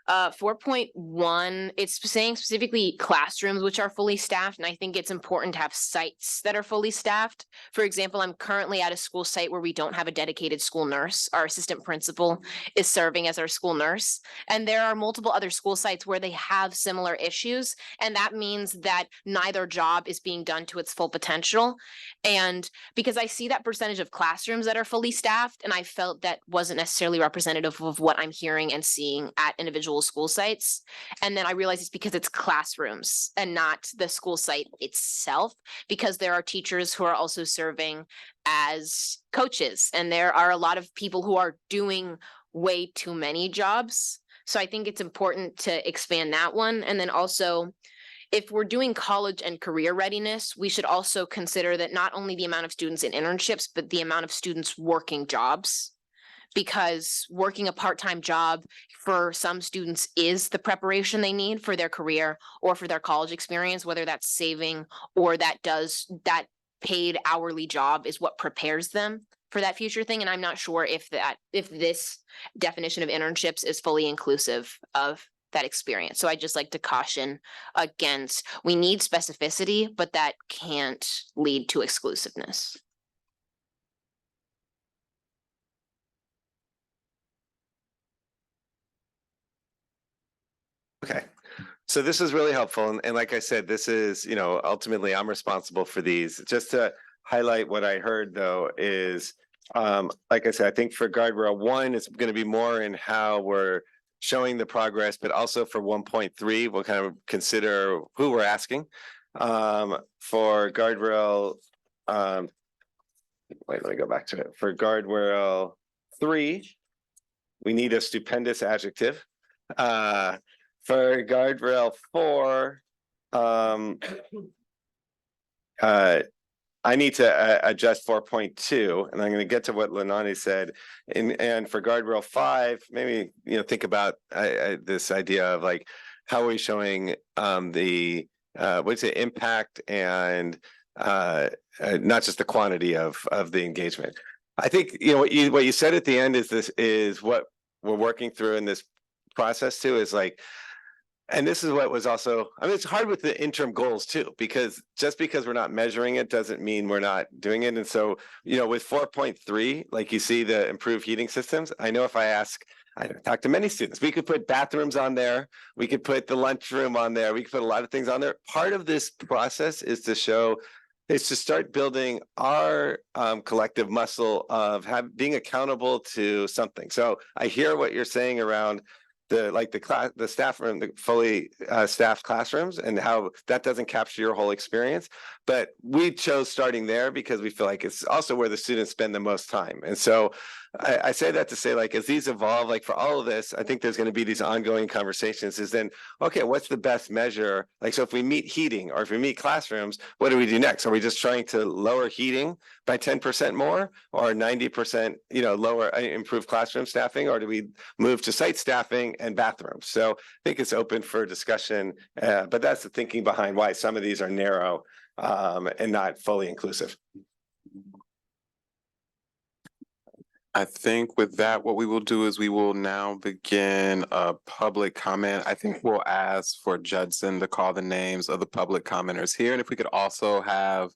4.1, it's saying specifically classrooms which are fully staffed, and I think it's important to have sites that are fully staffed. For example, I'm currently at a school site where we don't have a dedicated school nurse. Our assistant principal is serving as our school nurse, and there are multiple other school sites where they have similar issues, and that means that neither job is being done to its full potential. And because I see that percentage of classrooms that are fully staffed, and I felt that wasn't necessarily representative of what I'm hearing and seeing at individual school sites. And then I realized it's because it's classrooms and not the school site itself, because there are teachers who are also serving as coaches, and there are a lot of people who are doing way too many jobs. So I think it's important to expand that one. And then also, if we're doing college and career readiness, we should also consider that not only the amount of students in internships, but the amount of students working jobs. Because working a part-time job for some students is the preparation they need for their career or for their college experience, whether that's saving or that paid hourly job is what prepares them for that future thing. And I'm not sure if this definition of internships is fully inclusive of that experience. So I just like to caution against, we need specificity, but that can't lead to exclusiveness. Okay, so this is really helpful. And like I said, this is, ultimately I'm responsible for these. Just to highlight what I heard though is, like I said, I think for guardrail 1, it's going to be more in how we're showing the progress, but also for 1.3, we'll kind of consider who we're asking. For guardrail, wait, let me go back to it. For guardrail 3, we need a stupendous adjective. For guardrail 4, I need to adjust 4.2, and I'm going to get to what Lenani said. And for guardrail 5, maybe think about this idea of like, how are we showing the what's the impact and not just the quantity of the engagement. I think what you said at the end is what we're working through in this process too, is like, and this is what was also, it's hard with the interim goals too, because just because we're not measuring it doesn't mean we're not doing it. And so, with 4.3, like you see the improved heating systems, I know if I talk to many students, we could put bathrooms on there, we could put the lunchroom on there, we could put a lot of things on there. Part of this process is to start building our collective muscle of being accountable to something. So I hear what you're saying around the staff room, the fully staffed classrooms, and how that doesn't capture your whole experience. But we chose starting there because we feel like it's also where the students spend the most time. And so I say that to say, like, as these evolve, like for all of this, I think there's going to be these ongoing conversations is then, okay, what's the best measure? Like, so if we meet heating or if we meet classrooms, what do we do next? Are we just trying to lower heating by 10% more or 90%, lower, improve classroom staffing, or do we move to site staffing and bathrooms? So I think it's open for discussion, but that's the thinking behind why some of these are narrow and not fully inclusive. I think with that, what we will do is we will now begin a public comment. I think we'll ask for Judson to call the names of the public commenters here. And if we could also have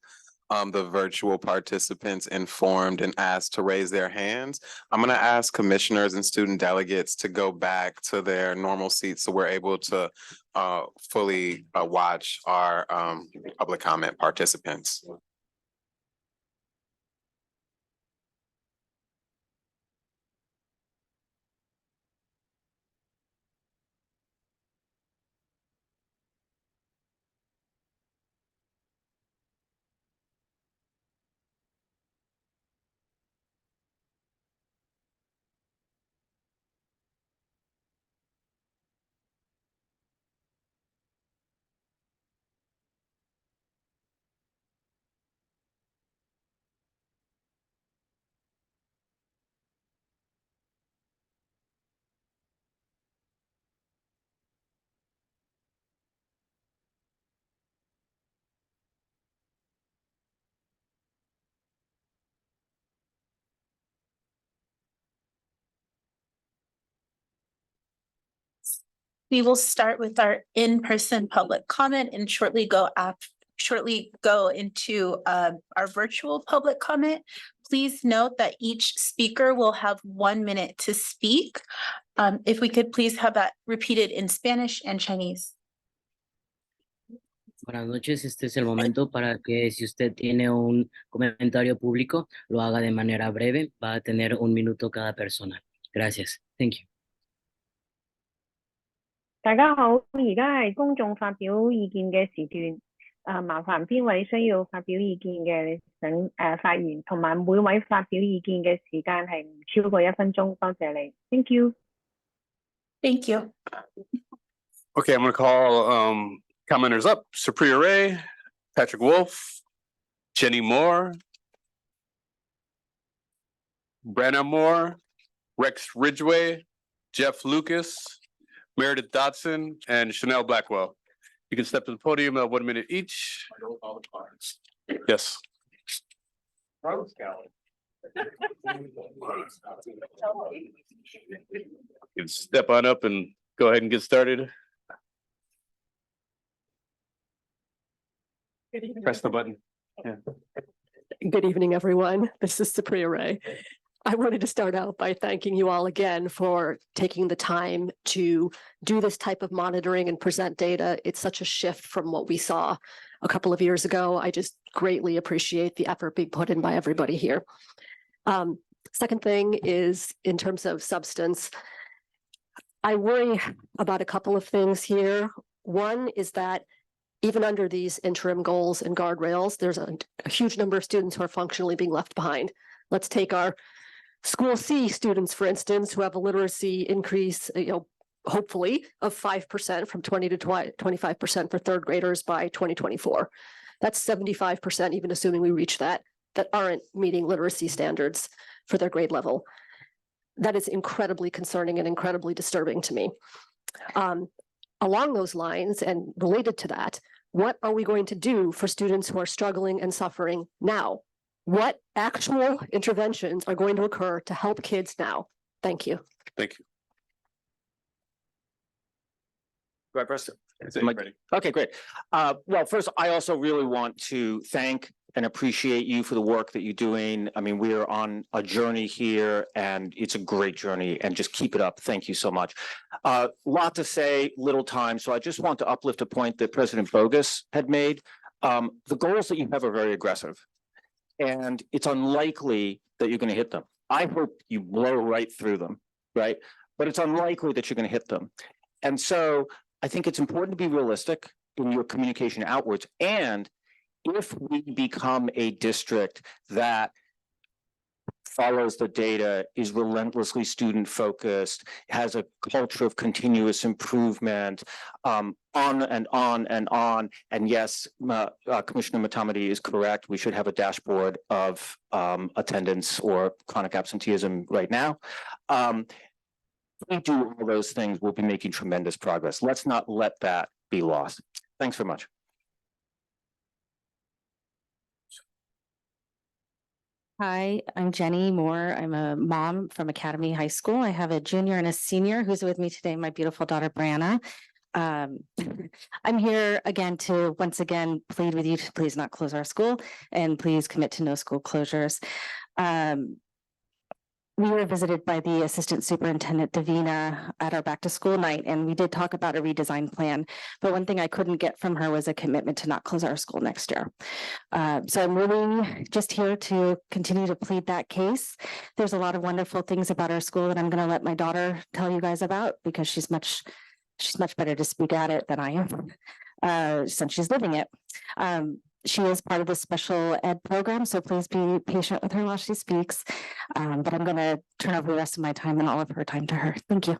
the virtual participants informed and asked to raise their hands. I'm gonna ask commissioners and student delegates to go back to their normal seats so we're able to fully watch our public comment participants. We will start with our in-person public comment and shortly go into our virtual public comment. Please note that each speaker will have 1 minute to speak. If we could please have that repeated in Spanish and Chinese. Buenas noches, este es el momento para que si usted tiene un comentario público, lo haga de manera breve. Va a tener 1 minuto cada persona. Gracias. Thank you. 大家好，而家係公眾發表意見嘅時段，麻煩邊位需要發表意見嘅請發言，同埋每位發表意見嘅時間係唔超過1分鐘，多謝你。Thank you. Thank you. Okay, I'm gonna call commenters up. Supriya Ray, Patrick Wolf, Jenny Moore, Brenna Moore, Rex Ridgway, Jeff Lucas, Meredith Dotson, and Chanel Blackwell. You can step to the podium at 1 minute each. Yes. You can step on up and go ahead and get started. Press the button. Yeah. Good evening, everyone. This is Supriya Ray. I wanted to start out by thanking you all again for taking the time to do this type of monitoring and present data. It's such a shift from what we saw a couple of years ago. I just greatly appreciate the effort being put in by everybody here. Second thing is in terms of substance, I worry about a couple of things here. One is that even under these interim goals and guardrails, there's a huge number of students who are functionally being left behind. Let's take our School C students, for instance, who have a literacy increase, hopefully of 5% from 20 to 25% for third graders by 2024. That's 75%, even assuming we reach that aren't meeting literacy standards for their grade level. That is incredibly concerning and incredibly disturbing to me. Along those lines and related to that, what are we going to do for students who are struggling and suffering now? What actual interventions are going to occur to help kids now? Thank you. Thank you. Do I press it? Is it ready? Okay, great. Well, first, I also really want to thank and appreciate you for the work that you're doing. I mean, we are on a journey here and it's a great journey and just keep it up. Thank you so much. Lot to say, little time. So I just want to uplift a point that President Bogus had made. The goals that you have are very aggressive and it's unlikely that you're going to hit them. I hope you blow right through them, right? But it's unlikely that you're going to hit them. And so I think it's important to be realistic in your communication outwards. And if we become a district that follows the data, is relentlessly student focused, has a culture of continuous improvement, on and on and on. And yes, Commissioner Matamati is correct. We should have a dashboard of attendance or chronic absenteeism right now. If we do all those things, we'll be making tremendous progress. Let's not let that be lost. Thanks very much. Hi, I'm Jenny Moore. I'm a mom from Academy High School. I have a junior and a senior who's with me today, my beautiful daughter, Brianna. I'm here again to once again plead with you to please not close our school and please commit to no school closures. We were visited by the Assistant Superintendent Davina at our back to school night, and we did talk about a redesign plan. But one thing I couldn't get from her was a commitment to not close our school next year. So I'm really just here to continue to plead that case. There's a lot of wonderful things about our school that I'm going to let my daughter tell you guys about because she's much better to speak at it than I am, since she's living it. She is part of the special ed program, so please be patient with her while she speaks. But I'm going to turn over the rest of my time and all of her time to her. Thank you.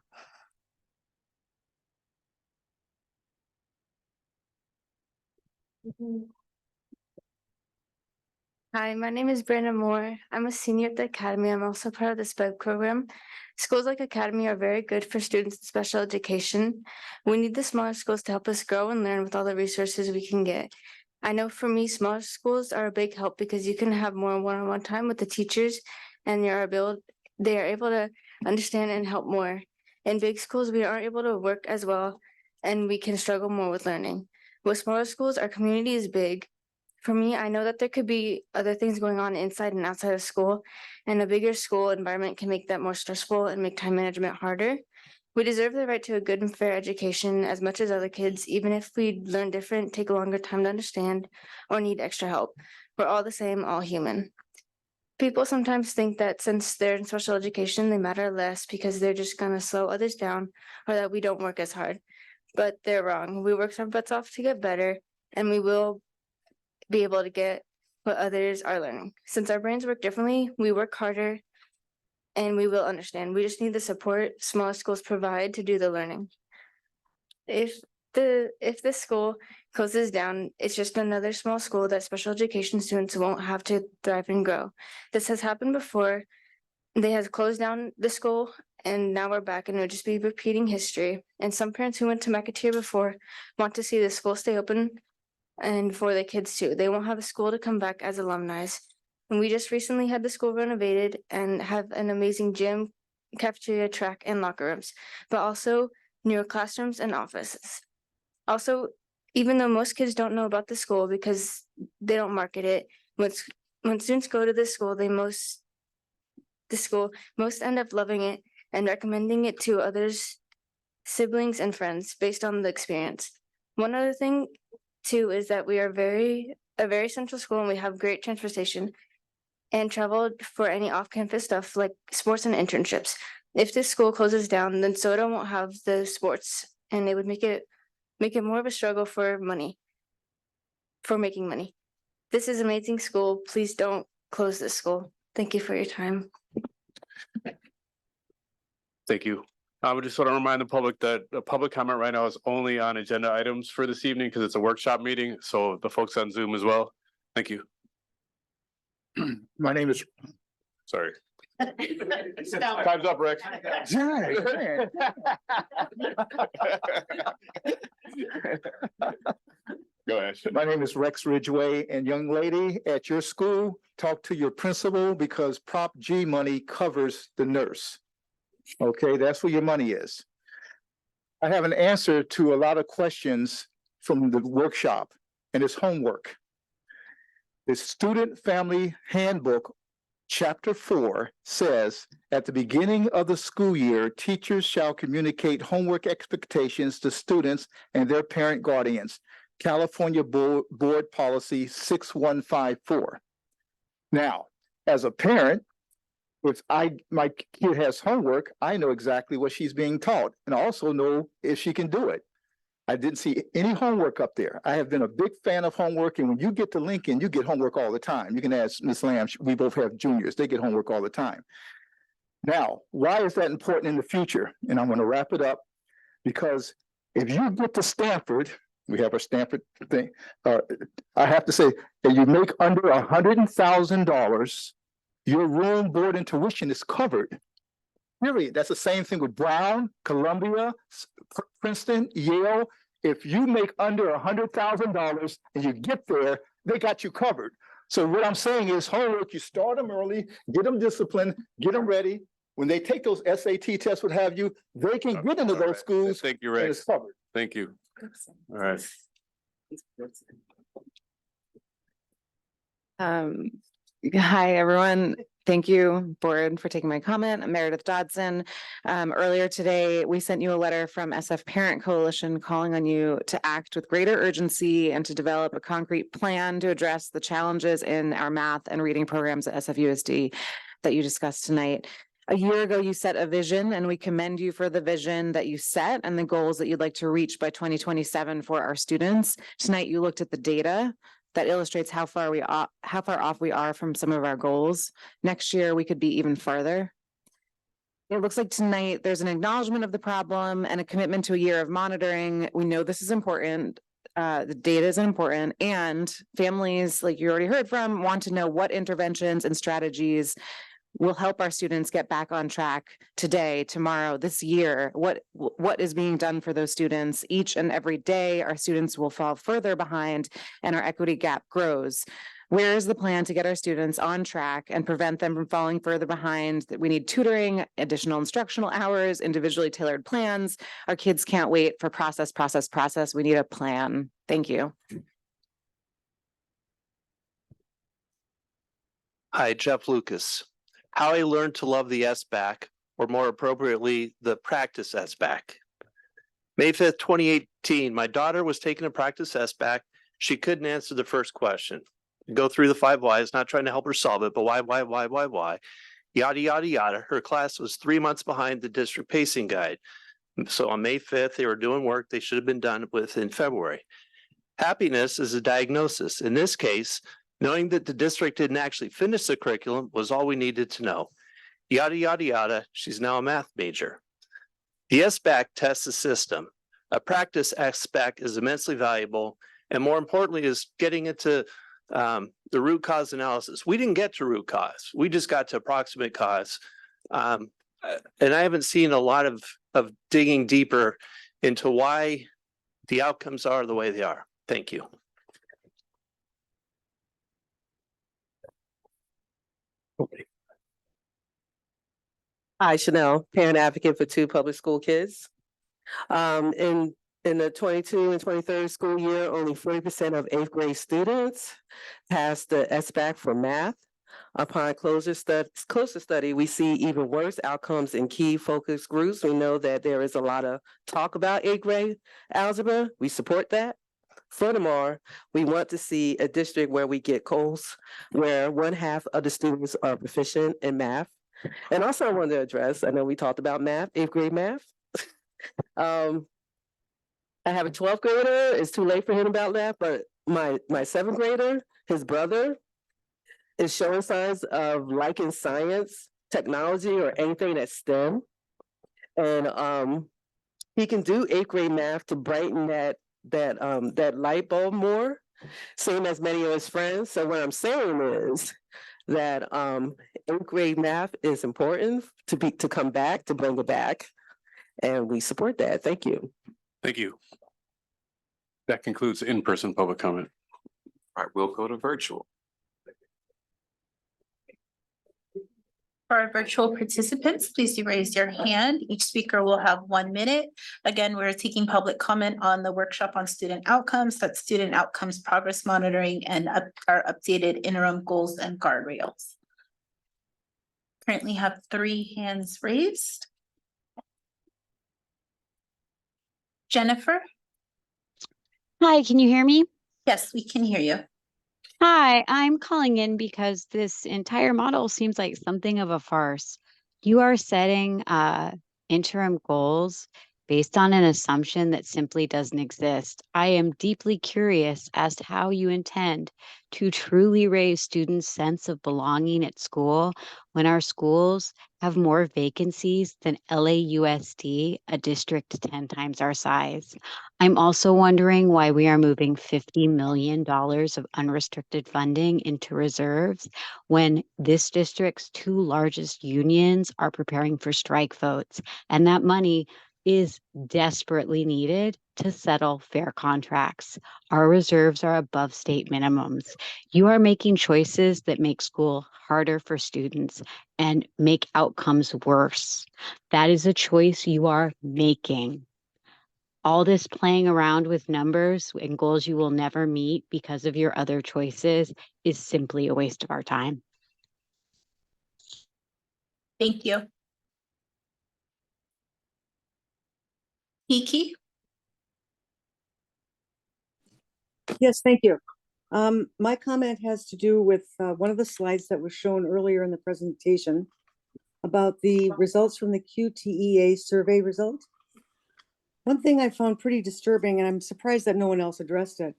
Hi, my name is Brandon Moore. I'm a senior at the Academy. I'm also part of the SPED program. Schools like Academy are very good for students in special education. We need the smaller schools to help us grow and learn with all the resources we can get. I know for me, smaller schools are a big help because you can have more one-on-one time with the teachers and they are able to understand and help more. In big schools, we aren't able to work as well and we can struggle more with learning. With smaller schools, our community is big. For me, I know that there could be other things going on inside and outside of school, and a bigger school environment can make that more stressful and make time management harder. We deserve the right to a good and fair education as much as other kids, even if we learn different, take a longer time to understand, or need extra help. We're all the same, all human. People sometimes think that since they're in special education, they matter less because they're just gonna slow others down or that we don't work as hard. But they're wrong. We work our butts off to get better, and we will be able to get what others are learning. Since our brains work differently, we work harder and we will understand. We just need the support smaller schools provide to do the learning. If this school closes down, it's just another small school that special education students won't have to thrive and grow. This has happened before. They have closed down the school and now we're back and it'll just be repeating history. And some parents who went to McAteer before want to see the school stay open and for the kids too. They won't have a school to come back as alumni. And we just recently had the school renovated and have an amazing gym, cafeteria, track, and locker rooms, but also newer classrooms and offices. Also, even though most kids don't know about the school because they don't market it, when students go to this school, most end up loving it and recommending it to others, siblings, and friends based on the experience. One other thing too is that we are a very central school and we have great transportation and travel for any off-campus stuff like sports and internships. If this school closes down, then Soda won't have the sports and it would make it more of a struggle for making money. This is an amazing school. Please don't close this school. Thank you for your time. Thank you. I would just want to remind the public that the public comment right now is only on agenda items for this evening because it's a workshop meeting. So the folks on Zoom as well. Thank you. My name is. Sorry. Time's up, Rick. Go ahead. My name is Rex Ridgway, and young lady at your school, talk to your principal because Prop G money covers the nurse. Okay, that's where your money is. I have an answer to a lot of questions from the workshop, and it's homework. The Student Family Handbook, Chapter 4 says, at the beginning of the school year, teachers shall communicate homework expectations to students and their parent guardians. California Board Policy 6154. Now, as a parent, if my kid has homework, I know exactly what she's being taught and also know if she can do it. I didn't see any homework up there. I have been a big fan of homework, and when you get to Lincoln, you get homework all the time. You can ask Ms. Lamb, we both have juniors, they get homework all the time. Now, why is that important in the future? And I'm going to wrap it up because if you get to Stanford, we have a Stanford thing, I have to say that you make under $100,000, your room, board, and tuition is covered. Period. That's the same thing with Brown, Columbia, Princeton, Yale. If you make under $100,000 and you get there, they got you covered. So what I'm saying is homework, you start them early, get them disciplined, get them ready, When they take those SAT tests, what have you, they can get into All right. those schools Thank you, and Rex. it's covered. Thank you. All right. Hi, everyone. Thank you, board, for taking my comment. I'm Meredith Dodson. Earlier today, we sent you a letter from SF Parent Coalition calling on you to act with greater urgency and to develop a concrete plan to address the challenges in our math and reading programs at SFUSD that you discussed tonight. A year ago, you set a vision, and we commend you for the vision that you set and the goals that you'd like to reach by 2027 for our students. Tonight, you looked at the data that illustrates how far off we are from some of our goals. Next year, we could be even farther. It looks like tonight there's an acknowledgement of the problem and a commitment to a year of monitoring. We know this is important. The data is important, and families, like you already heard from, want to know what interventions and strategies will help our students get back on track today, tomorrow, this year. What is being done for those students? Each and every day, our students will fall further behind and our equity gap grows. Where is the plan to get our students on track and prevent them from falling further behind? That we need tutoring, additional instructional hours, individually tailored plans. Our kids can't wait for process. We need a plan. Thank you. Hi, Jeff Lucas. How I learned to love the SBAC, or more appropriately, the practice SBAC. May 5th, 2018, my daughter was taking a practice SBAC. She couldn't answer the first question. Go through the 5 whys, not trying to help her solve it, but why, yada, yada, yada. Her class was 3 months behind the district pacing guide. So on May 5th, they were doing work they should have been done with in February. Happiness is a diagnosis. In this case, knowing that the district didn't actually finish the curriculum was all we needed to know. Yada, yada, yada. She's now a math major. The SBAC tests the system. A practice SBAC is immensely valuable, and more importantly is getting into the root cause analysis. We didn't get to root cause. We just got to approximate cause. And I haven't seen a lot of digging deeper into why the outcomes are the way they are. Thank you. Hi, Chanel, parent advocate for 2 public school kids. In the 22 and 23rd school year, only 40% of 8th grade students passed the SBAC for math. Upon closer study, we see even worse outcomes in key focus groups. We know that there is a lot of talk about 8th grade algebra. We support that. Furthermore, we want to see a district where we get COLS, where 1/2 of the students are proficient in math. And also I wanted to address, I know we talked about math, 8th grade math. I have a 12th grader. It's too late for him about that, but my 7th grader, his brother, is showing signs of liking science, technology, or anything that's STEM. And he can do 8th grade math to brighten that light bulb more, same as many of his friends. So what I'm saying is that 8th grade math is important to come back, to bring it back, and we support that. Thank you. Thank you. That concludes in-person public comment. All right, we'll go to virtual. For our virtual participants, please do raise your hand. Each speaker will have 1 minute. Again, we're taking public comment on the workshop on student outcomes, that's student outcomes progress monitoring, and our updated interim goals and guardrails. Currently have 3 hands raised. Jennifer? Hi, can you hear me? Yes, we can hear you. Hi, I'm calling in because this entire model seems like something of a farce. You are setting interim goals based on an assumption that simply doesn't exist. I am deeply curious as to how you intend to truly raise students' sense of belonging at school when our schools have more vacancies than LAUSD, a district 10 times our size. I'm also wondering why we are moving $50 million of unrestricted funding into reserves when this district's 2 largest unions are preparing for strike votes, and that money is desperately needed to settle fair contracts. Our reserves are above state minimums. You are making choices that make school harder for students and make outcomes worse. That is a choice you are making. All this playing around with numbers and goals you will never meet because of your other choices is simply a waste of our time. Thank you. Kiki? Yes, thank you. My comment has to do with one of the slides that was shown earlier in the presentation about the results from the QTEA survey result. One thing I found pretty disturbing, and I'm surprised that no one else addressed it,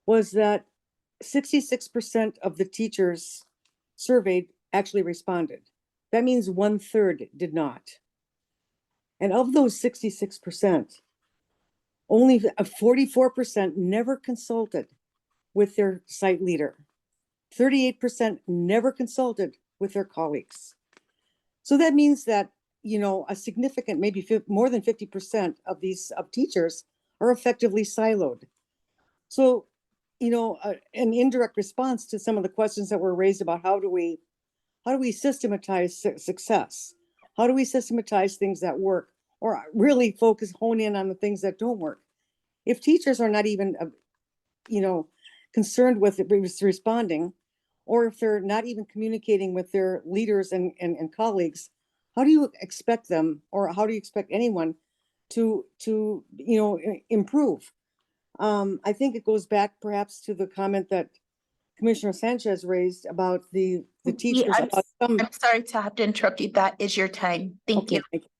was that 66% of the teachers surveyed actually responded. That means 1/3 did not. And of those 66%, only 44% never consulted with their site leader. 38% never consulted with their colleagues. So that means that, you know, a significant, maybe more than 50% of these teachers are effectively siloed. So, you know, an indirect response to some of the questions that were raised about how do we systematize success? How do we systematize things that work, or really hone in on the things that don't work? If teachers are not even, you know, concerned with responding, or if they're not even communicating with their leaders and colleagues, how do you expect them, or how do you expect anyone to you know, improve? I think it goes back perhaps to the comment that Commissioner Sanchez raised about the teachers. I'm sorry to have to interrupt you. That is your time. Thank you. Thank you.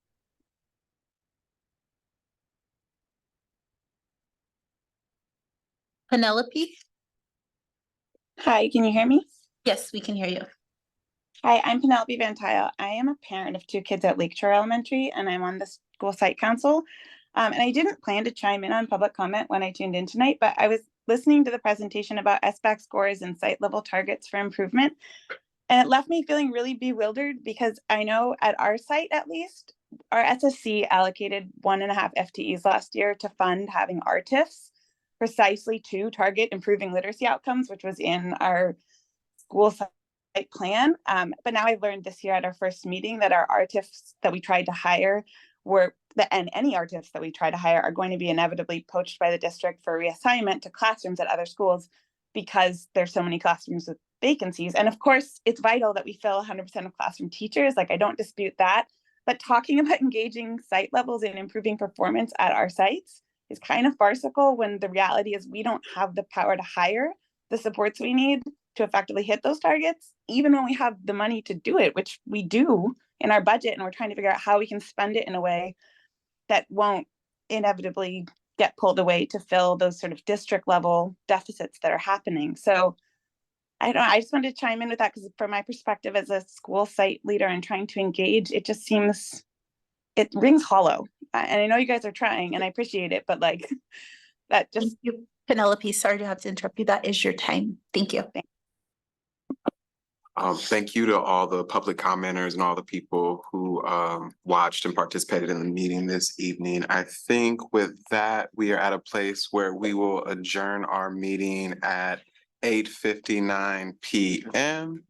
Penelope? Hi, can you hear me? Yes, we can hear you. Hi, I'm Penelope Van Tile. I am a parent of 2 kids at Lakeshore Elementary, and I'm on the school site council. And I didn't plan to chime in on public comment when I tuned in tonight, but I was listening to the presentation about SBAC scores and site level targets for improvement. And it left me feeling really bewildered, because I know at our site, at least, our SSC allocated 1.5 FTEs last year to fund having RTIFs, precisely to target improving literacy outcomes, which was in our school site plan. But now I learned this year at our first meeting that our RTIFs that we tried to hire and any RTIFs that we try to hire are going to be inevitably poached by the district for reassignment to classrooms at other schools, because there's so many classrooms with vacancies. And of course, it's vital that we fill 100% of classroom teachers. Like, I don't dispute that. But talking about engaging site levels and improving performance at our sites is kind of farcical, when the reality is we don't have the power to hire the supports we need to effectively hit those targets, even when we have the money to do it, which we do in our budget. And we're trying to figure out how we can spend it in a way that won't inevitably get pulled away to fill those sort of district level deficits that are happening. So I don't know, I just wanted to chime in with that, because from my perspective as a school site leader and trying to engage, it just seems, it rings hollow. And I know you guys are trying, and I appreciate it, but like, that just. Thank you, Penelope. Sorry to have to interrupt you. That is your time. Thank you. Thank you to all the public commenters and all the people who watched and participated in the meeting this evening. I think with that, we are at a place where we will adjourn our meeting at 8:59 p.m.